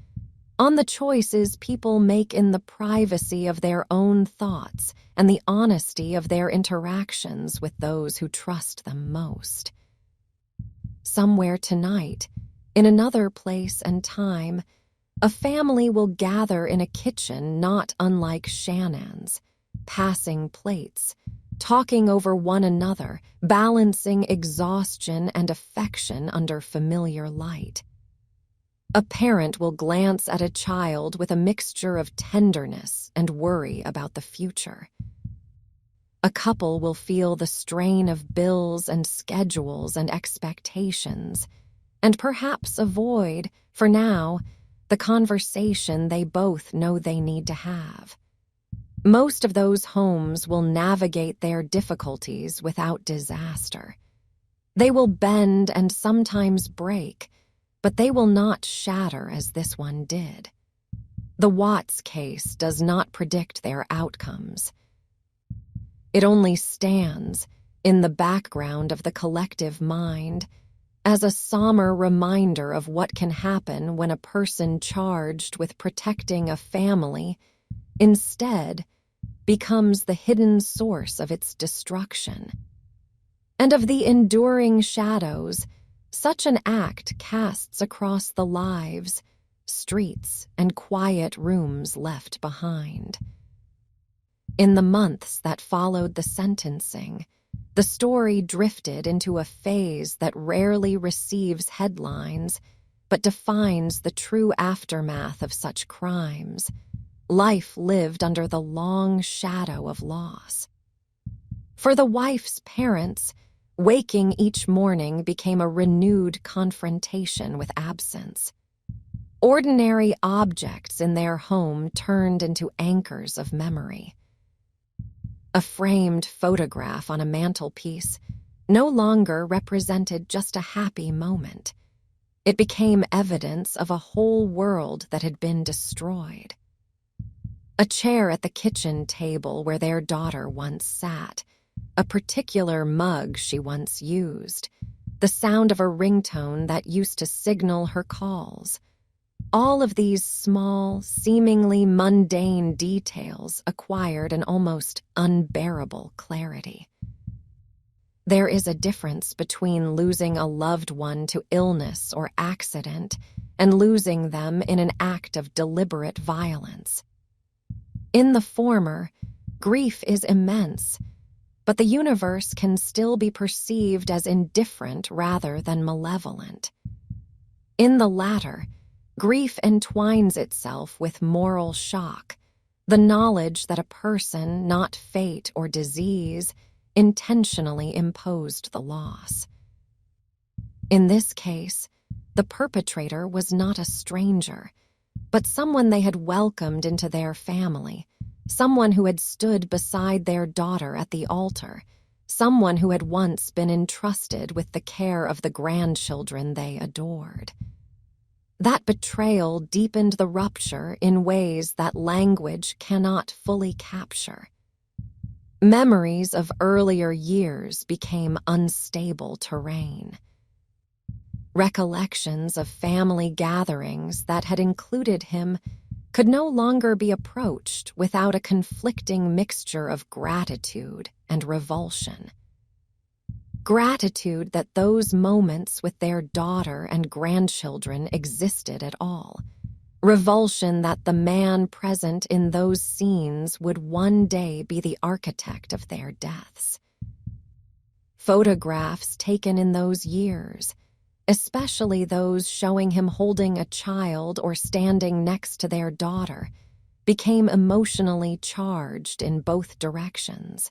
on the choices people make in the privacy of their own thoughts and the honesty of their interactions with those who trust them most. Somewhere tonight, in another place and time, a family will gather in a kitchen not unlike Shannon's, passing plates, talking over one another, balancing exhaustion and affection under familiar light. A parent will glance at a child with a mixture of tenderness and worry about the future. A couple will feel the strain of bills and schedules and expectations, and perhaps avoid, for now, the conversation they both know they need to have. Most of those homes will navigate their difficulties without disaster. They will bend and sometimes break, but they will not shatter as this one did. The Watts case does not predict their outcomes. It only stands, in the background of the collective mind, as a somber reminder of what can happen when a person charged with protecting a family instead becomes the hidden source of its destruction. And of the enduring shadows such an act casts across the lives, streets, and quiet rooms left behind. In the months that followed the sentencing, the story drifted into a phase that rarely receives headlines, but defines the true aftermath of such crimes, life lived under the long shadow of loss. For the wife's parents, waking each morning became a renewed confrontation with absence. Ordinary objects in their home turned into anchors of memory. A framed photograph on a mantelpiece no longer represented just a happy moment. It became evidence of a whole world that had been destroyed. A chair at the kitchen table where their daughter once sat, a particular mug she once used, the sound of a ringtone that used to signal her calls. All of these small, seemingly mundane details acquired an almost unbearable clarity. There is a difference between losing a loved one to illness or accident and losing them in an act of deliberate violence. In the former, grief is immense, but the universe can still be perceived as indifferent rather than malevolent. In the latter, grief entwines itself with moral shock, the knowledge that a person, not fate or disease, intentionally imposed the loss. In this case, the perpetrator was not a stranger, but someone they had welcomed into their family, someone who had stood beside their daughter at the altar, someone who had once been entrusted with the care of the grandchildren they adored. That betrayal deepened the rupture in ways that language cannot fully capture. Memories of earlier years became unstable terrain. Recollections of family gatherings that had included him could no longer be approached without a conflicting mixture of gratitude and revulsion. Gratitude that those moments with their daughter and grandchildren existed at all. Revulsion that the man present in those scenes would one day be the architect of their deaths. Photographs taken in those years, especially those showing him holding a child or standing next to their daughter, became emotionally charged in both directions.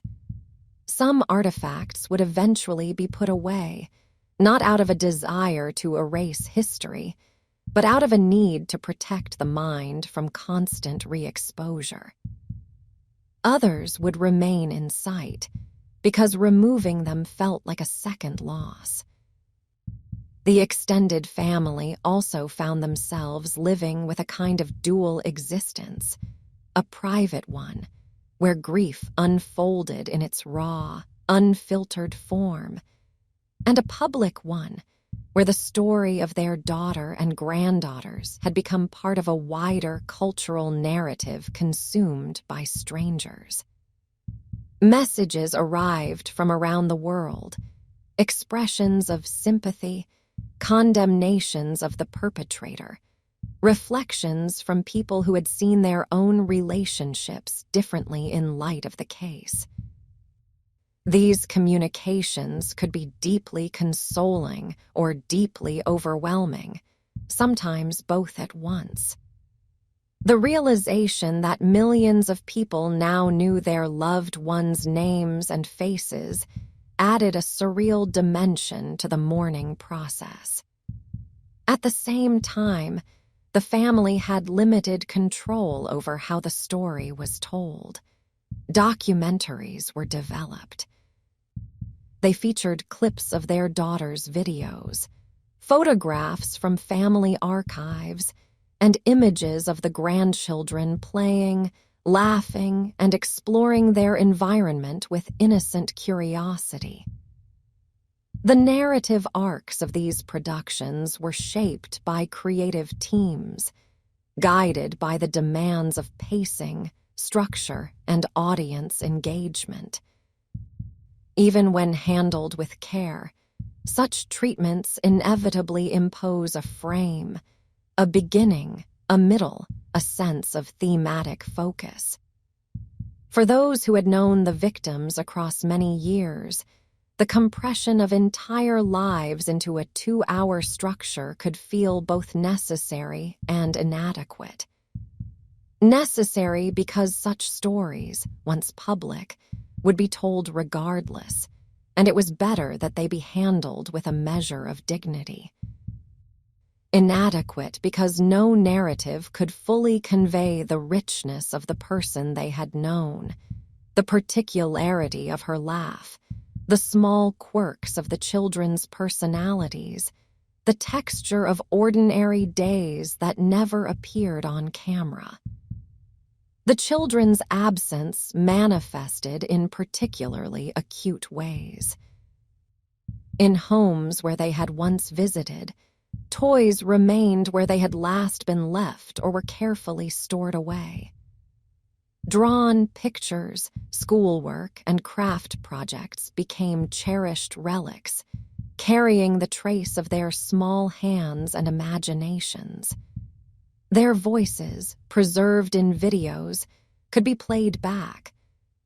Some artifacts would eventually be put away, not out of a desire to erase history, but out of a need to protect the mind from constant re-exposure. Others would remain in sight, because removing them felt like a second loss. The extended family also found themselves living with a kind of dual existence, a private one, where grief unfolded in its raw, unfiltered form, and a public one, where the story of their daughter and granddaughters had become part of a wider cultural narrative consumed by strangers. Messages arrived from around the world, expressions of sympathy, condemnations of the perpetrator, reflections from people who had seen their own relationships differently in light of the case. These communications could be deeply consoling or deeply overwhelming, sometimes both at once. The realization that millions of people now knew their loved ones' names and faces added a surreal dimension to the mourning process. At the same time, the family had limited control over how the story was told. Documentaries were developed. They featured clips of their daughters' videos, photographs from family archives, and images of the grandchildren playing, laughing, and exploring their environment with innocent curiosity. The narrative arcs of these productions were shaped by creative teams, guided by the demands of pacing, structure, and audience engagement. Even when handled with care, such treatments inevitably impose a frame, a beginning, a middle, a sense of thematic focus. For those who had known the victims across many years, the compression of entire lives into a 2-hour structure could feel both necessary and inadequate. Necessary because such stories, once public, would be told regardless, and it was better that they be handled with a measure of dignity. Inadequate because no narrative could fully convey the richness of the person they had known, the particularity of her laugh, the small quirks of the children's personalities, the texture of ordinary days that never appeared on camera. The children's absence manifested in particularly acute ways. In homes where they had once visited, toys remained where they had last been left or were carefully stored away. Drawn pictures, schoolwork, and craft projects became cherished relics, carrying the trace of their small hands and imaginations. Their voices, preserved in videos, could be played back,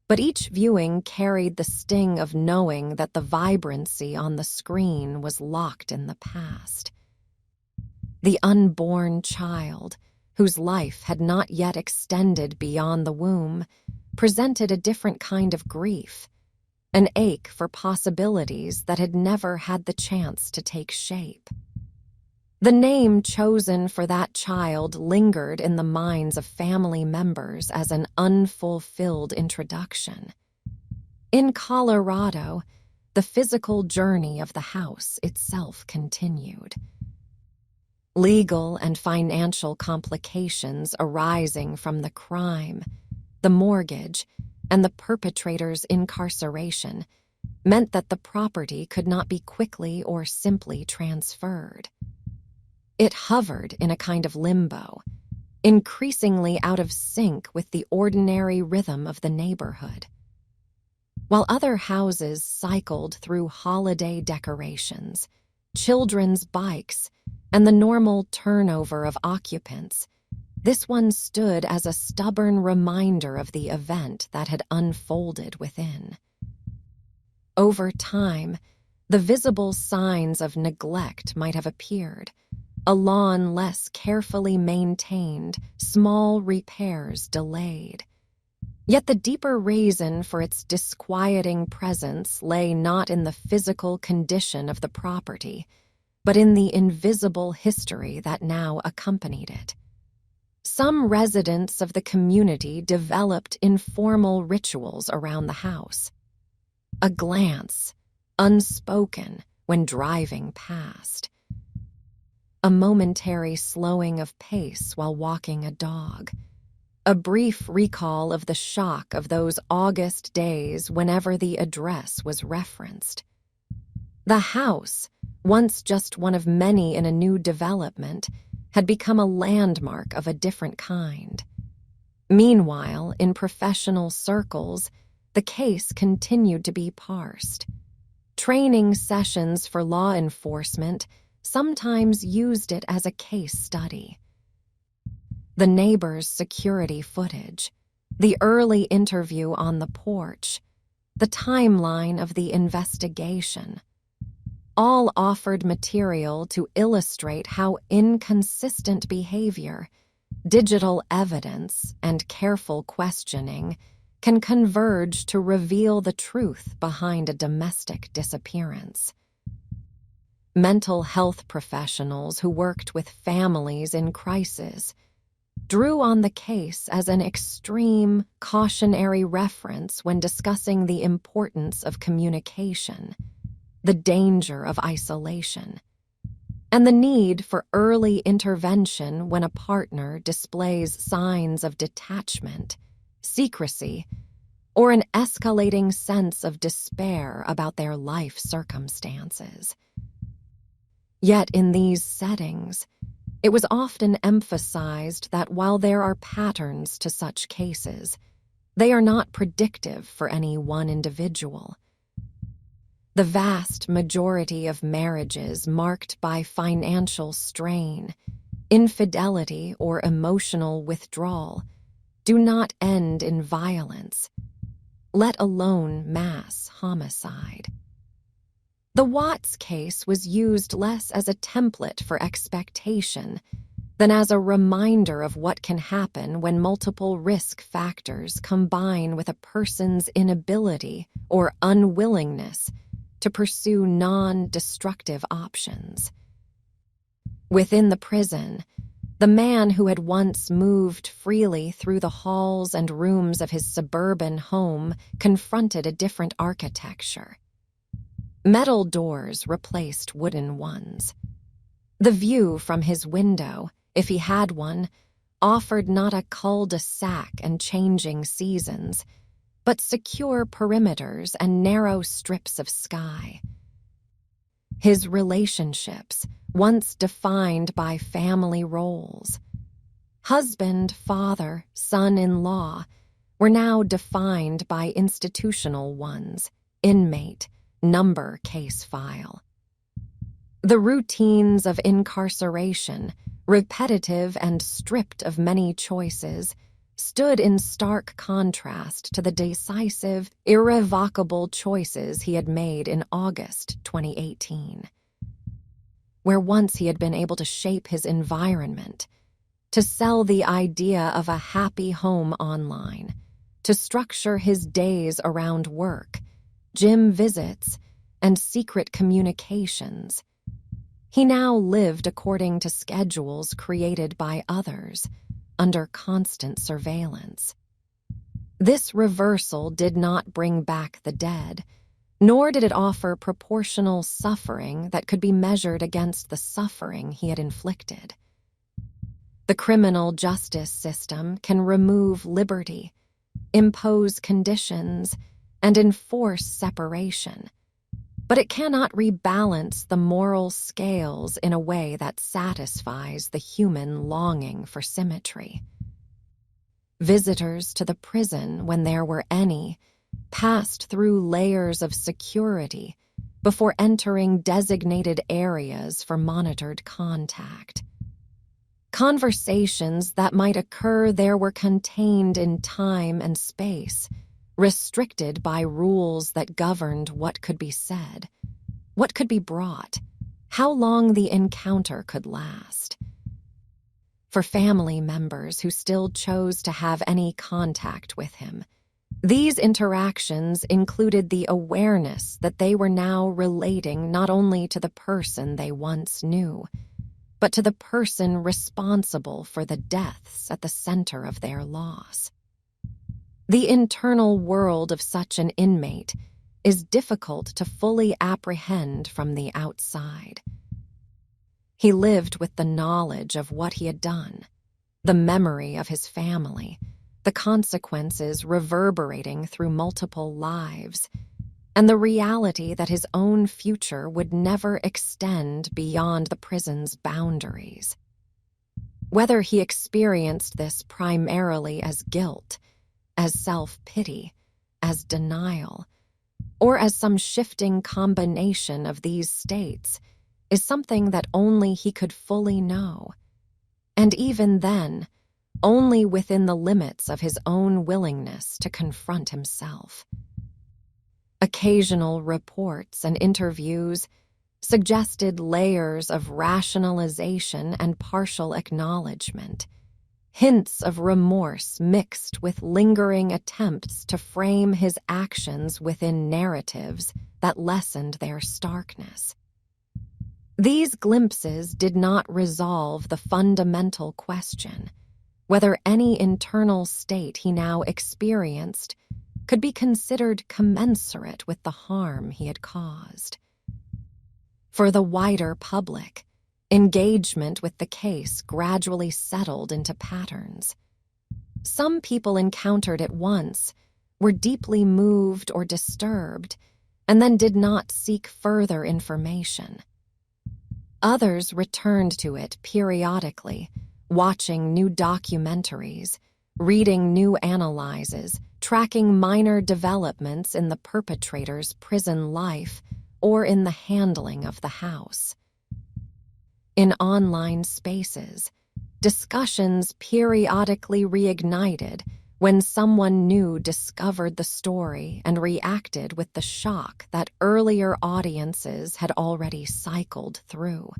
but each viewing carried the sting of knowing that the vibrancy on the screen was locked in the past. The unborn child, whose life had not yet extended beyond the womb, presented a different kind of grief, an ache for possibilities that had never had the chance to take shape. The name chosen for that child lingered in the minds of family members as an unfulfilled introduction. In Colorado, the physical journey of the house itself continued. Legal and financial complications arising from the crime, the mortgage, and the perpetrator's incarceration meant that the property could not be quickly or simply transferred. It hovered in a kind of limbo, increasingly out of sync with the ordinary rhythm of the neighborhood. While other houses cycled through holiday decorations, children's bikes, and the normal turnover of occupants, this one stood as a stubborn reminder of the event that had unfolded within. Over time, the visible signs of neglect might have appeared: a lawn less carefully maintained, small repairs delayed. Yet the deeper reason for its disquieting presence lay not in the physical condition of the property, but in the invisible history that now accompanied it. Some residents of the community developed informal rituals around the house. A glance, unspoken when driving past. A momentary slowing of pace while walking a dog. A brief recall of the shock of those August days whenever the address was referenced. The house, once just one of many in a new development, had become a landmark of a different kind. Meanwhile, in professional circles, the case continued to be parsed. Training sessions for law enforcement sometimes used it as a case study. The neighbor's security footage, the early interview on the porch, the timeline of the investigation, all offered material to illustrate how inconsistent behavior, digital evidence, and careful questioning can converge to reveal the truth behind a domestic disappearance. Mental health professionals who worked with families in crisis drew on the case as an extreme, cautionary reference when discussing the importance of communication, the danger of isolation, and the need for early intervention when a partner displays signs of detachment, secrecy, or an escalating sense of despair about their life circumstances. Yet in these settings, it was often emphasized that while there are patterns to such cases, they are not predictive for any one individual. The vast majority of marriages marked by financial strain, infidelity, or emotional withdrawal do not end in violence, let alone mass homicide. The Watts case was used less as a template for expectation than as a reminder of what can happen when multiple risk factors combine with a person's inability or unwillingness to pursue non-destructive options. Within the prison, the man who had once moved freely through the halls and rooms of his suburban home confronted a different architecture. Metal doors replaced wooden ones. The view from his window, if he had one, offered not a cul-de-sac and changing seasons, but secure perimeters and narrow strips of sky. His relationships, once defined by family roles, husband, father, son-in-law, were now defined by institutional ones: inmate, number, case file. The routines of incarceration, repetitive and stripped of many choices, stood in stark contrast to the decisive, irrevocable choices he had made in August 2018. Where once he had been able to shape his environment, to sell the idea of a happy home online, to structure his days around work, gym visits, and secret communications, he now lived according to schedules created by others, under constant surveillance. This reversal did not bring back the dead, nor did it offer proportional suffering that could be measured against the suffering he had inflicted. The criminal justice system can remove liberty, impose conditions, and enforce separation, but it cannot rebalance the moral scales in a way that satisfies the human longing for symmetry. Visitors to the prison, when there were any, passed through layers of security before entering designated areas for monitored contact. Conversations that might occur there were contained in time and space, restricted by rules that governed what could be said, what could be brought, how long the encounter could last. For family members who still chose to have any contact with him, these interactions included the awareness that they were now relating not only to the person they once knew, but to the person responsible for the deaths at the center of their loss. The internal world of such an inmate is difficult to fully apprehend from the outside. He lived with the knowledge of what he had done, the memory of his family, the consequences reverberating through multiple lives, and the reality that his own future would never extend beyond the prison's boundaries. Whether he experienced this primarily as guilt, as self-pity, as denial, or as some shifting combination of these states, is something that only he could fully know. And even then, only within the limits of his own willingness to confront himself. Occasional reports and interviews suggested layers of rationalization and partial acknowledgement, hints of remorse mixed with lingering attempts to frame his actions within narratives that lessened their starkness. These glimpses did not resolve the fundamental question, whether any internal state he now experienced could be considered commensurate with the harm he had caused. For the wider public, engagement with the case gradually settled into patterns. Some people encountered it once, were deeply moved or disturbed, and then did not seek further information. Others returned to it periodically, watching new documentaries, reading new analyses, tracking minor developments in the perpetrator's prison life or in the handling of the house. In online spaces, discussions periodically reignited when someone new discovered the story and reacted with the shock that earlier audiences had already cycled through.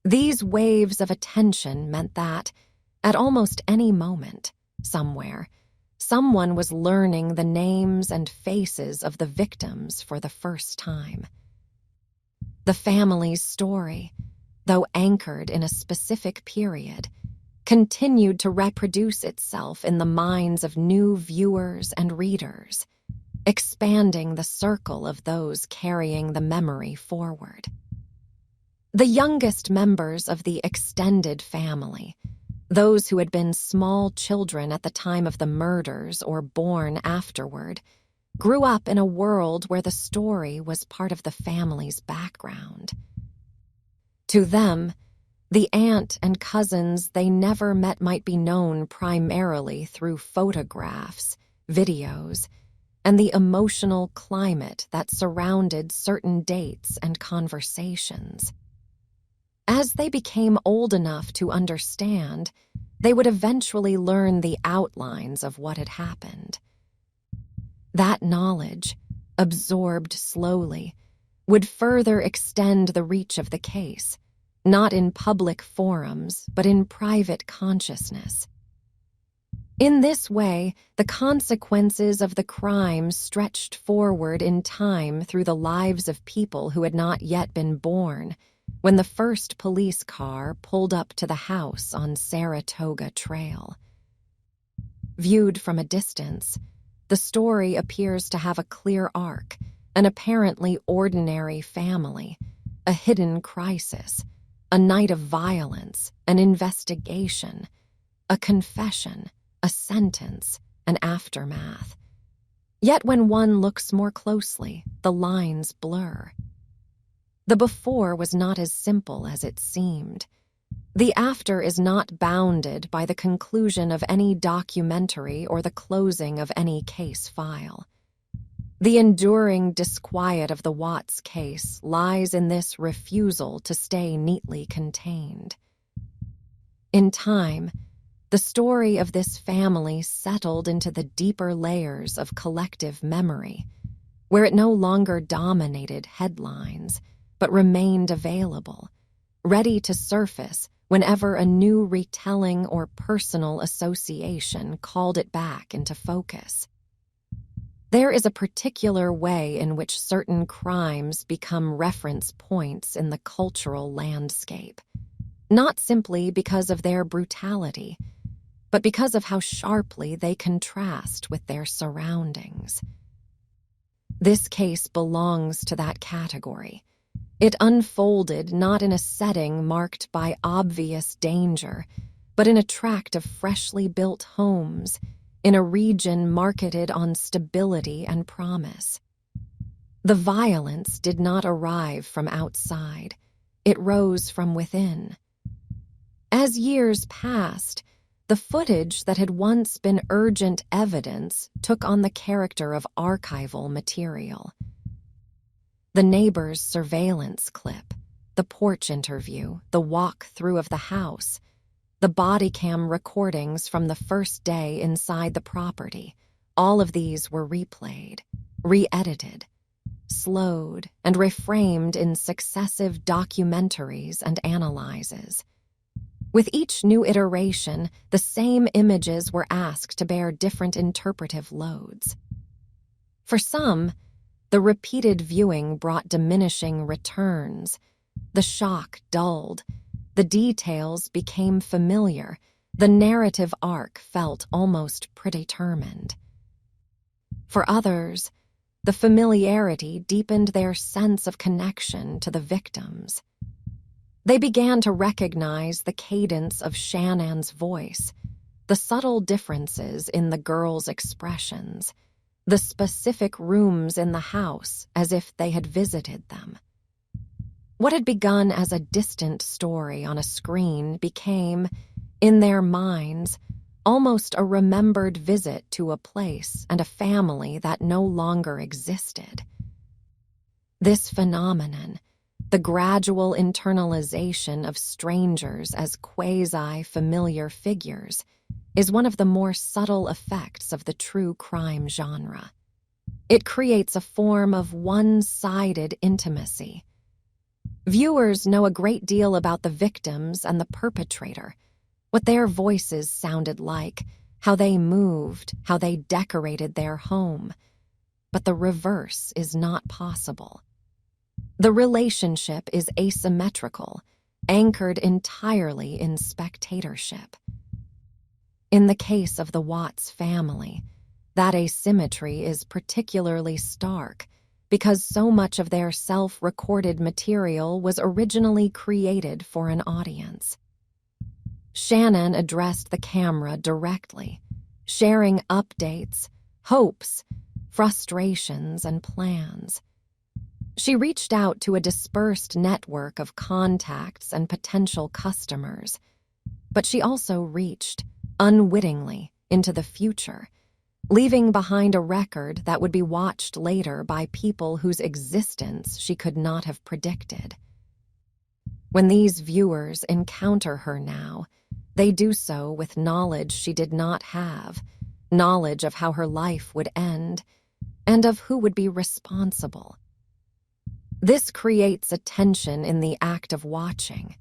These waves of attention meant that, at almost any moment, somewhere, someone was learning the names and faces of the victims for the first time. The family's story, though anchored in a specific period, continued to reproduce itself in the minds of new viewers and readers, expanding the circle of those carrying the memory forward. The youngest members of the extended family, those who had been small children at the time of the murders or born afterward, grew up in a world where the story was part of the family's background. To them, the aunt and cousins they never met might be known primarily through photographs, videos, and the emotional climate that surrounded certain dates and conversations. As they became old enough to understand, they would eventually learn the outlines of what had happened. That knowledge, absorbed slowly, would further extend the reach of the case, not in public forums, but in private consciousness. In this way, the consequences of the crime stretched forward in time through the lives of people who had not yet been born, when the first police car pulled up to the house on Saratoga Trail. Viewed from a distance, the story appears to have a clear arc, an apparently ordinary family, a hidden crisis, a night of violence, an investigation, a confession, a sentence, an aftermath. Yet when one looks more closely, the lines blur. The before was not as simple as it seemed. The after is not bounded by the conclusion of any documentary or the closing of any case file. The enduring disquiet of the Watts case lies in this refusal to stay neatly contained. In time, the story of this family settled into the deeper layers of collective memory, where it no longer dominated headlines, but remained available, ready to surface whenever a new retelling or personal association called it back into focus. There is a particular way in which certain crimes become reference points in the cultural landscape, not simply because of their brutality, but because of how sharply they contrast with their surroundings. This case belongs to that category. It unfolded not in a setting marked by obvious danger, but in a tract of freshly built homes, in a region marketed on stability and promise. The violence did not arrive from outside. It rose from within. As years passed, the footage that had once been urgent evidence took on the character of archival material. The neighbor's surveillance clip, the porch interview, the walk-through of the house, the body cam recordings from the first day inside the property, all of these were replayed, re-edited, slowed, and reframed in successive documentaries and analyses. With each new iteration, the same images were asked to bear different interpretive loads. For some, the repeated viewing brought diminishing returns. The shock dulled. The details became familiar. The narrative arc felt almost predetermined. For others, the familiarity deepened their sense of connection to the victims. They began to recognize the cadence of Shannon's voice, the subtle differences in the girl's expressions, the specific rooms in the house as if they had visited them. What had begun as a distant story on a screen became, in their minds, almost a remembered visit to a place and a family that no longer existed. This phenomenon, the gradual internalization of strangers as quasi-familiar figures, is one of the more subtle effects of the true crime genre. It creates a form of one-sided intimacy. Viewers know a great deal about the victims and the perpetrator, what their voices sounded like, how they moved, how they decorated their home. But the reverse is not possible. The relationship is asymmetrical, anchored entirely in spectatorship. In the case of the Watts family, that asymmetry is particularly stark because so much of their self-recorded material was originally created for an audience. Shannon addressed the camera directly, sharing updates, hopes, frustrations, and plans. She reached out to a dispersed network of contacts and potential customers, but she also reached, unwittingly, into the future, leaving behind a record that would be watched later by people whose existence she could not have predicted. When these viewers encounter her now, they do so with knowledge she did not have, knowledge of how her life would end, and of who would be responsible. This creates a tension in the act of watching.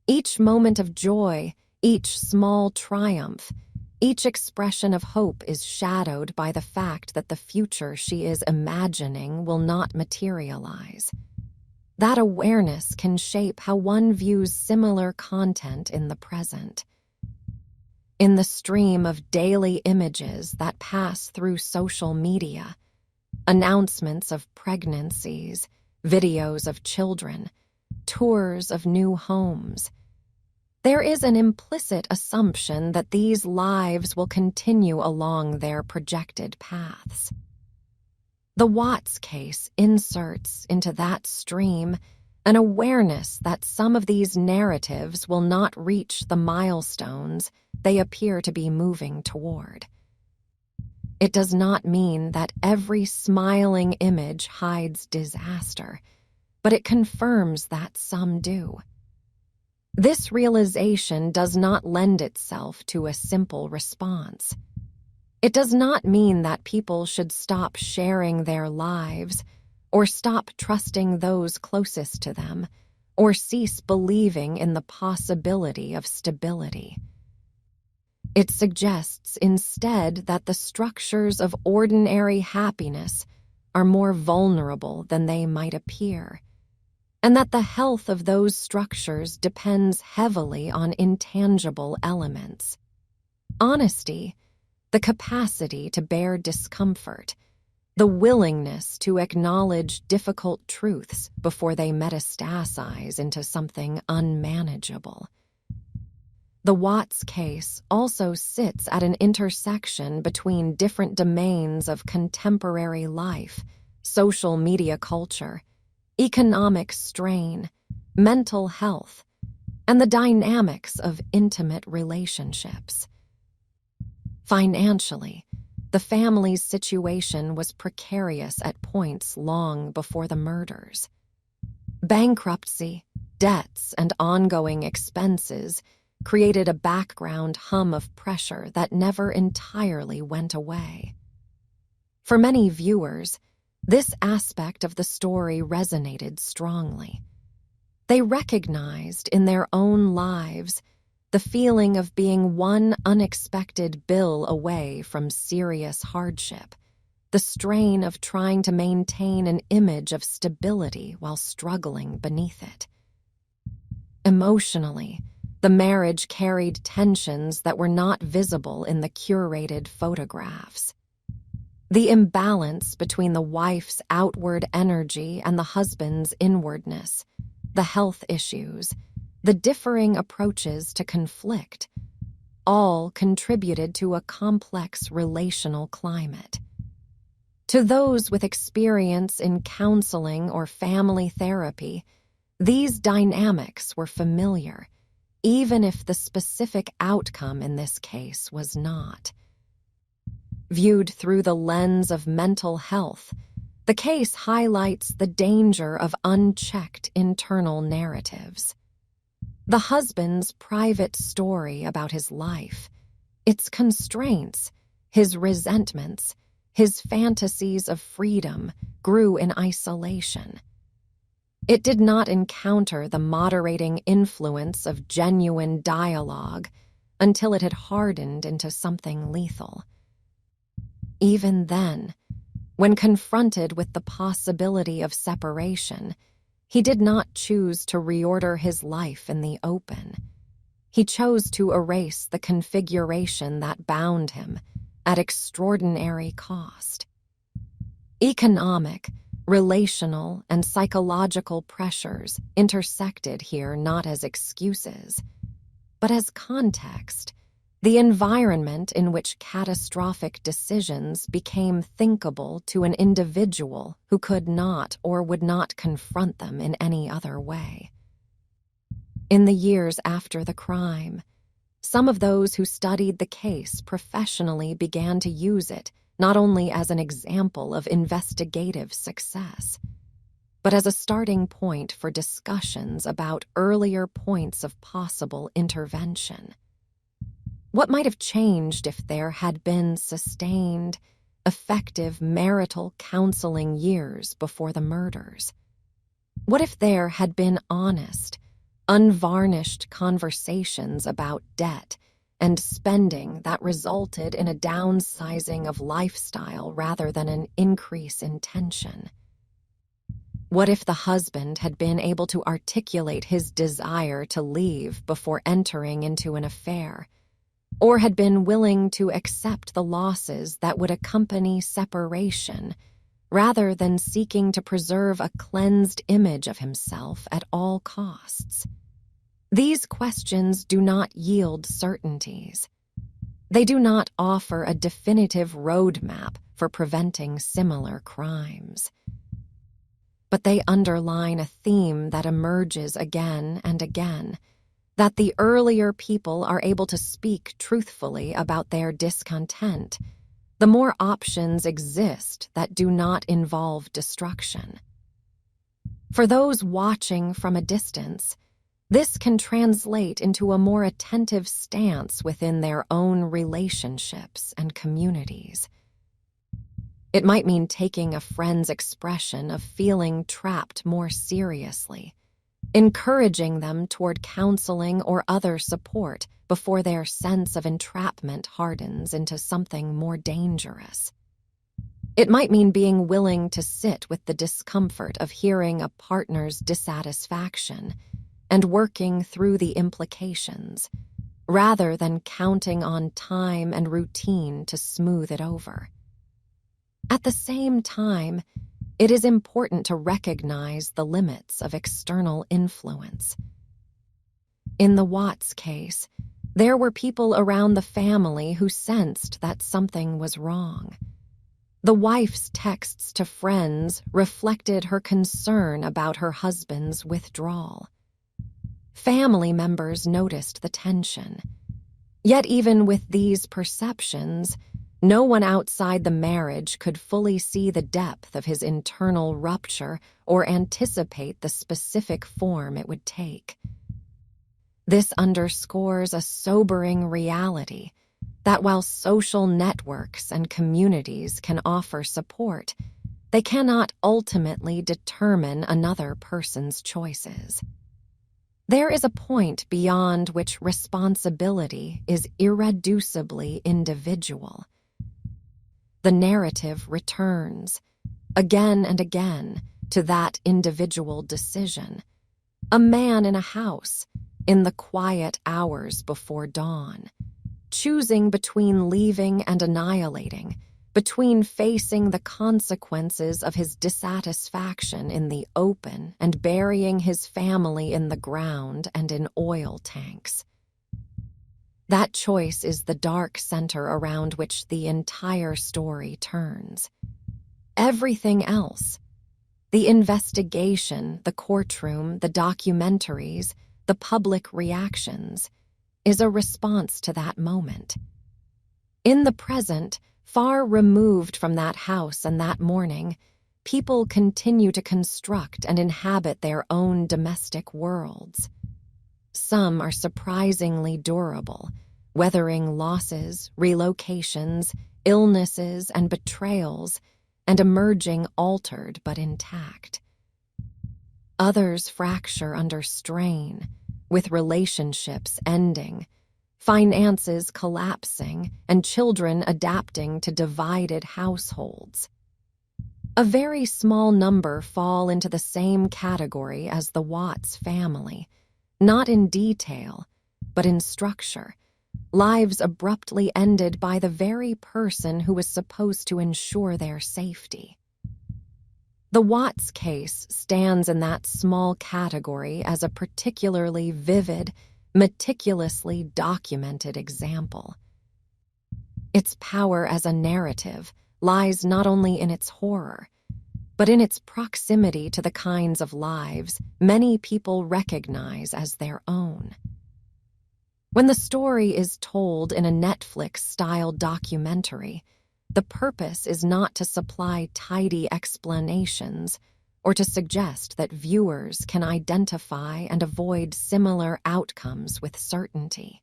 Each moment of joy, each small triumph, each expression of hope is shadowed by the fact that the future she is imagining will not materialize. That awareness can shape how one views similar content in the present. In the stream of daily images that pass through social media, announcements of pregnancies, videos of children, tours of new homes, there is an implicit assumption that these lives will continue along their projected paths. The Watts case inserts into that stream an awareness that some of these narratives will not reach the milestones they appear to be moving toward. It does not mean that every smiling image hides disaster, but it confirms that some do. This realization does not lend itself to a simple response. It does not mean that people should stop sharing their lives, or stop trusting those closest to them, or cease believing in the possibility of stability. It suggests instead that the structures of ordinary happiness are more vulnerable than they might appear, and that the health of those structures depends heavily on intangible elements. Honesty, the capacity to bear discomfort, the willingness to acknowledge difficult truths before they metastasize into something unmanageable. The Watts case also sits at an intersection between different domains of contemporary life, social media culture, economic strain, mental health, and the dynamics of intimate relationships. Financially, the family's situation was precarious at points long before the murders. Bankruptcy, debts, and ongoing expenses created a background hum of pressure that never entirely went away. For many viewers, this aspect of the story resonated strongly. They recognized in their own lives the feeling of being one unexpected bill away from serious hardship, the strain of trying to maintain an image of stability while struggling beneath it. Emotionally, the marriage carried tensions that were not visible in the curated photographs. The imbalance between the wife's outward energy and the husband's inwardness, the health issues, the differing approaches to conflict, all contributed to a complex relational climate. To those with experience in counseling or family therapy, these dynamics were familiar, even if the specific outcome in this case was not. Viewed through the lens of mental health, the case highlights the danger of unchecked internal narratives. The husband's private story about his life, its constraints, his resentments, his fantasies of freedom grew in isolation. It did not encounter the moderating influence of genuine dialogue until it had hardened into something lethal. Even then, when confronted with the possibility of separation, he did not choose to reorder his life in the open. He chose to erase the configuration that bound him at extraordinary cost. Economic, relational, and psychological pressures intersected here not as excuses, but as context, the environment in which catastrophic decisions became thinkable to an individual who could not or would not confront them in any other way. In the years after the crime, some of those who studied the case professionally began to use it not only as an example of investigative success, but as a starting point for discussions about earlier points of possible intervention. What might have changed if there had been sustained, effective marital counseling years before the murders? What if there had been honest, unvarnished conversations about debt and spending that resulted in a downsizing of lifestyle rather than an increase in tension? What if the husband had been able to articulate his desire to leave before entering into an affair, or had been willing to accept the losses that would accompany separation rather than seeking to preserve a cleansed image of himself at all costs? These questions do not yield certainties. They do not offer a definitive roadmap for preventing similar crimes. But they underline a theme that emerges again and again, that the earlier people are able to speak truthfully about their discontent, the more options exist that do not involve destruction. For those watching from a distance, this can translate into a more attentive stance within their own relationships and communities. It might mean taking a friend's expression of feeling trapped more seriously, encouraging them toward counseling or other support before their sense of entrapment hardens into something more dangerous. It might mean being willing to sit with the discomfort of hearing a partner's dissatisfaction and working through the implications, rather than counting on time and routine to smooth it over. At the same time, it is important to recognize the limits of external influence. In the Watts case, there were people around the family who sensed that something was wrong. The wife's texts to friends reflected her concern about her husband's withdrawal. Family members noticed the tension. Yet even with these perceptions, no one outside the marriage could fully see the depth of his internal rupture or anticipate the specific form it would take. This underscores a sobering reality that while social networks and communities can offer support, they cannot ultimately determine another person's choices. There is a point beyond which responsibility is irreducibly individual. The narrative returns, again and again, to that individual decision. A man in a house, in the quiet hours before dawn, choosing between leaving and annihilating, between facing the consequences of his dissatisfaction in the open and burying his family in the ground and in oil tanks. That choice is the dark center around which the entire story turns. Everything else, the investigation, the courtroom, the documentaries, the public reactions, is a response to that moment. In the present, far removed from that house and that morning, people continue to construct and inhabit their own domestic worlds. Some are surprisingly durable, weathering losses, relocations, illnesses, and betrayals, and emerging altered but intact. Others fracture under strain, with relationships ending, finances collapsing, and children adapting to divided households. A very small number fall into the same category as the Watts family, not in detail, but in structure, lives abruptly ended by the very person who was supposed to ensure their safety. The Watts case stands in that small category as a particularly vivid, meticulously documented example. Its power as a narrative lies not only in its horror, but in its proximity to the kinds of lives many people recognize as their own. When the story is told in a Netflix-style documentary, the purpose is not to supply tidy explanations or to suggest that viewers can identify and avoid similar outcomes with certainty.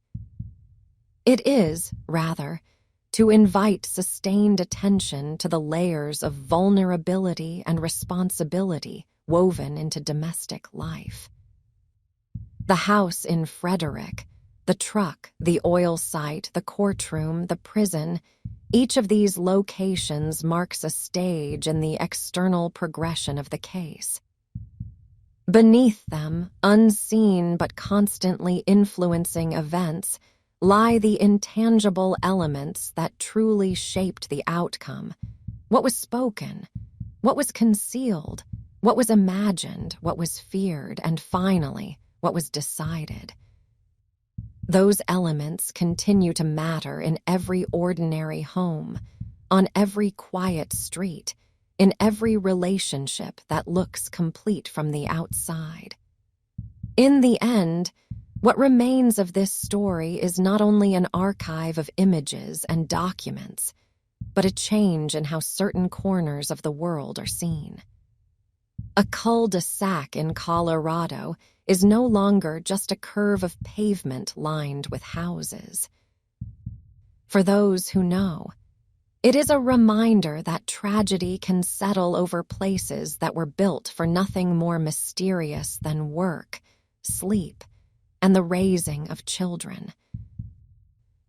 It is, rather, to invite sustained attention to the layers of vulnerability and responsibility woven into domestic life. The house in Frederick, the truck, the oil site, the courtroom, the prison, each of these locations marks a stage in the external progression of the case. Beneath them, unseen but constantly influencing events, lie the intangible elements that truly shaped the outcome. What was spoken? What was concealed? What was imagined? What was feared? And finally, what was decided? Those elements continue to matter in every ordinary home, on every quiet street, in every relationship that looks complete from the outside. In the end, what remains of this story is not only an archive of images and documents, but a change in how certain corners of the world are seen. A cul-de-sac in Colorado is no longer just a curve of pavement lined with houses. For those who know, it is a reminder that tragedy can settle over places that were built for nothing more mysterious than work, sleep, and the raising of children.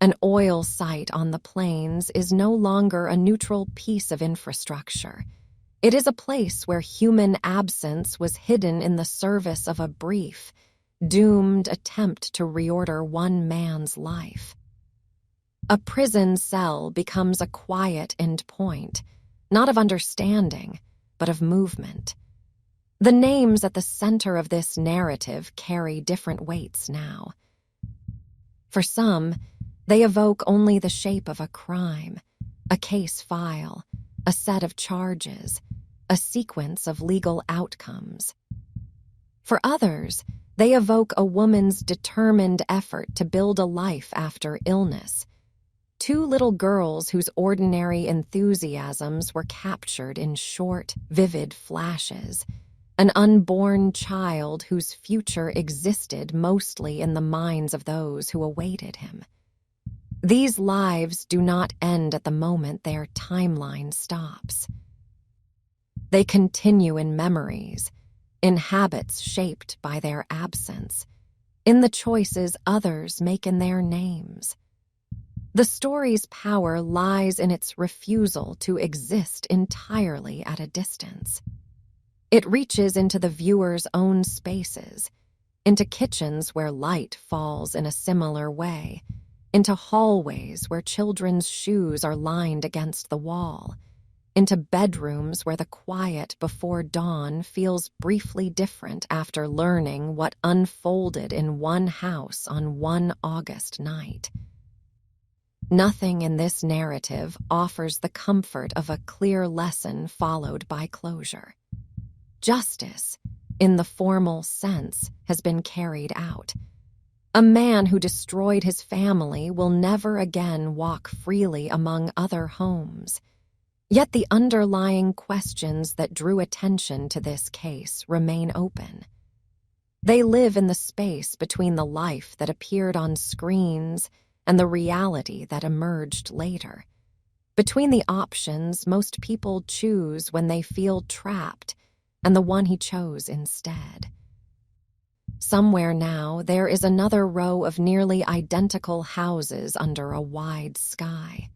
An oil site on the plains is no longer a neutral piece of infrastructure. It is a place where human absence was hidden in the service of a brief, doomed attempt to reorder one man's life. A prison cell becomes a quiet endpoint, not of understanding, but of movement. The names at the center of this narrative carry different weights now. For some, they evoke only the shape of a crime, a case file, a set of charges, a sequence of legal outcomes. For others, they evoke a woman's determined effort to build a life after illness. Two little girls whose ordinary enthusiasms were captured in short, vivid flashes. An unborn child whose future existed mostly in the minds of those who awaited him. These lives do not end at the moment their timeline stops. They continue in memories, in habits shaped by their absence, in the choices others make in their names. The story's power lies in its refusal to exist entirely at a distance. It reaches into the viewer's own spaces, into kitchens where light falls in a similar way, into hallways where children's shoes are lined against the wall, into bedrooms where the quiet before dawn feels briefly different after learning what unfolded in one house on one August night. Nothing in this narrative offers the comfort of a clear lesson followed by closure. Justice, in the formal sense, has been carried out. A man who destroyed his family will never again walk freely among other homes. Yet the underlying questions that drew attention to this case remain open. They live in the space between the life that appeared on screens and the reality that emerged later. Between the options most people choose when they feel trapped and the one he chose instead. Somewhere now, there is another row of nearly identical houses under a wide sky.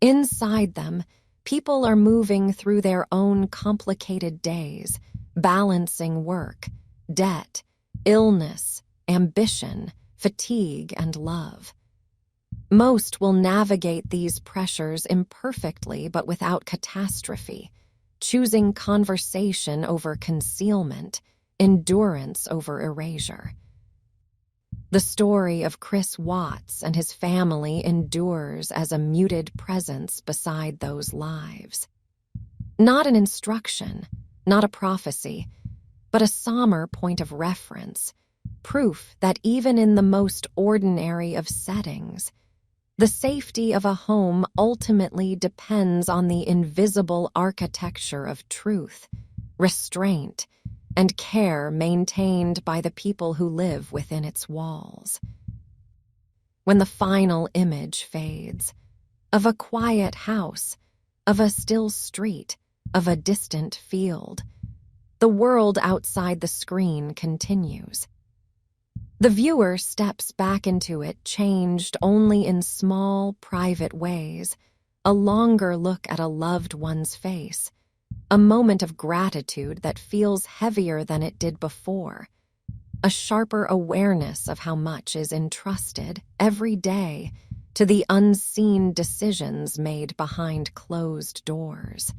Inside them, people are moving through their own complicated days, balancing work, debt, illness, ambition, fatigue, and love. Most will navigate these pressures imperfectly but without catastrophe, choosing conversation over concealment, endurance over erasure. The story of Chris Watts and his family endures as a muted presence beside those lives. Not an instruction, not a prophecy, but a somber point of reference, proof that even in the most ordinary of settings, the safety of a home ultimately depends on the invisible architecture of truth, restraint, and care maintained by the people who live within its walls. When the final image fades, of a quiet house, of a still street, of a distant field, the world outside the screen continues. The viewer steps back into it changed only in small, private ways, a longer look at a loved one's face, a moment of gratitude that feels heavier than it did before, a sharper awareness of how much is entrusted every day to the unseen decisions made behind closed doors.